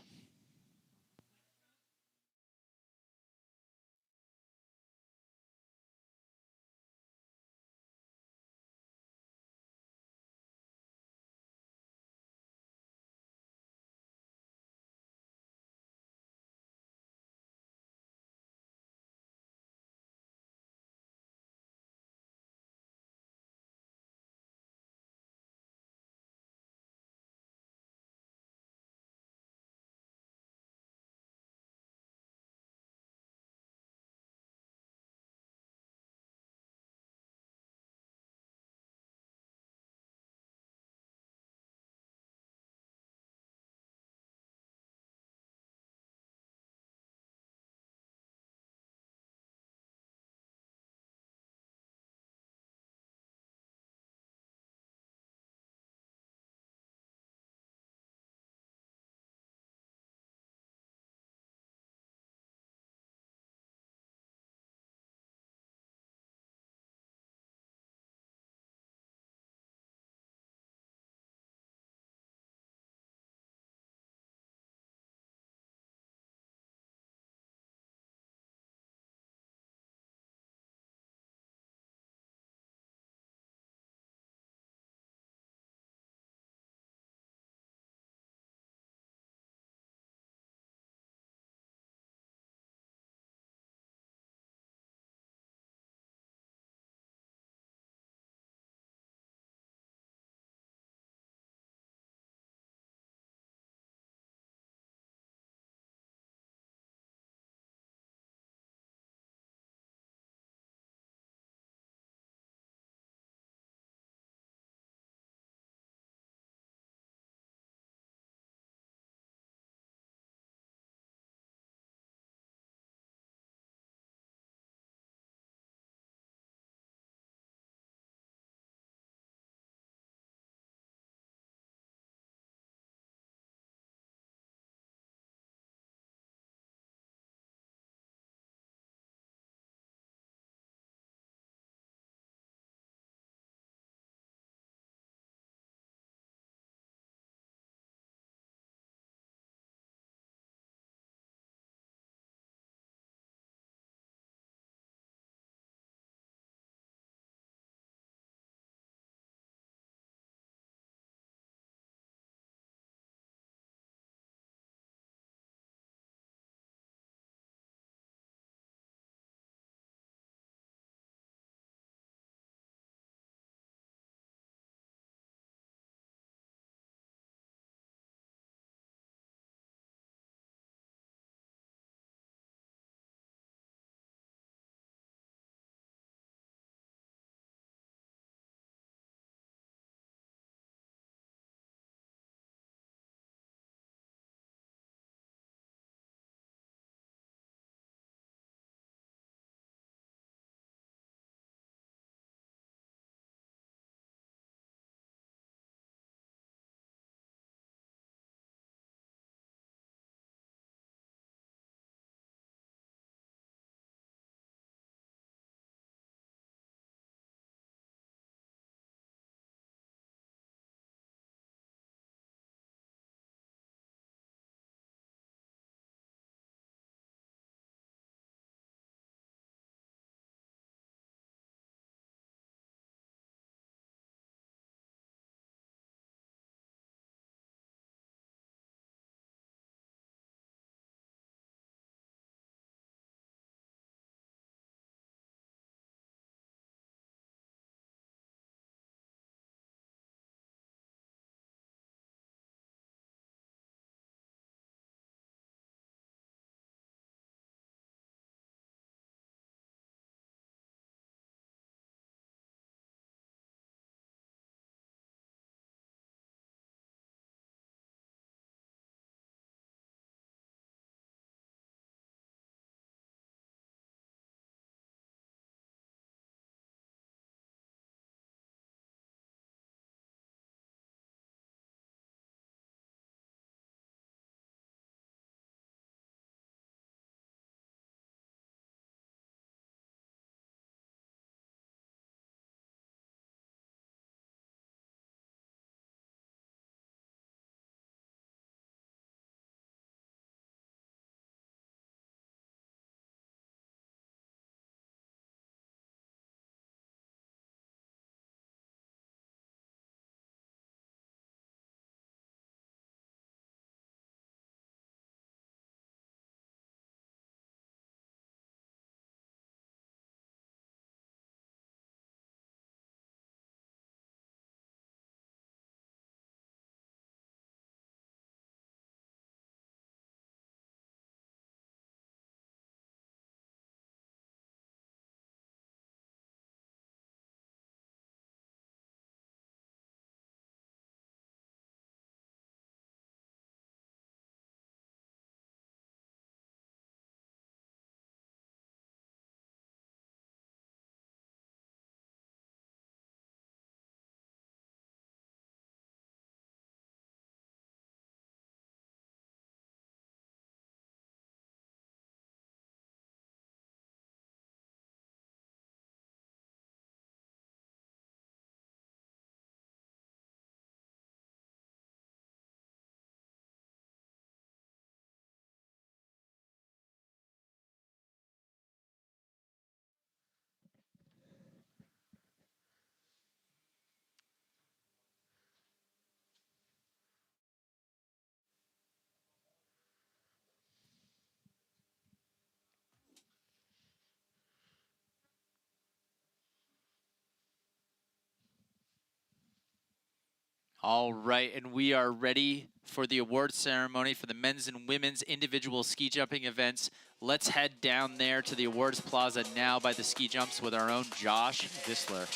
All right, and we are ready for the award ceremony for the men's and women's individual ski jumping events. Let's head down there to the awards plaza now by the ski jumps with our own Josh Visler.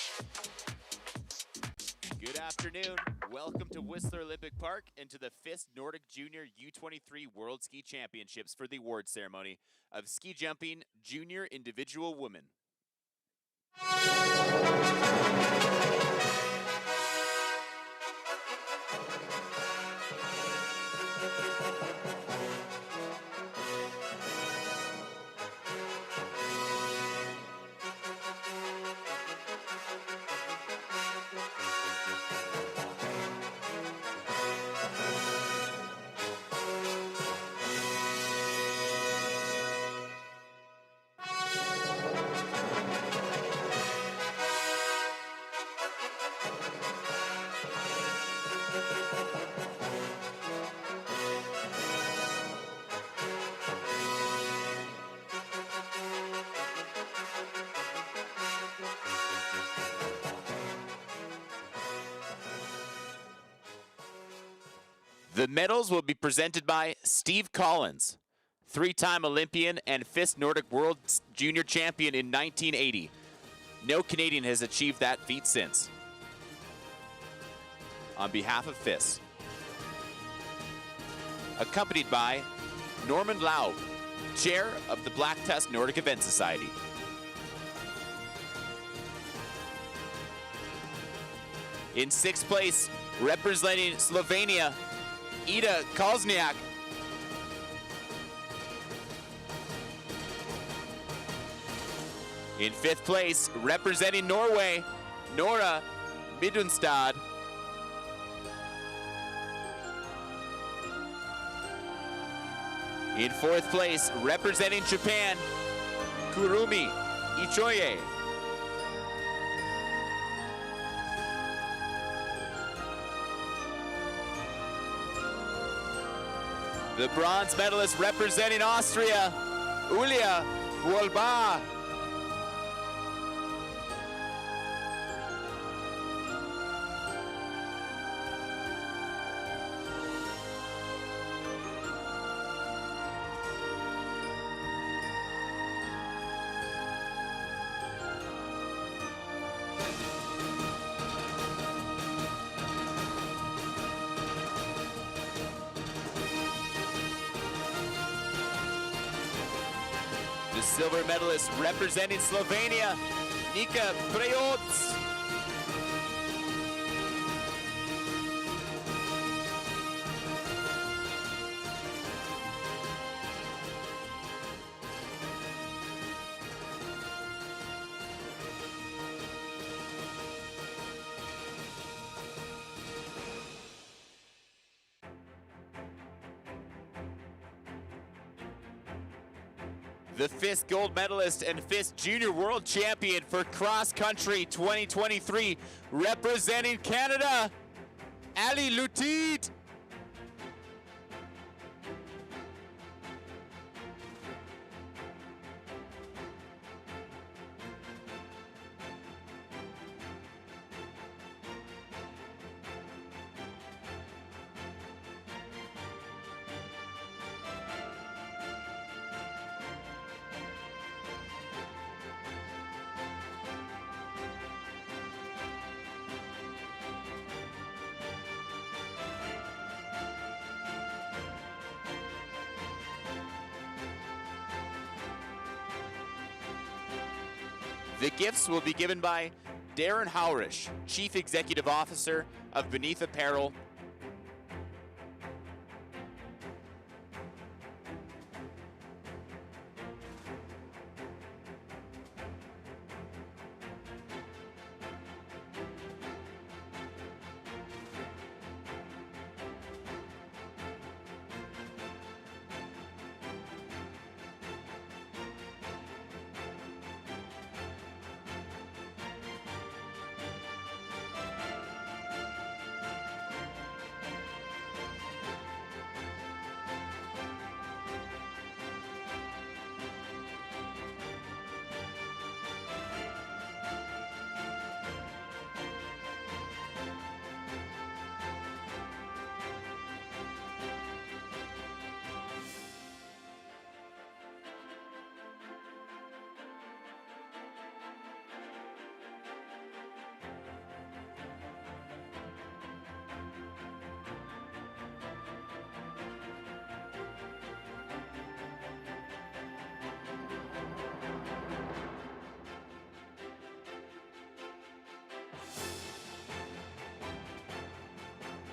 Good afternoon. Welcome to Whistler Olympic Park and to the FIS Nordic Junior U23 World Ski Championships for the award ceremony of ski jumping junior individual women. The medals will be presented by Steve Collins, three-time Olympian and FIS Nordic World Junior Champion in 1980. No Canadian has achieved that feat since. On behalf of FIS. Accompanied by Norman Laub, Chair of the Black Tusk Nordic Event Society. In sixth place, representing Slovenia, Ida Kozniak. In fifth place, representing Norway, Nora Midunstad. In fourth place, representing Japan, Kurumi Ichoye. The bronze medalist representing Austria, Ulia Wolba. The silver medalist representing Slovenia, Nika Prejoc. The FIS gold medalist and FIS junior world champion for cross country 2023, representing Canada, Ali Lutit. The gifts will be given by Darren Howrish, Chief Executive Officer of Beneath Apparel.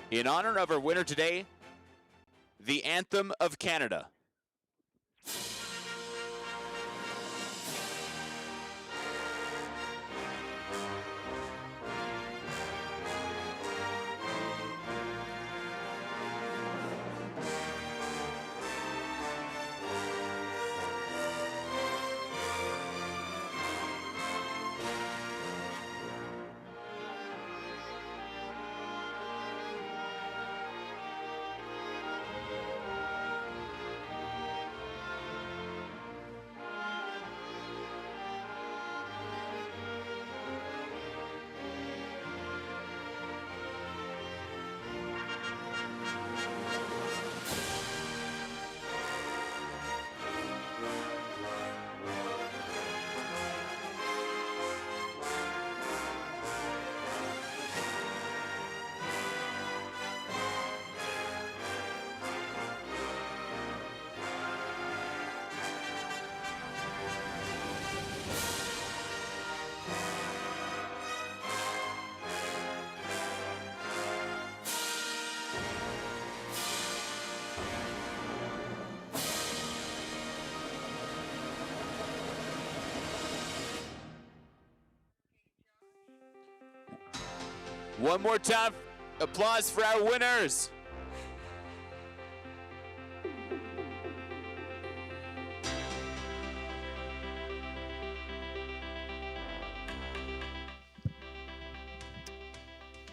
In honor of our winner today, the Anthem of Canada. One more time, applause for our winners.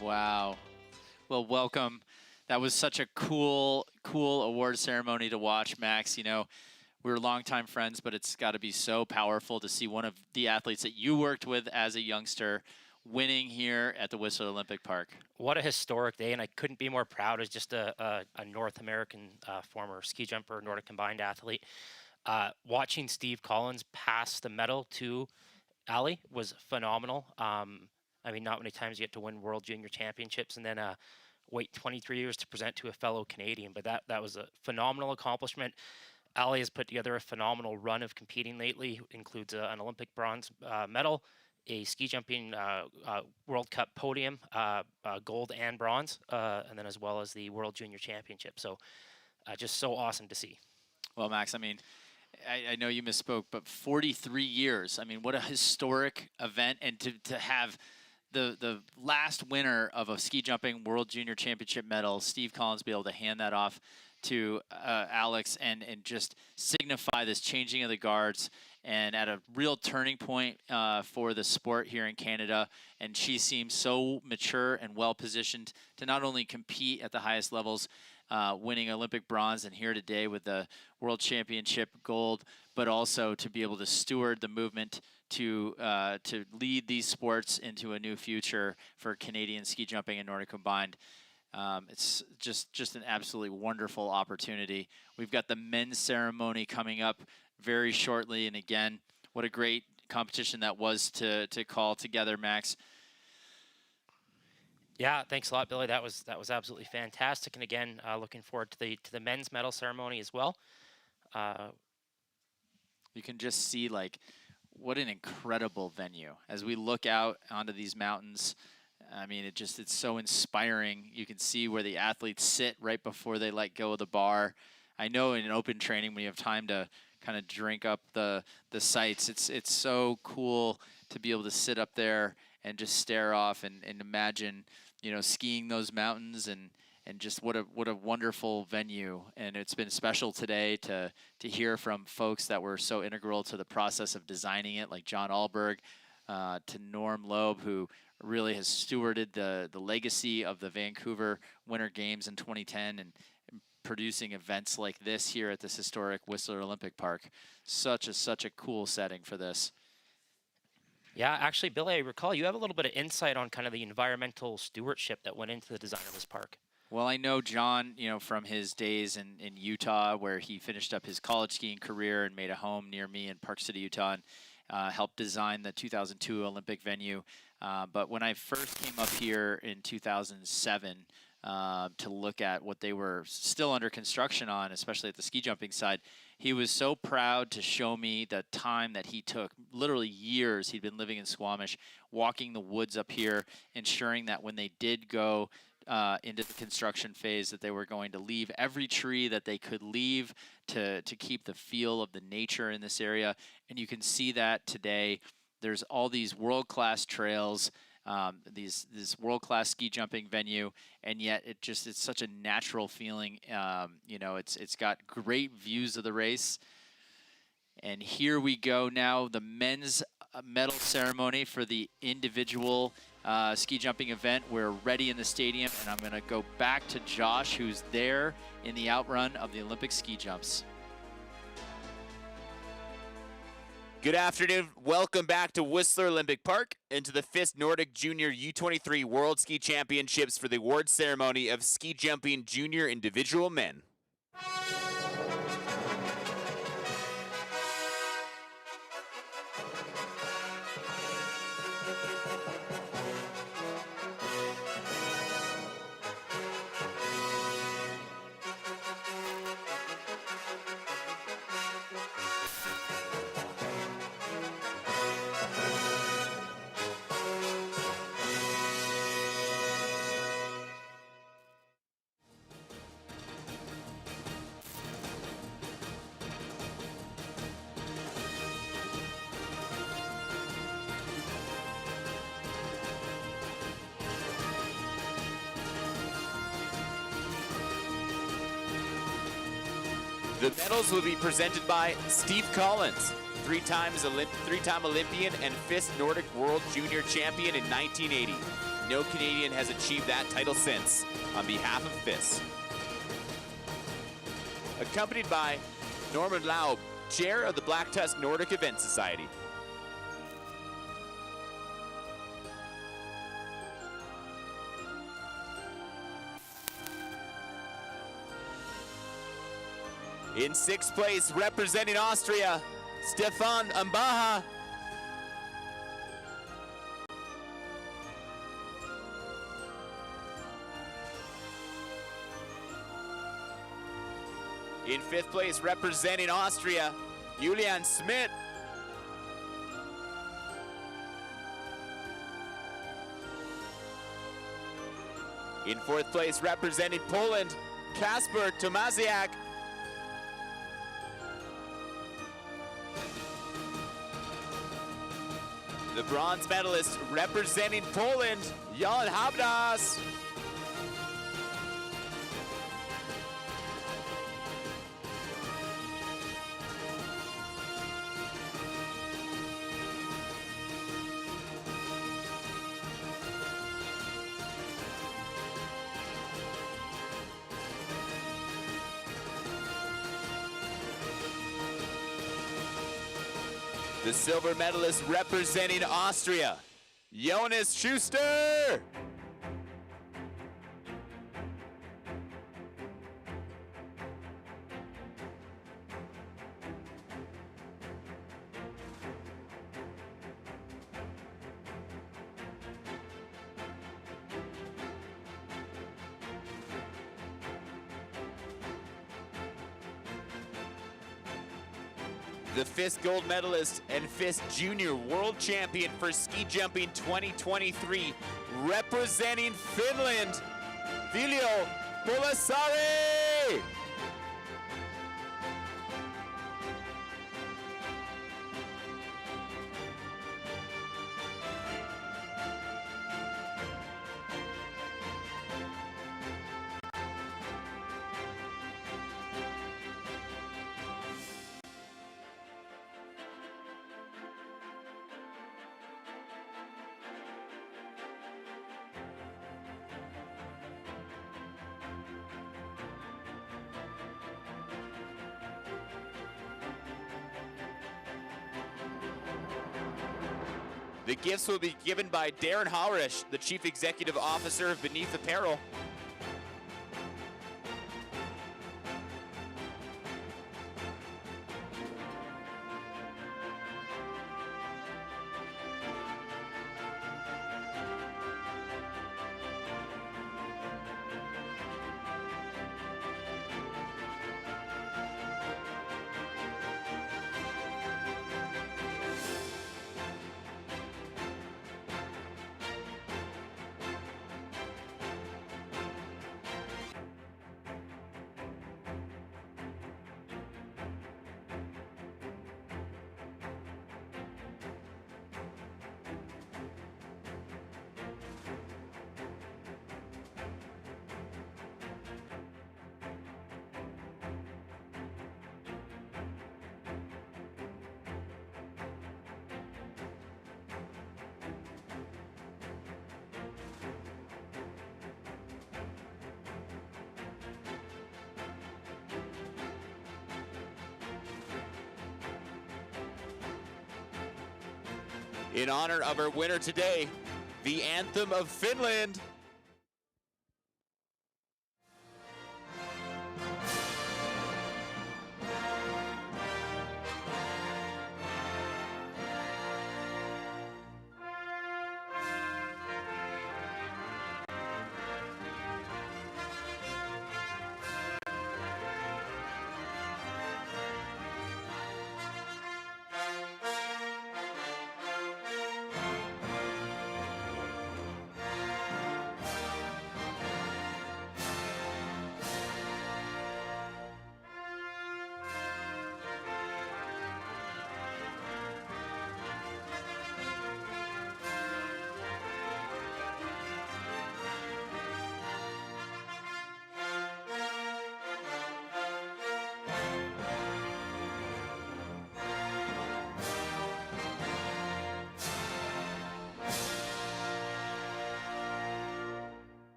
Wow. Well, welcome. That was such a cool award ceremony to watch, Max. You know, we're longtime friends, but it's got to be so powerful to see one of the athletes that you worked with as a youngster winning here at the Whistler Olympic Park. What a historic day, and I couldn't be more proud as just a North American former ski jumper, Nordic Combined athlete. Watching Steve Collins pass the medal to Ali was phenomenal. I mean, not many times you get to win World Junior Championships and then wait 23 years to present to a fellow Canadian, but that was a phenomenal accomplishment. Ali has put together a phenomenal run of competing lately, includes an Olympic bronze medal, a ski jumping World Cup podium, gold and bronze, and then as well as the World Junior Championship. So just so awesome to see. Well, Max, I mean, I know you misspoke, but 43 years. I mean, what a historic event, and to have the last winner of a ski jumping World Junior Championship medal, Steve Collins, be able to hand that off to Alex and just signify this changing of the guards and at a real turning point for the sport here in Canada. And she seems so mature and well-positioned to not only compete at the highest levels, winning Olympic bronze and here today with the World Championship gold, but also to be able to steward the movement to lead these sports into a new future for Canadian ski jumping and Nordic Combined. It's just an absolutely wonderful opportunity. We've got the men's ceremony coming up very shortly, and again, what a great competition that was to call together, Max. Yeah, thanks a lot, Billy. That was absolutely fantastic, and again, looking forward to the men's medal ceremony as well. You can just see like what an incredible venue as we look out onto these mountains. I mean, it's so inspiring. You can see where the athletes sit right before they let go of the bar. I know in an open training when you have time to kind of drink up the sights, it's so cool to be able to sit up there and just stare off and imagine, you know, skiing those mountains and just what a wonderful venue. And it's been special today to hear from folks that were so integral to the process of designing it, like John Alberg, to Norm Loeb, who really has stewarded the legacy of the Vancouver Winter Games in 2010 and producing events like this here at this historic Whistler Olympic Park. Such a cool setting for this. Yeah, actually, Billy, I recall you have a little bit of insight on kind of the environmental stewardship that went into the design of this park. Well, I know John, you know, from his days in Utah, where he finished up his college skiing career and made a home near me in Park City, Utah, and helped design the 2002 Olympic venue. But when I first came up here in 2007 to look at what they were still under construction on, especially at the ski jumping side, he was so proud to show me the time that he took, literally years. He'd been living in Squamish, walking the woods up here, ensuring that when they did go into the construction phase, that they were going to leave every tree that they could leave to keep the feel of the nature in this area. And you can see that today. There's all these world-class trails, this world-class ski jumping venue, and yet it's such a natural feeling. You know, it's got great views of the race. And here we go now, the men's medal ceremony for the individual ski jumping event. We're ready in the stadium, and I'm gonna go back to Josh, who's there in the outrun of the Olympic ski jumps. Good afternoon. Welcome back to Whistler Olympic Park and to the FIS Nordic Junior U23 World Ski Championships for the award ceremony of ski jumping junior individual men. The medals will be presented by Steve Collins, three-time Olympian and FIS Nordic World Junior Champion in 1980. No Canadian has achieved that title since, on behalf of FIS. Accompanied by Norman Laub, Chair of the Black Tusk Nordic Event Society. In sixth place, representing Austria, Stefan Ambaha. In fifth place, representing Austria, Julian Schmidt. In fourth place, representing Poland, Kasper Tomasiak. The bronze medalist representing Poland, Jan Habdas. The silver medalist representing Austria, Jonas Schuster. The FIS gold medalist and FIS junior world champion for ski jumping 2023, representing Finland, Viljo Pulasari. The gifts will be given by Darren Howrish, the Chief Executive Officer of Beneath Apparel. in honor of our winner today, the Anthem of Finland.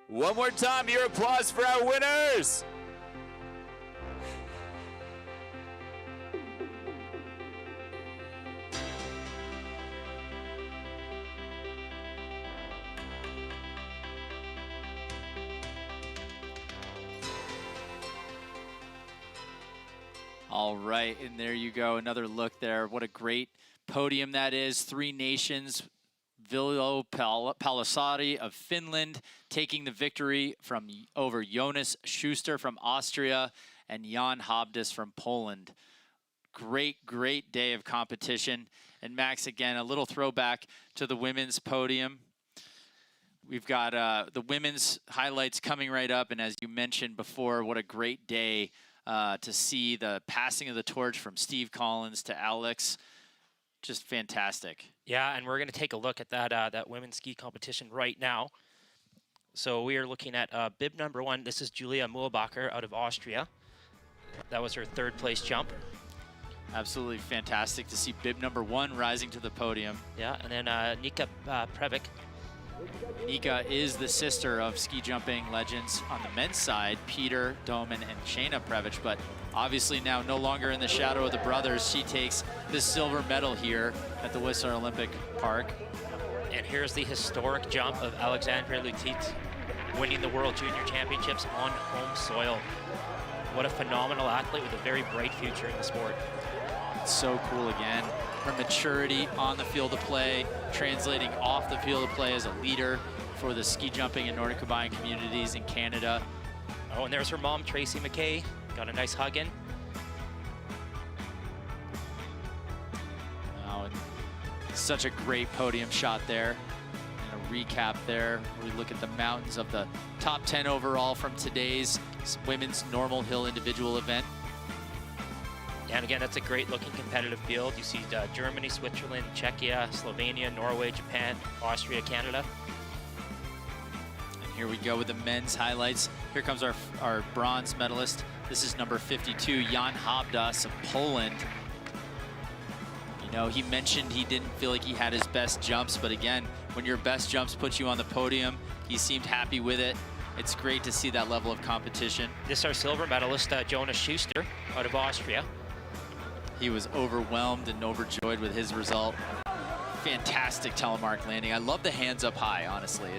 One more time, your applause for our winners. All right, and there you go. Another look there. What a great podium that is. 3 nations. Viljo Palosaari of Finland taking the victory over Jonas Schuster from Austria and Jan Habdas from Poland. Great, great day of competition. And Max, again, a little throwback to the women's podium. We've got the women's highlights coming right up. And as you mentioned before, what a great day to see the passing of the torch from Steve Collins to Alex. Just fantastic. Yeah, and we're going to take a look at that women's ski competition right now. So we are looking at bib number 1. This is Julia Muhlbacher out of Austria. That was her 3rd place jump. Absolutely fantastic to see bib number 1 rising to the podium. Yeah, and then Nika Previc. Nika is the sister of ski jumping legends on the men's side, Peter Domen and Shayna Previc, but obviously now no longer in the shadow of the brothers. She takes the silver medal here at the Whistler Olympic Park. And here's the historic jump of Alexandre Lutit winning the World Junior Championships on home soil. What a phenomenal athlete with a very bright future in the sport. It's so cool again. Her maturity on the field of play, translating off the field of play as a leader for the ski jumping and Nordic combined communities in Canada. Oh, and there's her mom, Tracy McKay. Got a nice hug in. Oh, and such a great podium shot there. And a recap there. We look at the mountains of the top 10 overall from today's women's normal hill individual event. And again, that's a great looking competitive field. You see Germany, Switzerland, Czechia, Slovenia, Norway, Japan, Austria, Canada. And here we go with the men's highlights. Here comes our bronze medalist. This is number 52, Jan Habdas of Poland. You know, he mentioned he didn't feel like he had his best jumps, but again, when your best jumps put you on the podium, he seemed happy with it. It's great to see that level of competition. This is our silver medalist, Jonas Schuster out of Austria. He was overwhelmed and overjoyed with his result. Fantastic telemark landing. I love the hands up high, honestly.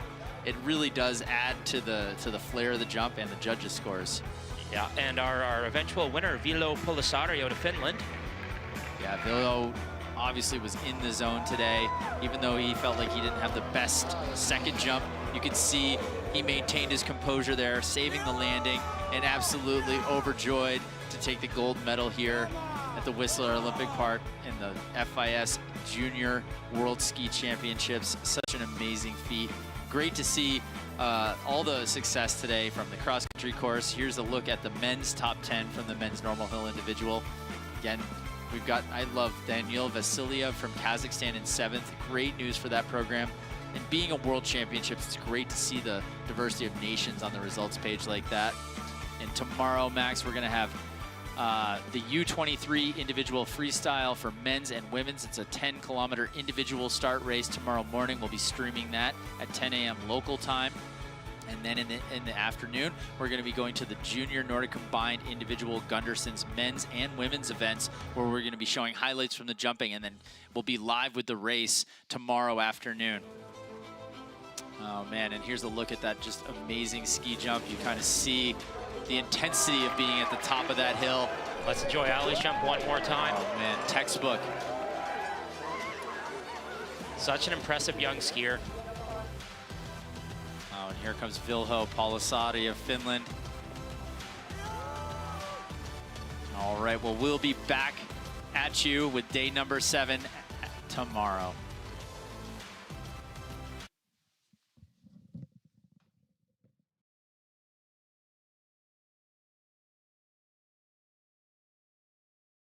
It really does add to the flair of the jump and the judges' scores. Yeah, and our eventual winner, Viljo Palosaari out of Finland. Yeah, Viljo obviously was in the zone today. Even though he felt like he didn't have the best second jump, you could see he maintained his composure there, saving the landing, and absolutely overjoyed to take the gold medal here at the Whistler Olympic Park in the FIS Junior World Ski Championships. Such an amazing feat. Great to see all the success today from the cross-country course. Here's a look at the men's top 10 from the men's normal hill individual. Again, we've got, I love Daniil Vasiliev from Kazakhstan in 7th. Great news for that program. And being a world championships, it's great to see the diversity of nations on the results page like that. And tomorrow, Max, we're gonna have the U23 individual freestyle for men's and women's. It's a 10-kilometer individual start race tomorrow morning. We'll be streaming that at 10 a.m. local time. And then in the afternoon, we're going to be going to the Junior Nordic Combined Individual Gunderson's men's and women's events, where we're going to be showing highlights from the jumping, and then we'll be live with the race tomorrow afternoon. Oh man, and here's a look at that just amazing ski jump. You kind of see the intensity of being at the top of that hill. Let's enjoy Ali's jump one more time. Oh man, textbook. Such an impressive young skier. Oh, and here comes Vilho Palasari of Finland. All right, well, we'll be back at you with day number 7 tomorrow.